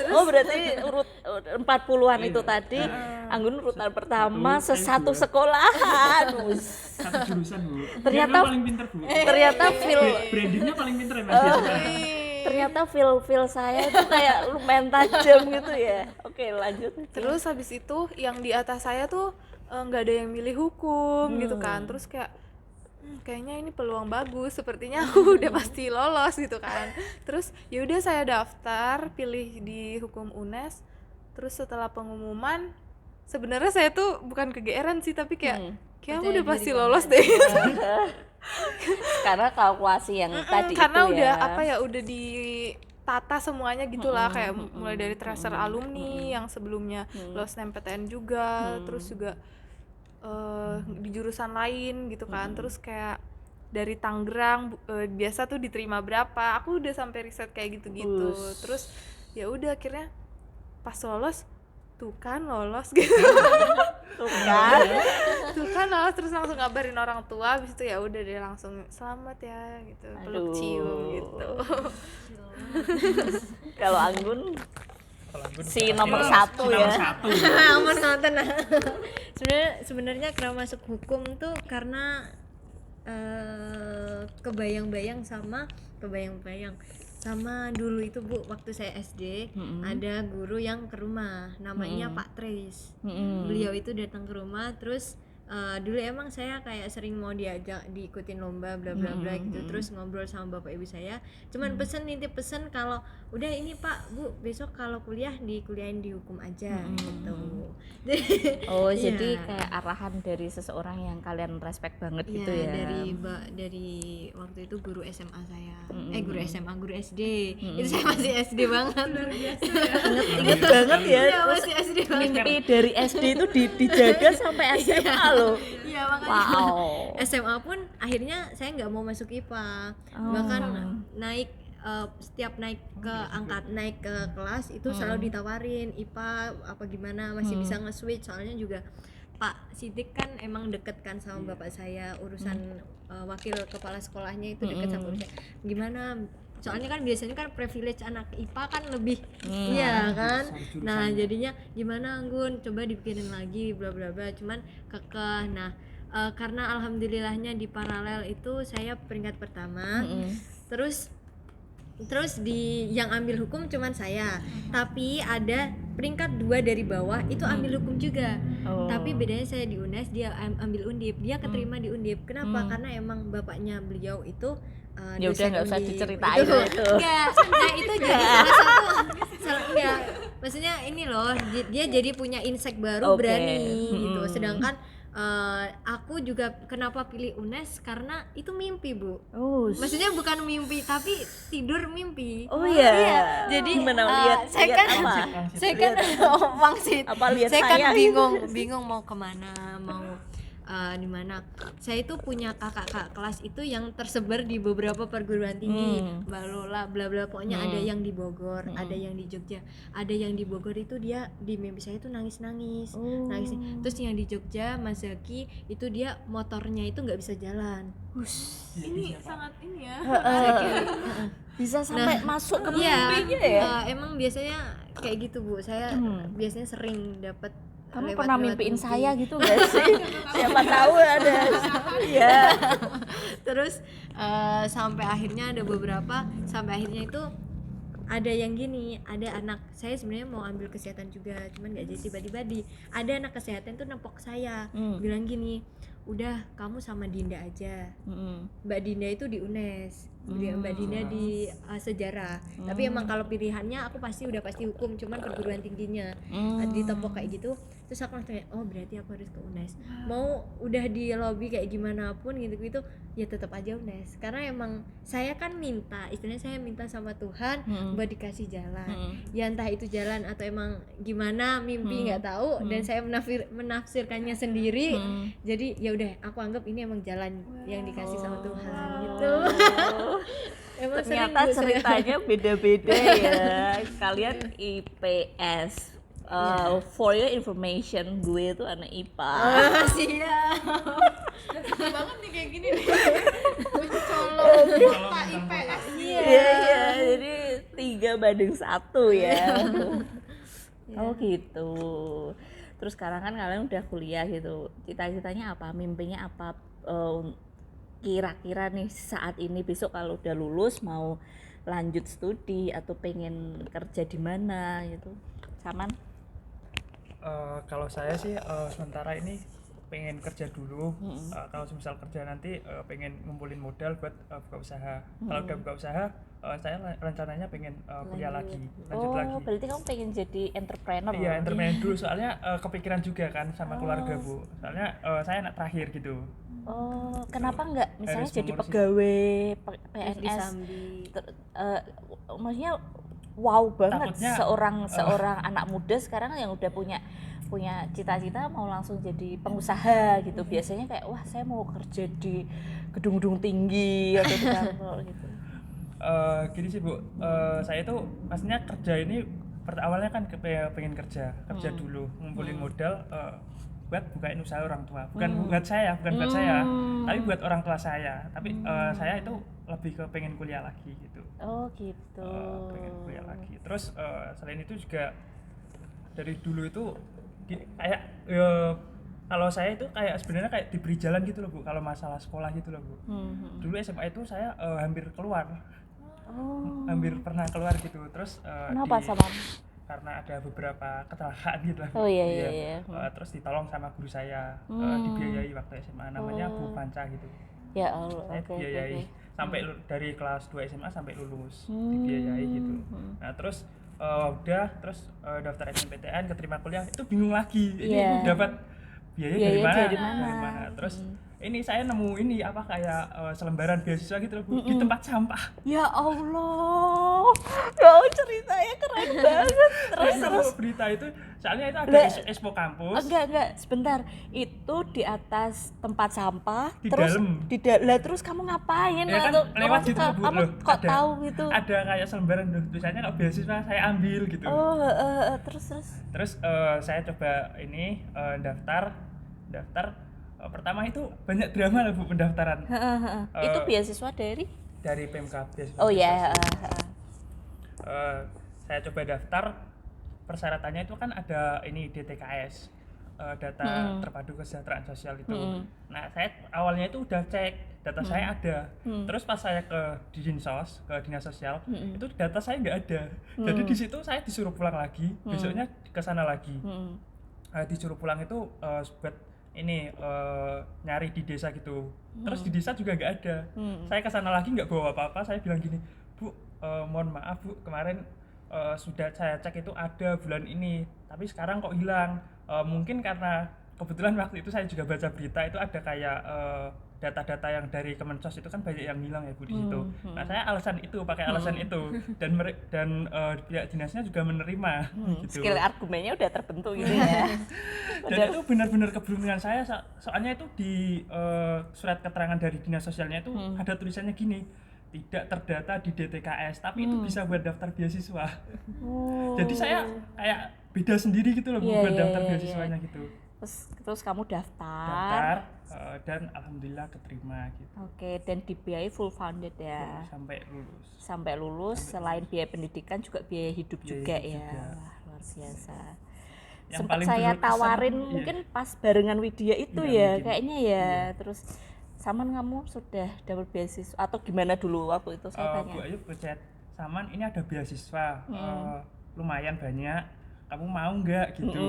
Oh, berarti urut 40-an itu tadi. Anggun urutan pertama sesatu sekolahan. Satu jurusan Bu. Ternyata- Dia paling pinter Bu. Ternyata Brandingnya paling pinter ya Mas. ternyata feel saya itu kayak lumayan tajam gitu ya. Oke, lanjut. Terus habis itu yang di atas saya tuh nggak ada yang milih hukum gitu kan. Terus kayak kayaknya ini peluang bagus, sepertinya aku udah pasti lolos gitu kan. Terus ya udah saya daftar, pilih di hukum UNES. Terus setelah pengumuman, sebenarnya saya tuh bukan kegeeran sih, tapi kayak aku udah pasti lolos deh. Karena kalkulasi yang tadi Karena itu udah ya. udah ditata semuanya gitulah, kayak mulai dari tracer alumni yang sebelumnya lolos SNMPTN juga, terus juga di jurusan lain gitu kan. Terus kayak dari Tangerang biasa tuh diterima berapa, aku udah sampai riset kayak gitu-gitu. Terus ya udah akhirnya pas lolos tuh kan lolos gitu. Tuh kan. Tuh kan lolos, terus langsung ngabarin orang tua, habis itu ya udah deh langsung selamat ya gitu, peluk cium gitu. Kalau Anggun Kalau Anggun si pasti nomor si satu ya. nomor satu. aman nonton. Sebenarnya kenapa masuk hukum tuh karena kebayang-bayang sama dulu itu Bu, waktu saya SD ada guru yang ke rumah namanya Pak Tris. Beliau itu datang ke rumah, terus dulu emang saya kayak sering mau diikutin lomba bla bla bla gitu, terus ngobrol sama bapak ibu saya, cuman nitip pesen kalau udah ini Pak Bu besok kalau kuliah dikuliahin di hukum aja gitu. Oh, Iya. jadi kayak arahan dari seseorang yang kalian respect banget gitu Iya, ya. dari waktu itu guru SMA saya, guru SMA, guru SD, itu saya masih SD banget. Luar biasa ya. Ingat banget ya. Iya, masih SD banget. Mimpi dari SD itu dijaga sampai SMA loh. Iya, makanya Wow. SMA pun akhirnya saya nggak mau masuk IPA, bahkan naik setiap naik ke kelas itu selalu ditawarin IPA apa gimana, masih bisa nge-switch, soalnya juga Pak Sidik kan emang deket kan sama bapak saya, urusan wakil kepala sekolahnya itu deket sama urusan gimana, soalnya kan biasanya kan privilege anak IPA kan lebih iya kan. Nah jadinya gimana Anggun, coba dipikinin lagi bla bla bla, cuman kekeh. Nah karena alhamdulillahnya di paralel itu saya peringkat pertama, terus di yang ambil hukum cuman saya, tapi ada peringkat 2 dari bawah itu ambil hukum juga. Tapi bedanya saya di UNES, dia ambil Undip, dia keterima di Undip. Kenapa? Karena emang bapaknya beliau itu Ya udah dosen nggak usah Undip. diceritain itu. Enggak, nah itu jadi enggak, maksudnya ini loh, dia jadi punya insight baru, Oke. berani gitu. Sedangkan aku juga kenapa pilih UNES karena itu mimpi Bu. Oh, Maksudnya bukan mimpi tapi tidur mimpi. Oh iya. Jadi gimana lihat saya lihat kan apa? saya kan wangsit. Apa lihat Saya kan saya? bingung mau kemana, mau di mana. Saya itu punya kakak kelas itu yang tersebar di beberapa perguruan tinggi, Mbak Lola, bla bla, pokoknya ada yang di Bogor, ada yang di Jogja, ada yang di Bogor itu dia di mimpi saya itu nangis. Terus yang di Jogja Mas Zaki itu dia motornya itu nggak bisa jalan. Ini sangat ini ya. Bisa sampai masuk ke Iya, mimpinya ya. emang biasanya kayak gitu Bu. Saya biasanya sering dapat. Kamu pernah mimpiin saya gitu gak sih? Siapa tahu ada. Iya. Terus sampai akhirnya itu ada yang gini, ada anak saya sebenarnya mau ambil kesehatan juga, cuman nggak jadi, tiba-tiba ada anak kesehatan tuh nempok saya, bilang gini, udah kamu sama Dinda aja. Mbak Dinda itu di UNES, Mbak Dinda di sejarah. Tapi emang kalau pilihannya aku pasti hukum, cuman perguruan tingginya ditepok kayak gitu. Terus aku langsung kayak, oh berarti aku harus ke UNES. Mau udah di lobby kayak gimana pun gitu ya tetap aja UNES, karena emang saya kan istilahnya saya minta sama Tuhan buat dikasih jalan. Ya entah itu jalan atau emang gimana mimpi nggak tahu, dan saya menafsirkannya sendiri. Jadi ya udah aku anggap ini emang jalan yang dikasih sama Tuhan gitu. Emang Ternyata sering, Bu, saya- ceritanya beda-beda ya. Kalian IPS. For your information, gue itu anak IPA. siap. banget nih kayak gini nih. Colok Pak IPS. Iya, jadi 3-1 ya. Oh gitu. Terus sekarang kan kalian udah kuliah gitu. Cita-citanya apa? Mimpinya apa? Kira-kira nih saat ini besok kalau udah lulus mau lanjut studi atau pengen kerja di mana gitu? Saman? Kalau saya sih sementara ini pengen kerja dulu. Kalau misal kerja nanti pengen ngumpulin modal buat buka usaha. Kalau udah buka usaha, saya rencananya pengen kuliah lagi, lanjut lagi. Oh, berarti kamu pengen jadi entrepreneur? Iya, entrepreneur dulu, soalnya kepikiran juga kan sama keluarga Bu. Soalnya saya anak terakhir gitu. Oh, kenapa enggak misalnya Harus jadi mengurus pegawai Terus PNS? disambi. Maksudnya wow banget Takutnya, seorang anak muda sekarang yang udah punya cita-cita mau langsung jadi pengusaha gitu. Biasanya kayak wah saya mau kerja di gedung-gedung tinggi atau di kantor gitu. Gini sih Bu, saya itu maksudnya kerja ini awalnya kan pengen kerja dulu, ngumpulin modal buat bukain usaha orang tua, bukan buat saya, tapi buat orang tua saya. Tapi saya itu lebih ke pengen kuliah lagi gitu. Oh gitu. Pengen kuliah lagi. Terus selain itu juga dari dulu itu kayak kalau saya itu kayak sebenarnya kayak diberi jalan gitu loh Bu, kalau masalah sekolah gitu loh Bu. Dulu SMA itu saya hampir keluar. Hampir pernah keluar gitu. Terus Kenapa sama? karena ada beberapa kecelakaan gitu lah. Oh iya. Terus ditolong sama guru saya, dibiayai waktu SMA, namanya Bu Panca gitu. Ya Allah. Saya Oke. dibiayai sampai dari kelas 2 SMA sampai lulus, dibiayai gitu. Nah terus terus daftar SNMPTN, keterima kuliah, itu bingung lagi ini dapat biaya dari mana. Terus ini saya nemu ini apa kayak selembaran beasiswa gitu loh Bu, di tempat sampah. Ya Allah, ya ceritanya keren banget. Terus Berita itu soalnya itu ada expo kampus. Enggak, sebentar. Itu di atas tempat sampah, Di terus dalam. terus kamu ngapain? Ya kan lewat gitu Bu. Kamu Loh, kok tahu gitu? Ada kayak selembaran tulisannya kalau beasiswa, saya ambil gitu. Terus Saya coba ini daftar pertama itu banyak drama lah Bu pendaftaran. itu beasiswa dari? Dari Pemkab beasiswa. Oh ya. Saya coba daftar, persyaratannya itu kan ada ini DTKS, data terpadu kesejahteraan sosial itu. Nah saya awalnya itu udah cek data saya ada, terus pas saya ke Dinsos, ke dinas sosial, itu data saya nggak ada. Jadi di situ saya disuruh pulang lagi, besoknya ke sana lagi. Disuruh pulang itu buat ini nyari di desa gitu. Terus di desa juga nggak ada. Saya ke sana lagi nggak bawa apa-apa. Saya bilang gini, Bu, mohon maaf Bu, kemarin sudah saya cek itu ada bulan ini, tapi sekarang kok hilang. Mungkin karena kebetulan waktu itu saya juga baca berita itu ada kayak data-data yang dari Kemensos itu kan banyak yang hilang ya Bu di situ. Nah saya pakai alasan itu dan pihak dinasnya juga menerima. Gitu. Skill argumennya udah terbentuk gitu ya. Dan itu benar-benar keberuntungan saya, soalnya itu di surat keterangan dari dinas sosialnya itu ada tulisannya gini, tidak terdata di DTKS, tapi itu bisa buat daftar beasiswa. Jadi saya kayak beda sendiri gitu loh buat daftar beasiswanya gitu. Terus kamu daftar Dan alhamdulillah keterima gitu. Oke, dan dibiayai full funded ya. Sampai lulus. Selain biaya pendidikan juga biaya hidup juga ya. Wah, luar biasa. Yang Sempat paling saya berkesan, tawarin mungkin pas barengan Widya itu ya, mungkin. kayaknya ya. Terus Saman kamu sudah dapat beasiswa atau gimana dulu waktu itu saya tanya? Bu Ayu ngechat, Saman ini ada beasiswa, lumayan banyak, kamu mau nggak gitu?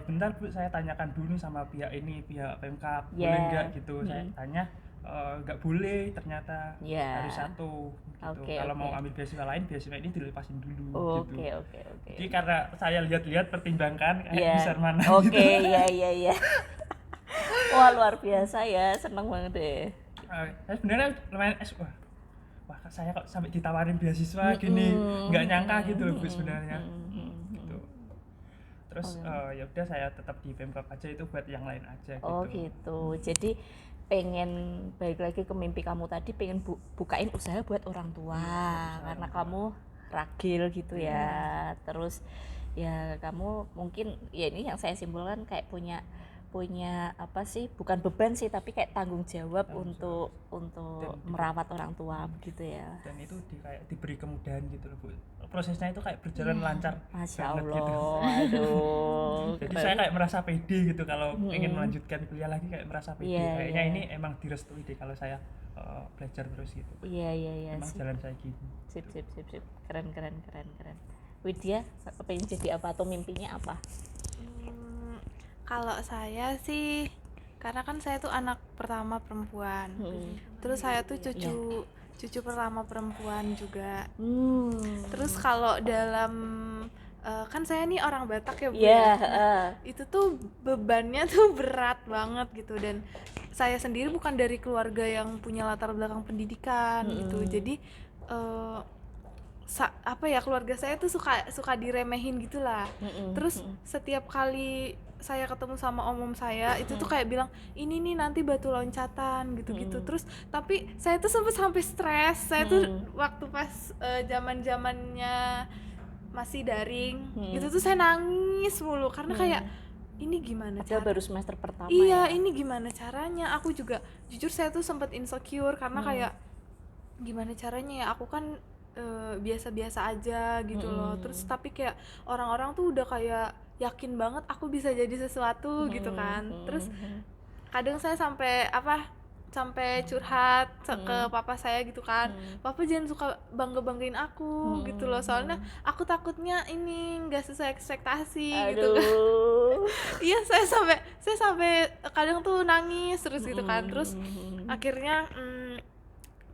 Bentar Bu, saya tanyakan dulu sama pihak Pemkab, boleh nggak gitu? Saya tanya, nggak boleh ternyata, harus satu gitu. Kalau mau ambil beasiswa lain, beasiswa ini dilepasin dulu gitu. Oke. Jadi karena saya lihat-lihat pertimbangkan kayak besar mana gitu. Iya. Wah luar biasa ya, seneng banget deh. Saya sebenarnya lumayan wah saya kok sampai ditawarin beasiswa gini, nggak nyangka gitu loh Bu sebenarnya. Gitu. Terus ya udah saya tetap di Pemkab aja, itu buat yang lain aja gitu. Oh gitu. Jadi pengen balik lagi ke mimpi kamu tadi, pengen bukain usaha buat orang tua karena kamu ragil gitu ya. Terus ya kamu mungkin ya ini yang saya simpulkan kayak punya apa sih, bukan beban sih tapi kayak tanggung jawab untuk merawat orang tua begitu ya. Dan itu kayak diberi kemudahan gitu loh Bu. Prosesnya itu kayak berjalan lancar. Masya Allah. Gitu. Aduh. Jadi saya kayak merasa pede gitu kalau ingin melanjutkan kuliah lagi, kayak merasa pede. Kayaknya ini emang direstui deh kalau saya belajar terus gitu. Iya. Emang jalan saya gini. Sip. Keren. Widya, pengen jadi apa atau mimpinya apa? Kalau saya sih, karena kan saya tuh anak pertama perempuan, terus saya tuh cucu pertama perempuan juga. Terus kalau dalam kan saya nih orang Batak ya Bu, itu tuh bebannya tuh berat banget gitu, dan saya sendiri bukan dari keluarga yang punya latar belakang pendidikan gitu, jadi apa ya, keluarga saya tuh suka diremehin gitulah. Terus setiap kali saya ketemu sama om saya itu tuh kayak bilang ini nih nanti batu loncatan gitu-gitu. Terus tapi saya tuh sampai stres. Saya tuh waktu pas zaman-zamannya masih daring itu tuh saya nangis mulu karena kayak ini gimana Padahal baru semester pertama. iya ya? ini gimana caranya. Aku juga jujur saya tuh sempat insecure karena kayak gimana caranya ya, aku kan biasa-biasa aja gitu loh. Terus tapi kayak orang-orang tuh udah kayak yakin banget aku bisa jadi sesuatu gitu kan. Terus kadang saya sampai curhat ke papa saya gitu kan. Papa jangan suka banggain aku gitu loh, soalnya aku takutnya ini nggak sesuai ekspektasi gitu kan. Iya, saya sampai kadang tuh nangis terus gitu kan. Terus akhirnya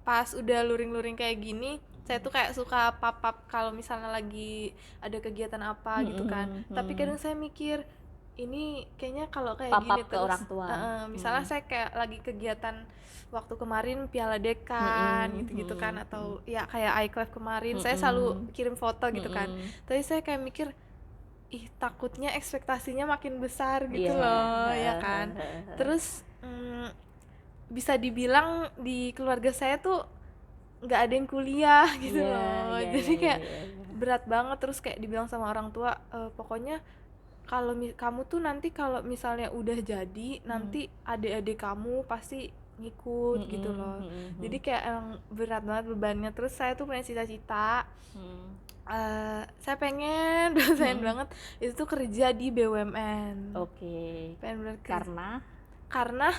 pas udah luring-luring kayak gini, saya tuh kayak suka pap kalau misalnya lagi ada kegiatan apa gitu kan. Tapi kadang saya mikir ini kayaknya kalau kayak Pap-pap gini ke terus orang tua. misalnya saya kayak lagi kegiatan waktu kemarin Piala Dekan gitu-gitu kan, atau ya kayak iClub kemarin saya selalu kirim foto gitu kan. Tapi saya kayak mikir ih takutnya ekspektasinya makin besar gitu loh ya kan. Terus bisa dibilang di keluarga saya tuh nggak ada yang kuliah gitu loh. Jadi kayak berat banget. Terus kayak dibilang sama orang tua pokoknya kalau kamu tuh nanti kalau misalnya udah jadi nanti adik-adik kamu pasti ngikut gitu loh. Jadi kayak emang berat banget bebannya. Terus saya tuh punya cita-cita saya pengen banget itu tuh kerja di BUMN. Pengen bener karena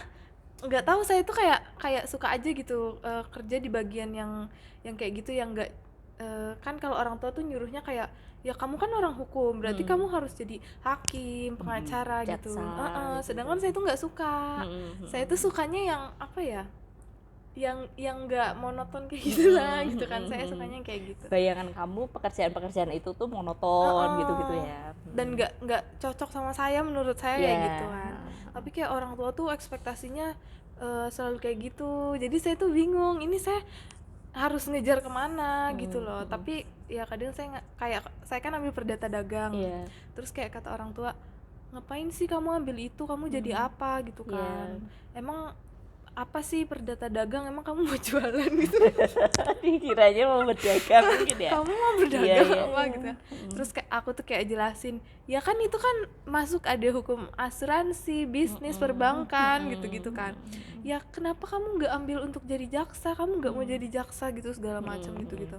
nggak tahu, saya tuh kayak suka aja gitu kerja di bagian yang kayak gitu, yang nggak kan kalau orang tua tuh nyuruhnya kayak ya kamu kan orang hukum berarti kamu harus jadi hakim, pengacara gitu. Sedangkan saya tuh nggak suka. Saya tuh sukanya yang apa ya, yang nggak monoton kayak gitu lah gitu kan. Saya sukanya yang kayak gitu. Bayangan kamu pekerjaan itu tuh monoton gitu ya. Dan nggak cocok sama saya, menurut saya kayak gitu kan. Tapi kayak orang tua tuh ekspektasinya selalu kayak gitu. Jadi saya tuh bingung, ini saya harus ngejar kemana gitu loh. Tapi ya kadang saya kan ambil perdata dagang. Terus kayak kata orang tua, ngapain sih kamu ambil itu, kamu jadi apa gitu kan. Emang apa sih perdata dagang, emang kamu mau jualan gitu. Dikiranya mau berdagang mungkin ya. Kamu mau berdagang apa gitu. Terus kayak aku tuh kayak jelasin, ya kan itu kan masuk ada hukum asuransi, bisnis, perbankan gitu-gitu kan. Ya kenapa kamu nggak ambil untuk jadi jaksa, kamu nggak mau jadi jaksa gitu segala macam gitu-gitu.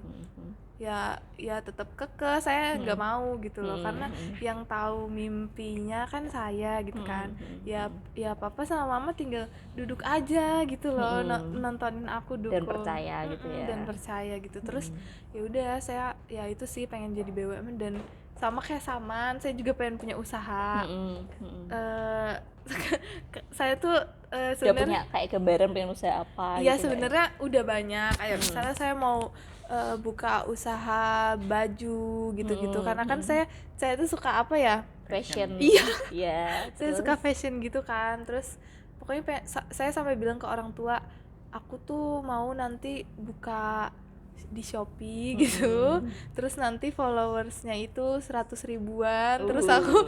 Ya tetap keke, saya nggak mau gitu loh, karena yang tahu mimpinya kan saya gitu kan. Ya papa sama mama tinggal duduk aja gitu loh, nontonin aku dukung Dan percaya gitu ya. Dan percaya gitu. Terus ya udah saya ya itu sih pengen jadi BUMN. Dan sama kayak Saman, saya juga pengen punya usaha. Saya tuh punya sebenarnya kayak gambaran pengen usaha apa iya gitu. Sebenarnya udah banyak kayak misalnya saya mau buka usaha baju gitu-gitu, karena kan saya tuh suka apa ya, Fashion. Iya. Saya suka fashion gitu kan. Terus pokoknya saya sampai bilang ke orang tua, aku tuh mau nanti buka di Shopee gitu. Terus nanti followersnya itu 100 ribuan. Terus aku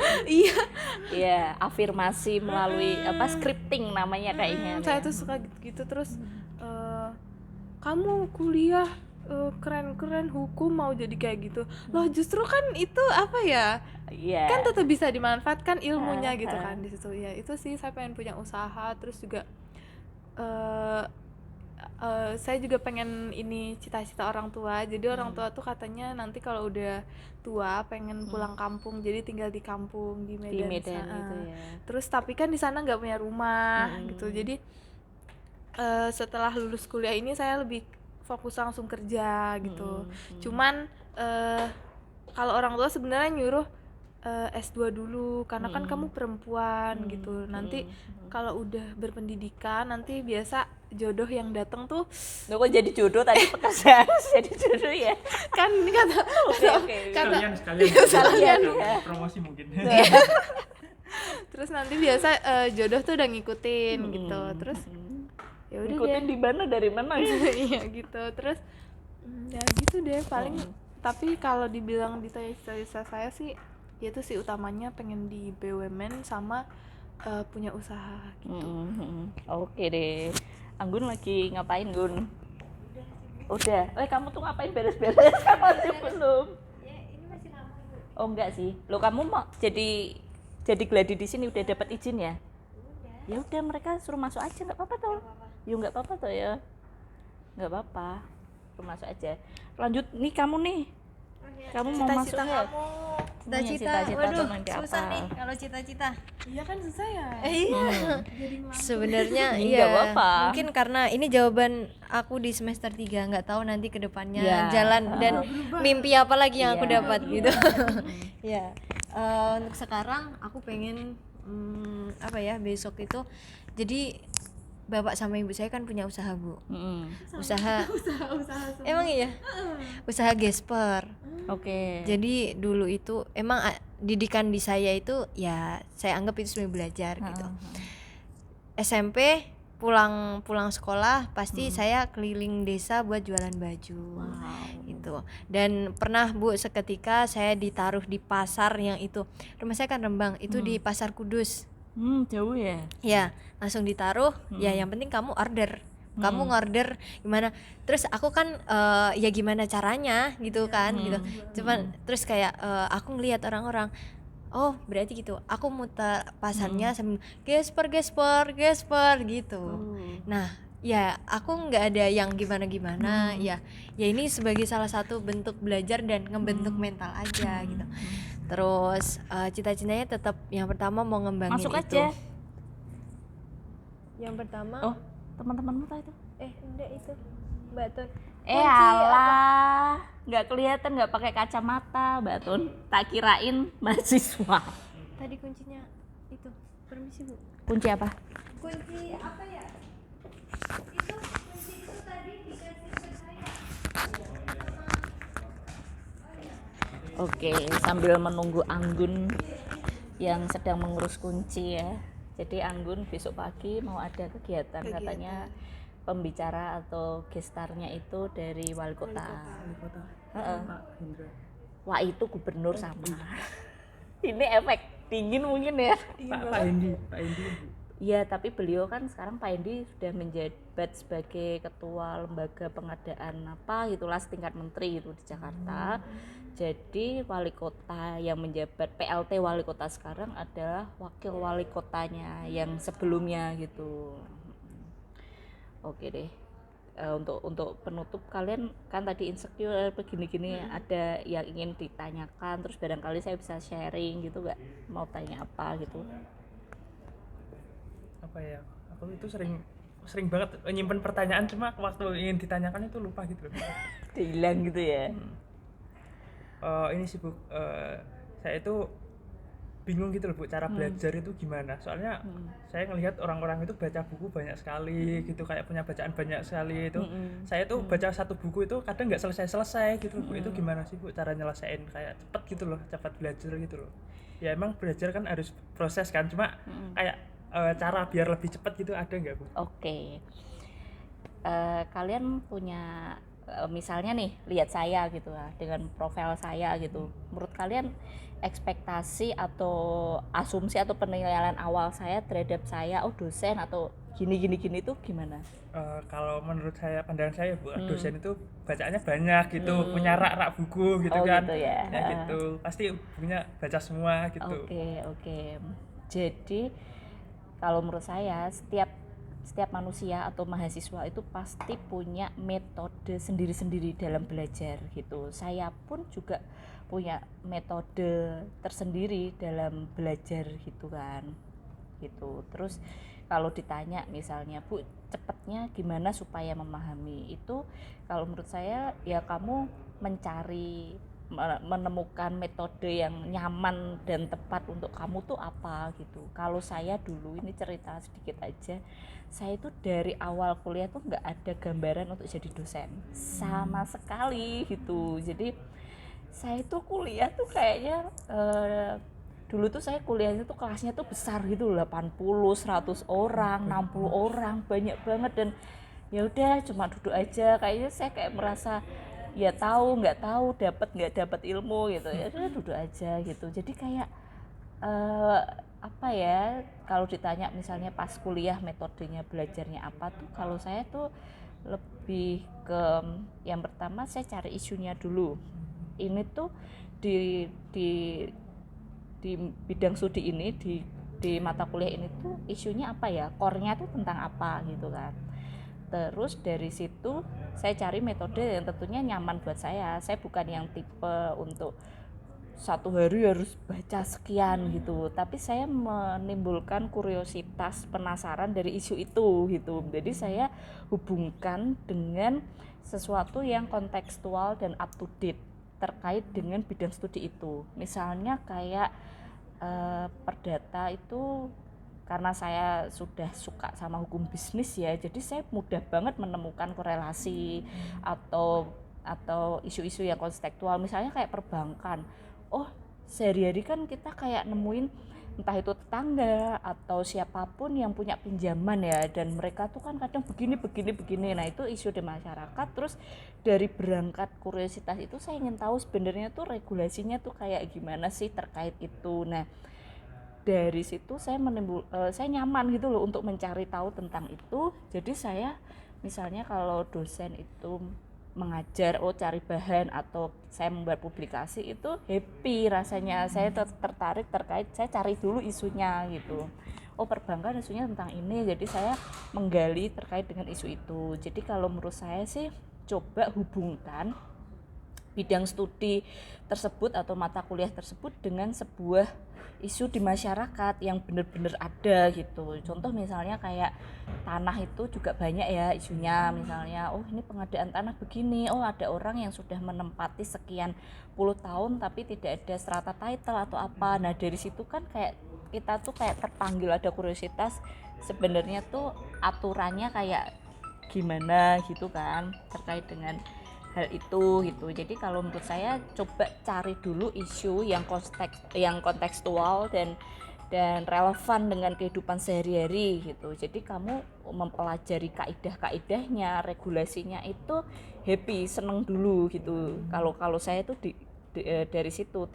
Iya, afirmasi melalui scripting namanya kayaknya. Saya tuh suka gitu-gitu. Terus kamu kuliah keren-keren hukum mau jadi kayak gitu loh, justru kan itu apa ya, kan tetap bisa dimanfaatkan ilmunya gitu kan di situ. Ya itu sih saya pengen punya usaha. Terus juga saya juga pengen ini cita-cita orang tua. Jadi orang tua tuh katanya nanti kalau udah tua pengen pulang kampung, jadi tinggal di kampung di Medan gitu ya. Terus tapi kan di sana nggak punya rumah gitu. Jadi setelah lulus kuliah ini saya lebih fokus langsung kerja gitu. Cuman kalau orang tua sebenarnya nyuruh S2 dulu karena kan kamu perempuan gitu. Nanti kalau udah berpendidikan nanti biasa jodoh yang datang tuh. Loh, kok jadi jodoh tadi pekerjaan jadi jodoh ya? Kan kata sekalian promosi mungkin. Terus nanti biasa jodoh tuh udah ngikutin gitu. Terus ya udah ngikutin deh. di mana, dari mana gitu. Iya gitu. Terus ya gitu deh, paling Tapi kalau dibilang ditanya cita-cita saya sih, ya itu sih utamanya pengen di BUMN sama punya usaha gitu. Oke deh. Anggun lagi ngapain, Gun? Udah. Kamu tuh ngapain beres-beres? Masih belum. Ya, ini masih lama, Bu. Oh enggak sih. Lo kamu mau jadi gladi di sini udah dapat izin ya? Ya udah, mereka suruh masuk aja, nggak apa-apa tuh. Ya nggak apa-apa tuh ya. Nggak apa-apa. Suruh masuk aja. Lanjut nih kamu nih. Kamu mau masuk Cita-cita nggak? kamu. Punya Cita-cita, cita-cita waduh, tuh nanti susah apa? nih kalau cita-cita. Iya kan susah ya. Iya. Jadi ngelantur. Sebenarnya Nggak iya. apa-apa. Mungkin karena ini jawaban aku di semester 3, nggak tahu nanti ke depannya Ya. jalan dan mimpi apa lagi yang aku Iya. dapat gitu. Ya. Untuk sekarang aku pengen apa ya, besok itu jadi bapak sama ibu saya kan punya usaha, Bu. Usaha emang iya? Usaha gesper. Oke. Jadi dulu itu emang didikan di saya itu ya saya anggap itu sebagai belajar gitu. SMP pulang sekolah pasti saya keliling desa buat jualan baju. Gitu. Dan pernah, Bu, seketika saya ditaruh di pasar yang itu. Rumah saya kan Rembang, itu di Pasar Kudus. Jauh ya. Ya, langsung ditaruh. Ya, yang penting kamu order. Kamu ngorder gimana? Terus aku kan ya gimana caranya gitu kan gitu. Cuman terus kayak aku ngelihat orang-orang, oh berarti gitu. Aku muter pasarnya sambil gesper gitu. Nah, ya aku nggak ada yang gimana-gimana. Ya ini sebagai salah satu bentuk belajar dan ngebentuk mental aja gitu. Terus cita-citanya tetap yang pertama mau ngembangin Masuk itu. aja. Yang pertama Oh, teman-temanmu tahu itu? enggak itu Mbak Tun. Alah, nggak kelihatan, nggak pakai kacamata, Mbak Tun. Tak kirain mahasiswa. Tadi kuncinya itu. Permisi, Bu. Kunci apa? Kunci apa ya? Itu kunci itu tadi dikasih ke saya. Oke, sambil menunggu Anggun yang sedang mengurus kunci ya. Jadi Anggun besok pagi mau ada kegiatan. Katanya pembicara atau gestarnya itu dari wali kota. Heeh. Wah, itu gubernur sama. Ini efek dingin mungkin ya. Pak Hendi. Iya, tapi beliau kan sekarang Pak Hendi sudah menjabat sebagai ketua lembaga pengadaan apa gitulah setingkat menteri itu di Jakarta. Jadi wali kota yang menjabat PLT wali kota sekarang adalah wakil wali kotanya yang sebelumnya gitu. Oke deh. Untuk penutup, kalian kan tadi insecure begini-gini, ada yang ingin ditanyakan terus barangkali saya bisa sharing gitu, nggak? Mau tanya apa gitu? Apa ya? Aku itu sering banget nyimpen pertanyaan, cuma waktu ingin ditanyakan itu lupa gitu loh. Hilang gitu ya. Ini sih, Bu, saya itu bingung gitu loh, Bu, cara belajar itu gimana. Soalnya saya ngelihat orang-orang itu baca buku banyak sekali gitu, kayak punya bacaan banyak sekali itu. Saya tuh baca satu buku itu kadang nggak selesai gitu loh, Bu. Itu gimana sih, Bu, cara nyelesain kayak cepet gitu loh, cepat belajar gitu loh. Ya emang belajar kan harus proses kan, cuma kayak cara biar lebih cepat gitu ada nggak, Bu? Oke. Kalian punya misalnya nih, lihat saya gitu lah, dengan profil saya gitu. Menurut kalian ekspektasi atau asumsi atau penilaian awal saya terhadap saya, dosen atau gini itu gimana? Kalau menurut saya, pandangan saya, Bu, dosen itu bacaannya banyak gitu, punya rak buku gitu kan. Gitu ya. Gitu. Pasti bukunya baca semua gitu. Oke. Jadi kalau menurut saya setiap manusia atau mahasiswa itu pasti punya metode sendiri-sendiri dalam belajar gitu. Saya pun juga punya metode tersendiri dalam belajar gitu kan. Gitu. Terus kalau ditanya misalnya, Bu, cepatnya gimana supaya memahami itu, kalau menurut saya ya kamu menemukan metode yang nyaman dan tepat untuk kamu tuh apa gitu. Kalau saya dulu, ini cerita sedikit aja, saya itu dari awal kuliah tuh nggak ada gambaran untuk jadi dosen sama sekali gitu. Jadi saya tuh kuliah tuh kayaknya dulu tuh saya kuliahnya tuh kelasnya tuh besar gitu, 80, 100 orang, 60 orang, banyak banget. Dan ya udah cuma duduk aja, kayaknya saya kayak merasa ya tahu nggak tahu, dapat nggak dapat ilmu gitu ya udah duduk aja gitu. Jadi kayak apa ya, kalau ditanya misalnya pas kuliah metodenya belajarnya apa tuh, kalau saya tuh lebih ke yang pertama saya cari isunya dulu. Ini tuh di bidang studi ini, di mata kuliah ini tuh isunya apa ya, core-nya tuh tentang apa gitu kan. Terus dari situ saya cari metode yang tentunya nyaman buat saya. Saya bukan yang tipe untuk satu hari harus baca sekian gitu, tapi saya menimbulkan kuriositas, penasaran dari isu itu gitu. Jadi saya hubungkan dengan sesuatu yang kontekstual dan up to date terkait dengan bidang studi itu. Misalnya kayak perdata itu, karena saya sudah suka sama hukum bisnis ya, jadi saya mudah banget menemukan korelasi atau isu-isu yang kontekstual. Misalnya kayak perbankan, oh sehari-hari kan kita kayak nemuin entah itu tetangga atau siapapun yang punya pinjaman ya, dan mereka tuh kan kadang begini. Nah itu isu di masyarakat. Terus dari berangkat kuriositas itu saya ingin tahu sebenarnya tuh regulasinya tuh kayak gimana sih terkait itu. Nah dari situ saya saya nyaman gitu loh untuk mencari tahu tentang itu. Jadi saya misalnya kalau dosen itu mengajar, cari bahan atau saya membuat publikasi, itu happy rasanya. Saya tertarik terkait, saya cari dulu isunya gitu. Perbankan isunya tentang ini, jadi saya menggali terkait dengan isu itu. Jadi kalau menurut saya sih coba hubungkan bidang studi tersebut atau mata kuliah tersebut dengan sebuah isu di masyarakat yang benar-benar ada gitu. Contoh misalnya kayak tanah itu juga banyak ya isunya, misalnya ini pengadaan tanah begini, ada orang yang sudah menempati sekian puluh tahun tapi tidak ada strata title atau apa. Nah dari situ kan kayak kita tuh kayak terpanggil, ada kuriositas sebenarnya tuh aturannya kayak gimana gitu kan terkait dengan hal itu gitu. Jadi kalau menurut saya coba cari dulu isu yang kontekstual dan relevan dengan kehidupan sehari-hari gitu. Jadi kamu mempelajari kaidah-kaidahnya, regulasinya itu happy, seneng dulu gitu. Kalau saya itu dari situ.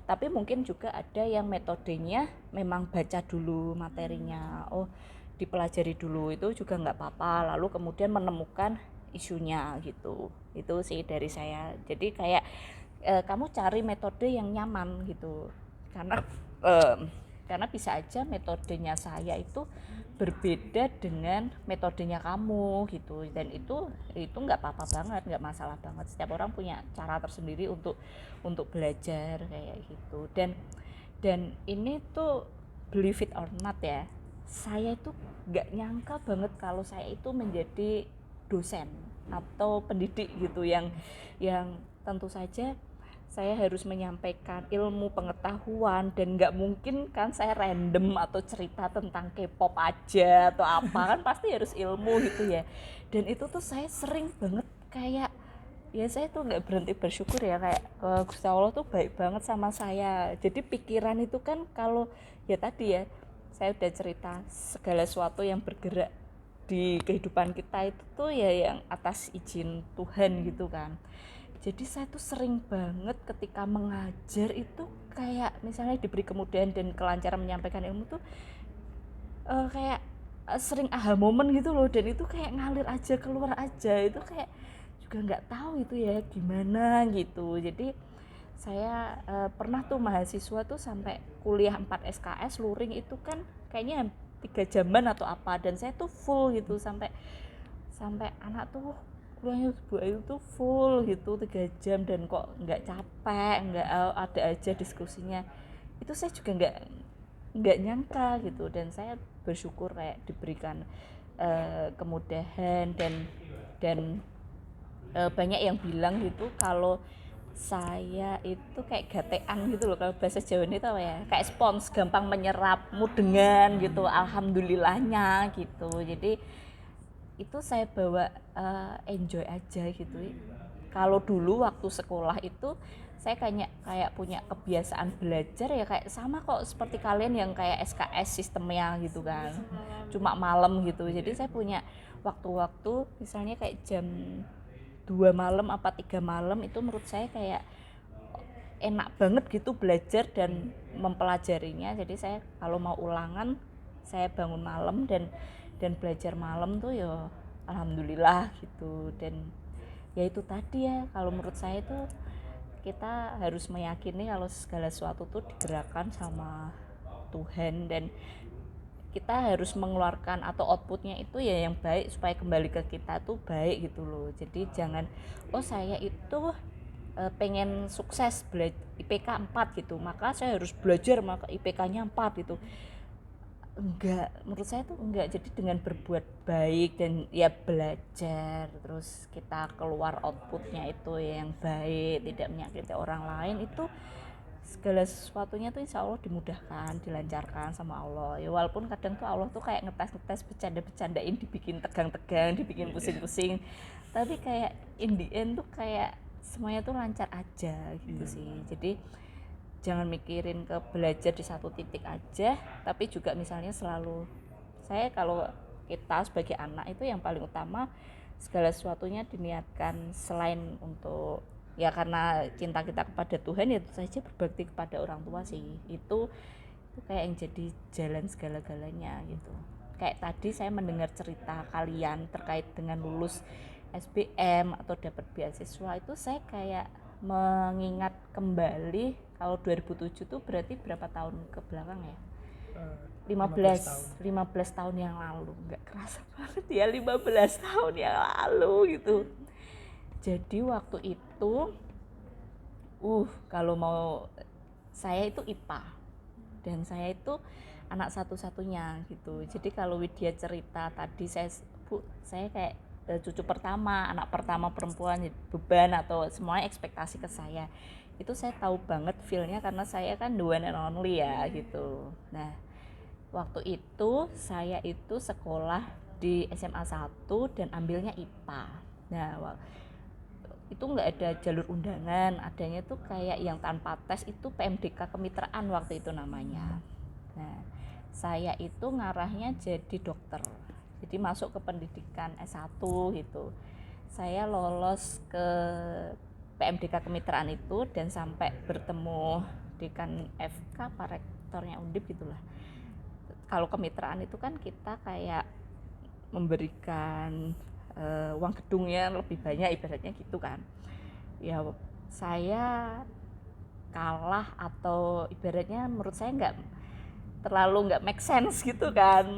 Tapi mungkin juga ada yang metodenya memang baca dulu materinya, dipelajari dulu, itu juga nggak apa-apa, lalu kemudian menemukan isunya gitu. Itu sih dari saya. Jadi kayak kamu cari metode yang nyaman gitu, karena bisa aja metodenya saya itu berbeda dengan metodenya kamu gitu, dan itu nggak apa-apa banget, nggak masalah banget. Setiap orang punya cara tersendiri untuk belajar kayak gitu. Dan ini tuh believe it or not ya, saya itu nggak nyangka banget kalau saya itu menjadi dosen atau pendidik gitu, yang tentu saja saya harus menyampaikan ilmu pengetahuan, dan nggak mungkin kan saya random atau cerita tentang K-pop aja atau apa, kan pasti harus ilmu gitu ya. Dan itu tuh saya sering banget kayak ya, saya tuh nggak berhenti bersyukur ya, kayak Gusti Allah tuh baik banget sama saya. Jadi pikiran itu kan, kalau ya tadi ya saya udah cerita segala sesuatu yang bergerak di kehidupan kita itu tuh ya yang atas izin Tuhan gitu kan. Jadi saya tuh sering banget ketika mengajar itu kayak misalnya diberi kemudahan dan kelancaran menyampaikan ilmu tuh kayak sering aha moment gitu loh, dan itu kayak ngalir aja, keluar aja, itu kayak juga nggak tahu itu ya gimana gitu. Jadi saya pernah tuh mahasiswa tuh sampai kuliah 4 SKS luring itu kan kayaknya 3 jaman atau apa, dan saya tuh full gitu sampai anak tuh kuliahnya itu tuh full gitu 3 jam, dan kok nggak capek, nggak ada aja diskusinya. Itu saya juga nggak nyangka gitu, dan saya bersyukur kayak diberikan kemudahan dan banyak yang bilang gitu kalau saya itu kayak gatean gitu loh, kalau bahasa Jawa ini tau ya, kayak spons, gampang menyerap mudengan gitu, alhamdulillahnya gitu. Jadi itu saya bawa enjoy aja gitu. Kalau dulu waktu sekolah itu saya kayak punya kebiasaan belajar ya kayak sama kok seperti kalian yang kayak SKS sistemnya gitu kan, cuma malam gitu. Jadi saya punya waktu-waktu misalnya kayak jam 2 malam apa 3 malam itu menurut saya kayak enak banget gitu belajar dan mempelajarinya. Jadi saya kalau mau ulangan saya bangun malam dan belajar malam tuh ya alhamdulillah gitu. Dan ya itu tadi ya, kalau menurut saya tuh kita harus meyakini kalau segala sesuatu tuh digerakkan sama Tuhan, dan kita harus mengeluarkan atau outputnya itu ya yang baik supaya kembali ke kita tuh baik gitu loh. Jadi jangan saya itu pengen sukses IPK 4 gitu, maka saya harus belajar maka IPK-nya 4 gitu. Enggak, menurut saya tuh enggak. Jadi dengan berbuat baik dan ya belajar, terus kita keluar outputnya itu yang baik, tidak menyakiti orang lain, itu segala sesuatunya tuh insya Allah dimudahkan, dilancarkan sama Allah. Ya walaupun kadang tuh Allah tuh kayak ngetes-ngetes, bercanda-bercandain, dibikin tegang-tegang, dibikin pusing-pusing, tapi kayak in the end tuh kayak semuanya tuh lancar aja gitu sih. Jadi jangan mikirin ke belajar di satu titik aja, tapi juga misalnya selalu, saya kalau kita sebagai anak itu yang paling utama segala sesuatunya diniatkan selain untuk ya karena cinta kita kepada Tuhan, ya tentu saja berbakti kepada orang tua sih. Itu kayak yang jadi jalan segala-galanya gitu. Kayak tadi saya mendengar cerita kalian terkait dengan lulus SBM atau dapat beasiswa, itu saya kayak mengingat kembali kalau 2007 tuh berarti berapa tahun ke belakang ya? 15 tahun yang lalu. Nggak kerasa banget ya, 15 tahun yang lalu gitu. Jadi waktu itu kalau mau, saya itu IPA dan saya itu anak satu-satunya gitu. Jadi kalau Widya cerita tadi, saya kayak cucu pertama, anak pertama perempuan, beban atau semuanya ekspektasi ke saya. Itu saya tahu banget feel-nya karena saya kan the one and only ya gitu. Nah, waktu itu saya itu sekolah di SMA 1 dan ambilnya IPA. Nah, itu nggak ada jalur undangan, adanya tuh kayak yang tanpa tes, itu PMDK kemitraan waktu itu namanya. Nah, saya itu ngarahnya jadi dokter, jadi masuk ke pendidikan S1 gitu. Saya lolos ke PMDK kemitraan itu dan sampai bertemu dekan FK, Pak Rektornya Undip gitulah. Kalau kemitraan itu kan kita kayak memberikan uang gedungnya lebih banyak ibaratnya gitu kan. Ya saya kalah, atau ibaratnya menurut saya nggak make sense gitu kan,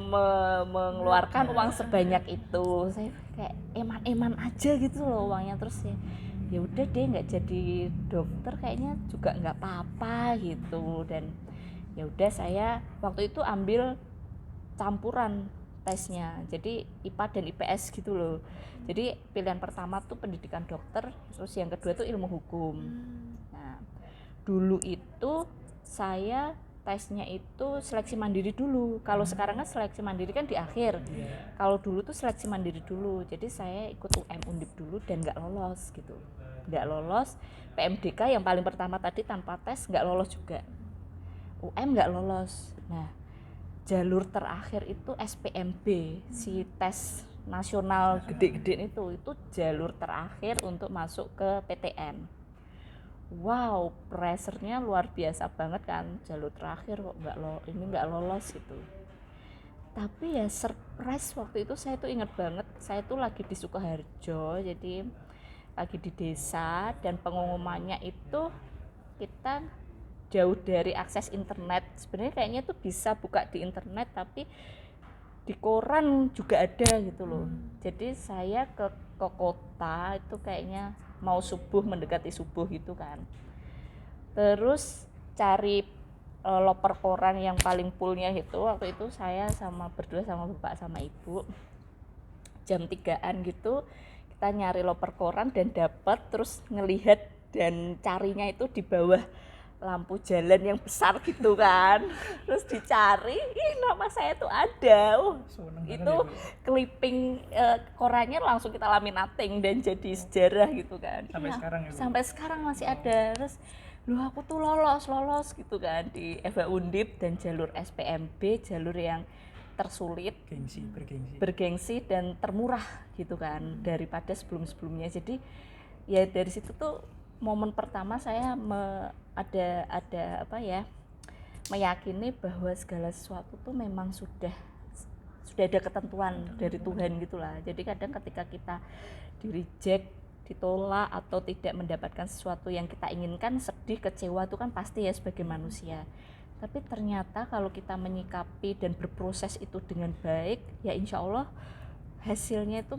mengeluarkan uang sebanyak itu. Saya kayak eman-eman aja gitu loh uangnya. Terus ya udah deh, nggak jadi dokter kayaknya juga nggak apa-apa gitu. Dan ya udah, saya waktu itu ambil campuran tesnya, jadi IPA dan IPS gitu loh. Jadi pilihan pertama tuh pendidikan dokter, terus yang kedua tuh ilmu hukum. Nah, dulu itu saya tesnya itu seleksi mandiri dulu. Kalau sekarang kan seleksi mandiri kan di akhir. Kalau dulu tuh seleksi mandiri dulu. Jadi saya ikut UM Undip dulu dan nggak lolos gitu. Nggak lolos. PMDK yang paling pertama tadi tanpa tes nggak lolos juga. UM nggak lolos. Nah, jalur terakhir itu SPMB, si tes nasional gede-gede itu jalur terakhir untuk masuk ke PTN. Wow, pressure-nya luar biasa banget kan, jalur terakhir kok nggak lolos gitu. Tapi ya surprise, waktu itu saya tuh inget banget, saya tuh lagi di Sukoharjo, jadi lagi di desa, dan pengumumannya itu kita jauh dari akses internet. Sebenarnya kayaknya tuh bisa buka di internet, tapi di koran juga ada gitu loh. Jadi saya ke kota itu kayaknya mau subuh, mendekati subuh gitu kan. Terus cari loper koran yang paling fullnya itu, waktu itu saya berdua sama bapak sama ibu, jam 3-an gitu kita nyari loper koran dan dapat. Terus ngelihat dan carinya itu di bawah lampu jalan yang besar gitu kan. Terus dicari, nama saya tuh ada. Itu clipping korannya langsung kita laminating dan jadi sejarah gitu kan. Sampai sekarang ya, Bu? Sampai sekarang masih ada. Terus aku tuh lolos gitu kan di FH Undip dan jalur SPMB, jalur yang tersulit, bergengsi. bergengsi dan termurah gitu kan daripada sebelum-sebelumnya. Jadi ya dari situ tuh momen pertama saya ada apa ya, meyakini bahwa segala sesuatu tuh memang sudah ada ketentuan dari Tuhan gitulah. Jadi kadang ketika kita di reject, ditolak atau tidak mendapatkan sesuatu yang kita inginkan, sedih, kecewa itu kan pasti ya sebagai manusia. Tapi ternyata kalau kita menyikapi dan berproses itu dengan baik, ya insya Allah hasilnya itu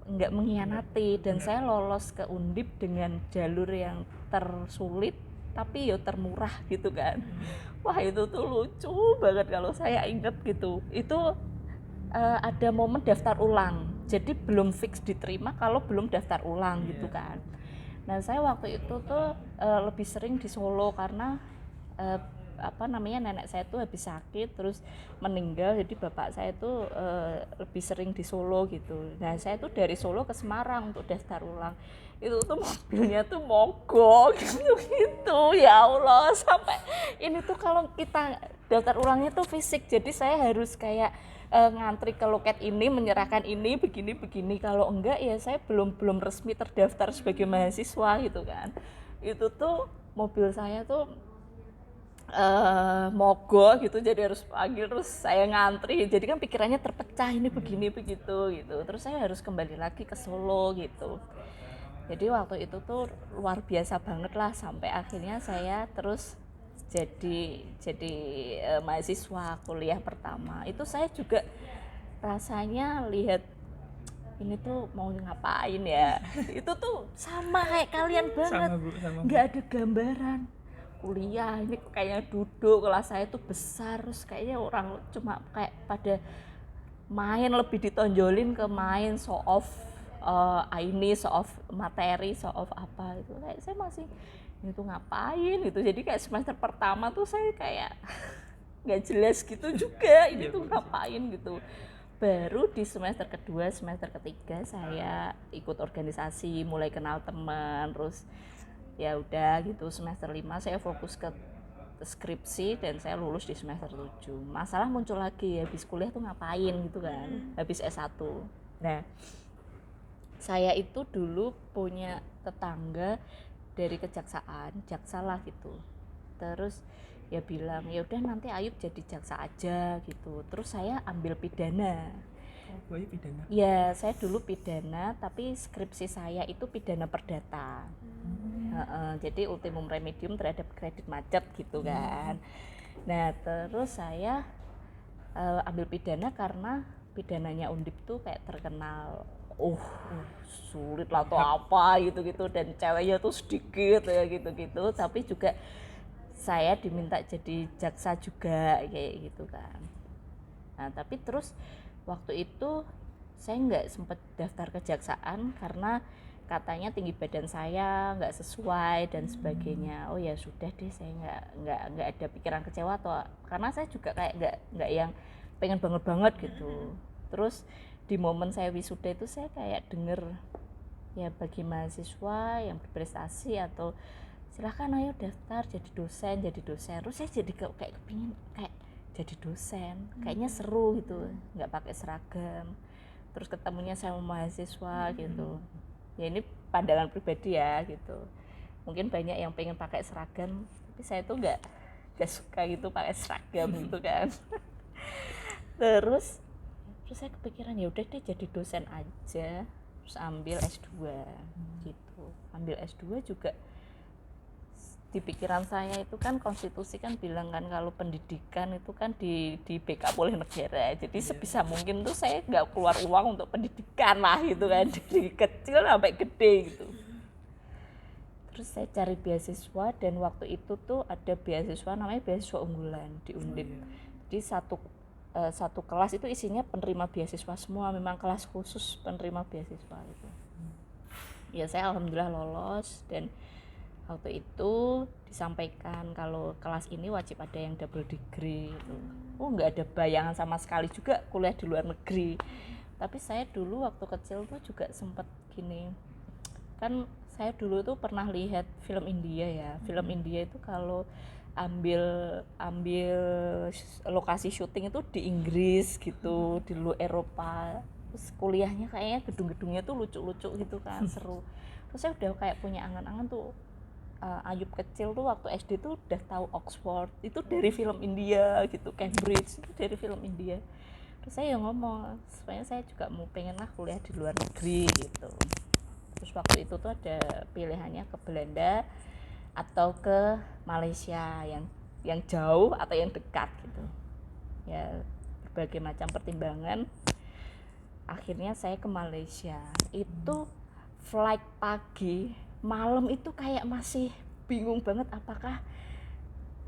nggak mengkhianati. Dan saya lolos ke Undip dengan jalur yang tersulit tapi ya termurah gitu kan. Wah itu tuh lucu banget kalau saya inget gitu. Itu ada momen daftar ulang, jadi belum fix diterima kalau belum daftar ulang gitu kan. Nah saya waktu itu tuh lebih sering di Solo karena nenek saya tuh habis sakit terus meninggal, jadi bapak saya tuh lebih sering di Solo gitu. Nah saya tuh dari Solo ke Semarang untuk daftar ulang, itu tuh mobilnya tuh mogok gitu ya Allah. Sampai ini tuh kalau kita daftar ulangnya tuh fisik, jadi saya harus kayak ngantri ke loket ini, menyerahkan ini begini, kalau enggak ya saya belum resmi terdaftar sebagai mahasiswa gitu kan. Itu tuh mobil saya tuh mogok gitu, jadi harus panggil, terus saya ngantri, jadi kan pikirannya terpecah, ini begini begitu gitu. Terus saya harus kembali lagi ke Solo gitu. Jadi waktu itu tuh luar biasa banget lah, sampai akhirnya saya terus jadi mahasiswa kuliah pertama. Itu saya juga rasanya lihat ini tuh mau ngapain ya. Itu tuh sama kayak kalian banget, nggak ada gambaran kuliah ini kayaknya duduk, kelas saya tuh besar, terus kayaknya orang cuma kayak pada main, lebih ditonjolin ke main, show off ini, show off materi, show off apa itu. Kayak saya masih itu ngapain gitu. Jadi kayak semester pertama tuh saya kayak nggak jelas gitu juga ini tuh ngapain gitu. Baru di semester kedua, semester ketiga saya ikut organisasi, mulai kenal teman, terus ya udah gitu. Semester 5 saya fokus ke skripsi dan saya lulus di semester 7. Masalah muncul lagi, habis kuliah tuh ngapain gitu kan, habis S1. Nah saya itu dulu punya tetangga dari kejaksaan, jaksa lah gitu. Terus ya bilang ya udah nanti Ayub jadi jaksa aja gitu. Terus saya ambil pidana. Oh, pidana. Ya saya dulu pidana, tapi skripsi saya itu pidana perdata. Jadi ultimum remedium terhadap kredit macet gitu kan. Nah terus saya ambil pidana karena pidananya Undip tuh kayak terkenal sulit lah atau apa gitu-gitu, dan ceweknya tuh sedikit ya gitu-gitu, tapi juga saya diminta jadi jaksa juga kayak gitu kan. Nah tapi terus waktu itu saya nggak sempat daftar kejaksaan karena katanya tinggi badan saya nggak sesuai dan sebagainya. Oh ya sudah deh, saya nggak ada pikiran kecewa atau karena saya juga kayak nggak yang pengen banget gitu. Terus di momen saya wisuda itu saya kayak denger ya bagi mahasiswa yang berprestasi atau silahkan ayo daftar jadi dosen. Terus saya jadi kayak kepingin kayak jadi dosen, kayaknya seru gitu, nggak pakai seragam, terus ketemunya sama mahasiswa gitu. Ya ini pandangan pribadi ya gitu, mungkin banyak yang pengen pakai seragam, tapi saya tuh nggak suka gitu pakai seragam gitu kan. Terus saya kepikiran ya udah deh jadi dosen aja, terus ambil S2 gitu. Ambil S2 juga di pikiran saya itu kan konstitusi kan bilang kan kalau pendidikan itu kan di backup oleh negara, jadi sebisa mungkin tuh saya nggak keluar uang untuk pendidikan lah gitu kan, dari kecil sampai gede gitu. Terus saya cari beasiswa dan waktu itu tuh ada beasiswa namanya beasiswa unggulan di Undip. Jadi satu kelas itu isinya penerima beasiswa semua, memang kelas khusus penerima beasiswa itu. Ya saya alhamdulillah lolos, dan waktu itu disampaikan kalau kelas ini wajib ada yang double degree gitu. Nggak ada bayangan sama sekali juga kuliah di luar negeri. Tapi saya dulu waktu kecil tuh juga sempat gini, kan saya dulu tuh pernah lihat film India ya. Film India itu kalau ambil ambil lokasi syuting itu di Inggris gitu, di luar Eropa. Terus kuliahnya kayaknya gedung-gedungnya tuh lucu-lucu gitu kan, seru. Terus saya udah kayak punya angan-angan tuh, Ayub kecil tuh waktu SD tuh udah tahu Oxford itu dari film India gitu, Cambridge itu dari film India. Terus saya ngomong sebenarnya saya juga mau pengen lah kuliah di luar negeri gitu. Terus waktu itu tuh ada pilihannya ke Belanda atau ke Malaysia, yang jauh atau yang dekat gitu ya, berbagai macam pertimbangan akhirnya saya ke Malaysia. Itu flight pagi, malam itu kayak masih bingung banget apakah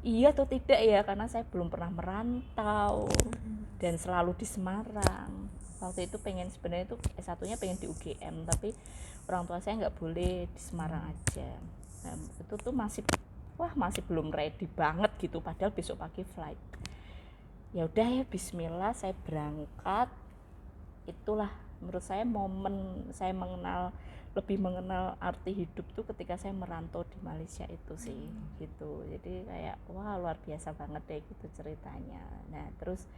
iya atau tidak ya, karena saya belum pernah merantau dan selalu di Semarang. Waktu itu pengen sebenarnya itu S1-nya pengen di UGM, tapi orang tua saya nggak boleh di Semarang aja. Nah, itu tuh masih belum ready banget gitu, padahal besok pagi flight. Ya udah ya bismillah saya berangkat. Itulah menurut saya momen saya lebih mengenal arti hidup tuh ketika saya merantau di Malaysia itu sih gitu. Jadi kayak wah luar biasa banget deh gitu ceritanya. Nah terus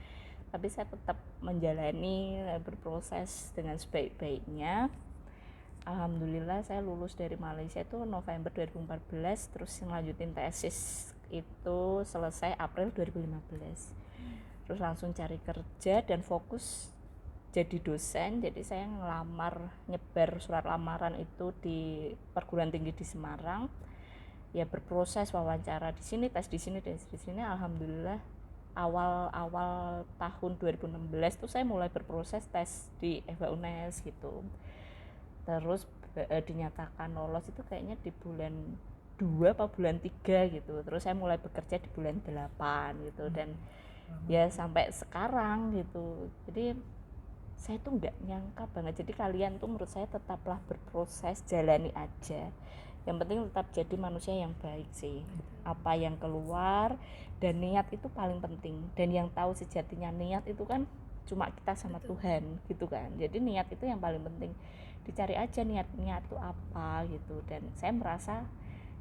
tapi saya tetap menjalani, berproses dengan sebaik-baiknya. Alhamdulillah saya lulus dari Malaysia itu November 2014, terus ngelanjutin tesis itu selesai April 2015. Terus langsung cari kerja dan fokus jadi dosen. Jadi saya nyebar surat lamaran itu di perguruan tinggi di Semarang. Ya berproses wawancara di sini, tes di sini, tes di sini. Alhamdulillah awal tahun 2016 tuh saya mulai berproses tes di FH UNES gitu. Terus dinyatakan lolos itu kayaknya di bulan 2 apa bulan 3 gitu. Terus saya mulai bekerja di bulan 8 gitu, dan ya sampai sekarang gitu. Jadi saya tuh nggak nyangka banget. Jadi kalian tuh menurut saya tetaplah berproses, jalani aja. Yang penting tetap jadi manusia yang baik sih. Apa yang keluar, dan niat itu paling penting. Dan yang tahu sejatinya niat itu kan cuma kita sama Tuhan gitu kan. Jadi niat itu yang paling penting. Dicari aja niatnya tuh apa gitu. Dan saya merasa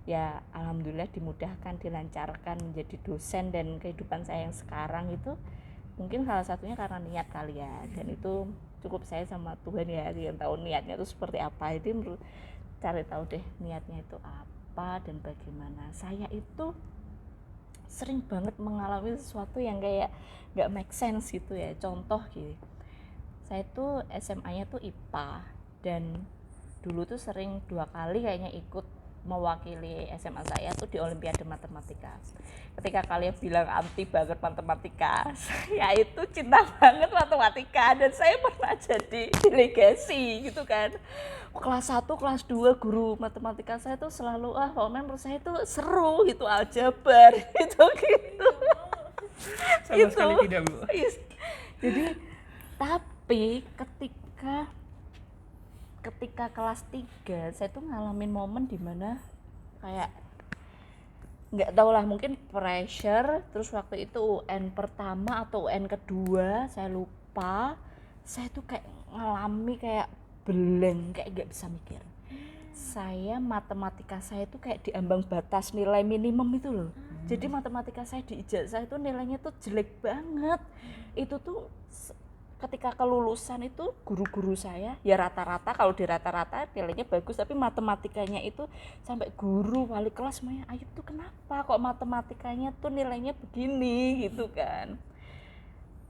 ya alhamdulillah dimudahkan, dilancarkan menjadi dosen, dan kehidupan saya yang sekarang itu mungkin salah satunya karena niat kalian. Dan itu cukup saya sama Tuhan ya yang tahu niatnya itu seperti apa. Jadi cari tahu deh niatnya itu apa dan bagaimana. Saya itu sering banget mengalami sesuatu yang kayak nggak make sense gitu ya. Contoh gitu, saya tuh SMA-nya tuh IPA, dan dulu tuh sering 2 kali kayaknya ikut mewakili SMA saya tuh di Olimpiade Matematika. Ketika kalian bilang anti banget matematika, saya itu cinta banget matematika, dan saya pernah jadi delegasi gitu kan. Kelas 1, kelas 2 guru matematika saya tuh selalu pokoknya menurut saya itu seru gitu, aljabar gitu. Sama sekali tidak, Bu. Jadi tapi ketika kelas 3 saya tuh ngalamin momen dimana kayak nggak tahu lah, mungkin pressure. Terus waktu itu UN pertama atau UN kedua saya lupa, saya tuh kayak ngalami kayak blank, kayak nggak bisa mikir. Saya matematika saya tuh kayak di ambang batas nilai minimum itu loh. Jadi matematika saya di ijazah itu nilainya tuh jelek banget. Itu tuh ketika kelulusan itu guru-guru saya ya rata-rata, kalau di rata-rata nilainya bagus, tapi matematikanya itu sampai guru wali kelas semuanya, Ayu tuh kenapa kok matematikanya tuh nilainya begini gitu kan.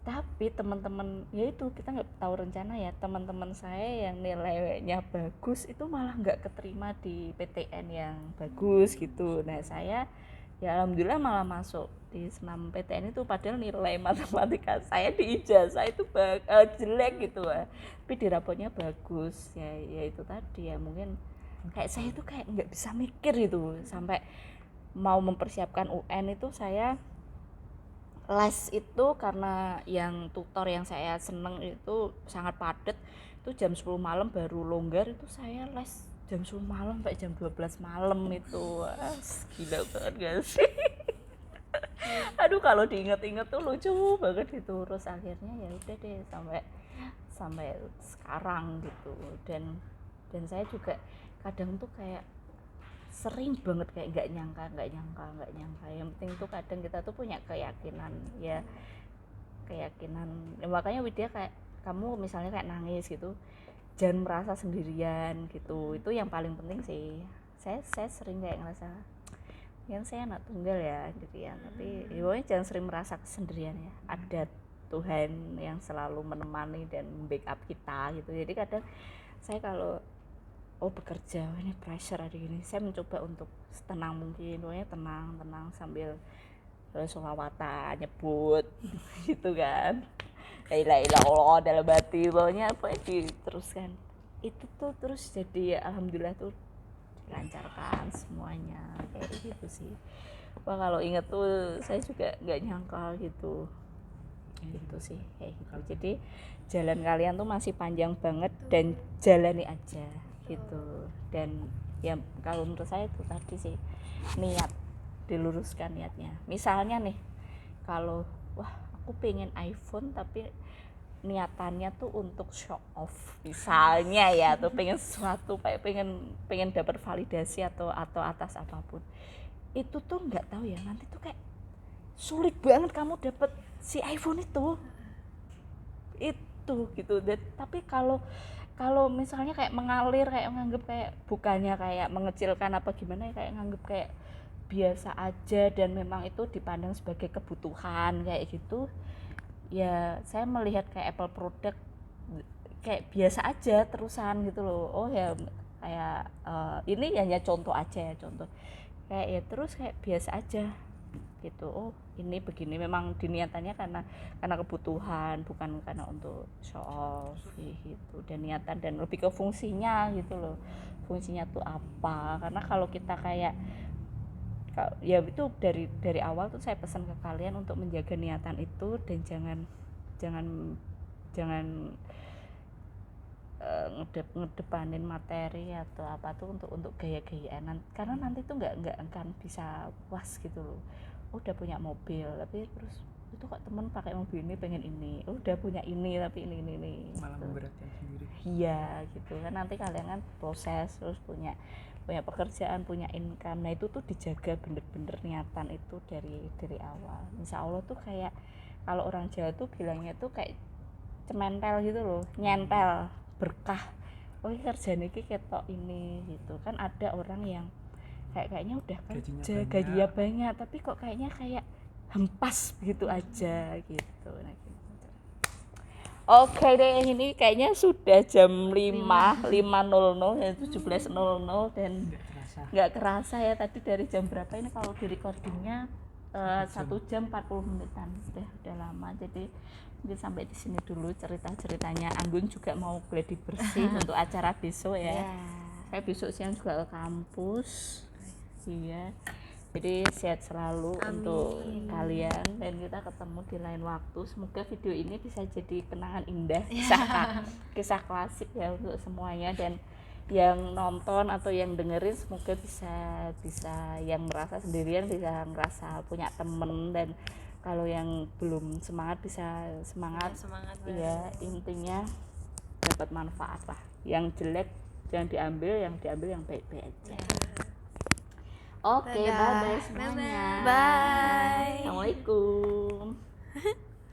Tapi teman-teman ya itu kita nggak tahu rencana ya, teman-teman saya yang nilainya bagus itu malah nggak keterima di PTN yang bagus gitu. Nah saya ya alhamdulillah malah masuk di senam PTN itu, padahal nilai matematika saya di ijazah itu jelek gitu tapi di rapotnya bagus. Ya itu tadi ya, mungkin kayak saya itu kayak nggak bisa mikir itu. Sampai mau mempersiapkan UN itu saya les itu karena yang tutor yang saya seneng itu sangat padat, itu jam 10 malam baru longgar, itu saya les jam 10 malam sampai jam 12 malam itu. Gila banget gak sih? Aduh kalau diinget-inget tuh lucu banget itu. Terus akhirnya ya udah deh sampai sekarang gitu. Dan saya juga kadang tuh kayak sering banget kayak nggak nyangka. Yang penting tuh kadang kita tuh punya keyakinan ya, makanya Widya kayak kamu misalnya kayak nangis gitu, jangan merasa sendirian gitu, itu yang paling penting sih. Saya sering kayak ngerasa kan saya anak tunggal ya gitu ya, tapi ya pokoknya jangan sering merasa kesendirian ya, ada Tuhan yang selalu menemani dan backup kita gitu. Jadi kadang saya kalau bekerja ini pressure ada gini, saya mencoba untuk setenang mungkin, pokoknya tenang sambil sholawatan nyebut gitu kan, la ilaha illallah dalam hati, pokoknya diteruskan itu tuh, terus jadi ya, alhamdulillah tuh dilancarkan semuanya kayak gitu sih. Wah kalau inget tuh saya juga nggak nyangka gitu sih kayak gitu. Jadi jalan kalian tuh masih panjang banget dan jalani aja gitu. Dan ya kalau menurut saya itu tadi sih, niat, diluruskan niatnya. Misalnya nih kalau wah aku pengen iPhone tapi niatannya tuh untuk show off misalnya ya, atau pengen sesuatu kayak pengen dapat validasi atau atas apapun, itu tuh nggak tahu ya, nanti tuh kayak sulit banget kamu dapat si iPhone itu gitu. Tapi kalau misalnya kayak mengalir, kayak nganggep kayak bukannya kayak mengecilkan apa gimana ya, kayak nganggep kayak biasa aja dan memang itu dipandang sebagai kebutuhan kayak gitu ya, saya melihat kayak Apple produk kayak biasa aja terusan gitu loh. Oh ya kayak ini hanya contoh aja ya, contoh kayak ya terus kayak biasa aja gitu. Oh ini begini, memang diniatannya karena kebutuhan, bukan karena untuk show off gitu. Dan niatan dan lebih ke fungsinya gitu loh, fungsinya tuh apa. Karena kalau kita kayak ya itu dari awal tuh saya pesan ke kalian untuk menjaga niatan itu dan jangan ngedepanin materi atau apa tuh untuk gaya-gayaan, karena nanti tuh nggak akan bisa puas gitu loh. Udah punya mobil tapi terus itu kok temen pakai mobil ini pengen ini, udah punya ini tapi ini malah gitu. memberatkan sendiri. Iya gitu kan, nanti kalian kan proses terus punya pekerjaan, punya income. Nah itu tuh dijaga bener-bener niatan itu dari awal. Insya Allah tuh kayak kalau orang Jawa tuh bilangnya tuh kayak cementel gitu loh, nyentel berkah. Oh kerjaan ini ketok ini gitu kan. Ada orang yang kayaknya udah kerja gajinya banyak tapi kok kayaknya kayak hempas begitu aja gitu. Nah, gitu. Oke deh, ini kayaknya sudah jam 5.00 ya, 17.00 dan nggak kerasa ya tadi dari jam berapa ini kalau di recordingnya 1 jam 40 menitan, udah lama. Jadi mungkin sampai di sini dulu ceritanya. Anggun juga mau gladi bersih untuk acara besok ya. Saya besok siang juga ke kampus. Iya. Jadi sehat selalu untuk kalian dan kita ketemu di lain waktu. Semoga video ini bisa jadi kenangan indah, kisah klasik ya untuk semuanya, dan yang nonton atau yang dengerin semoga bisa yang merasa sendirian bisa ngerasa punya temen, dan kalau yang belum semangat bisa semangat. Iya, intinya dapat manfaat lah. Yang jelek jangan diambil, yang diambil yang baik-baik aja. Oke, bye-bye semuanya. Bye. Assalamualaikum.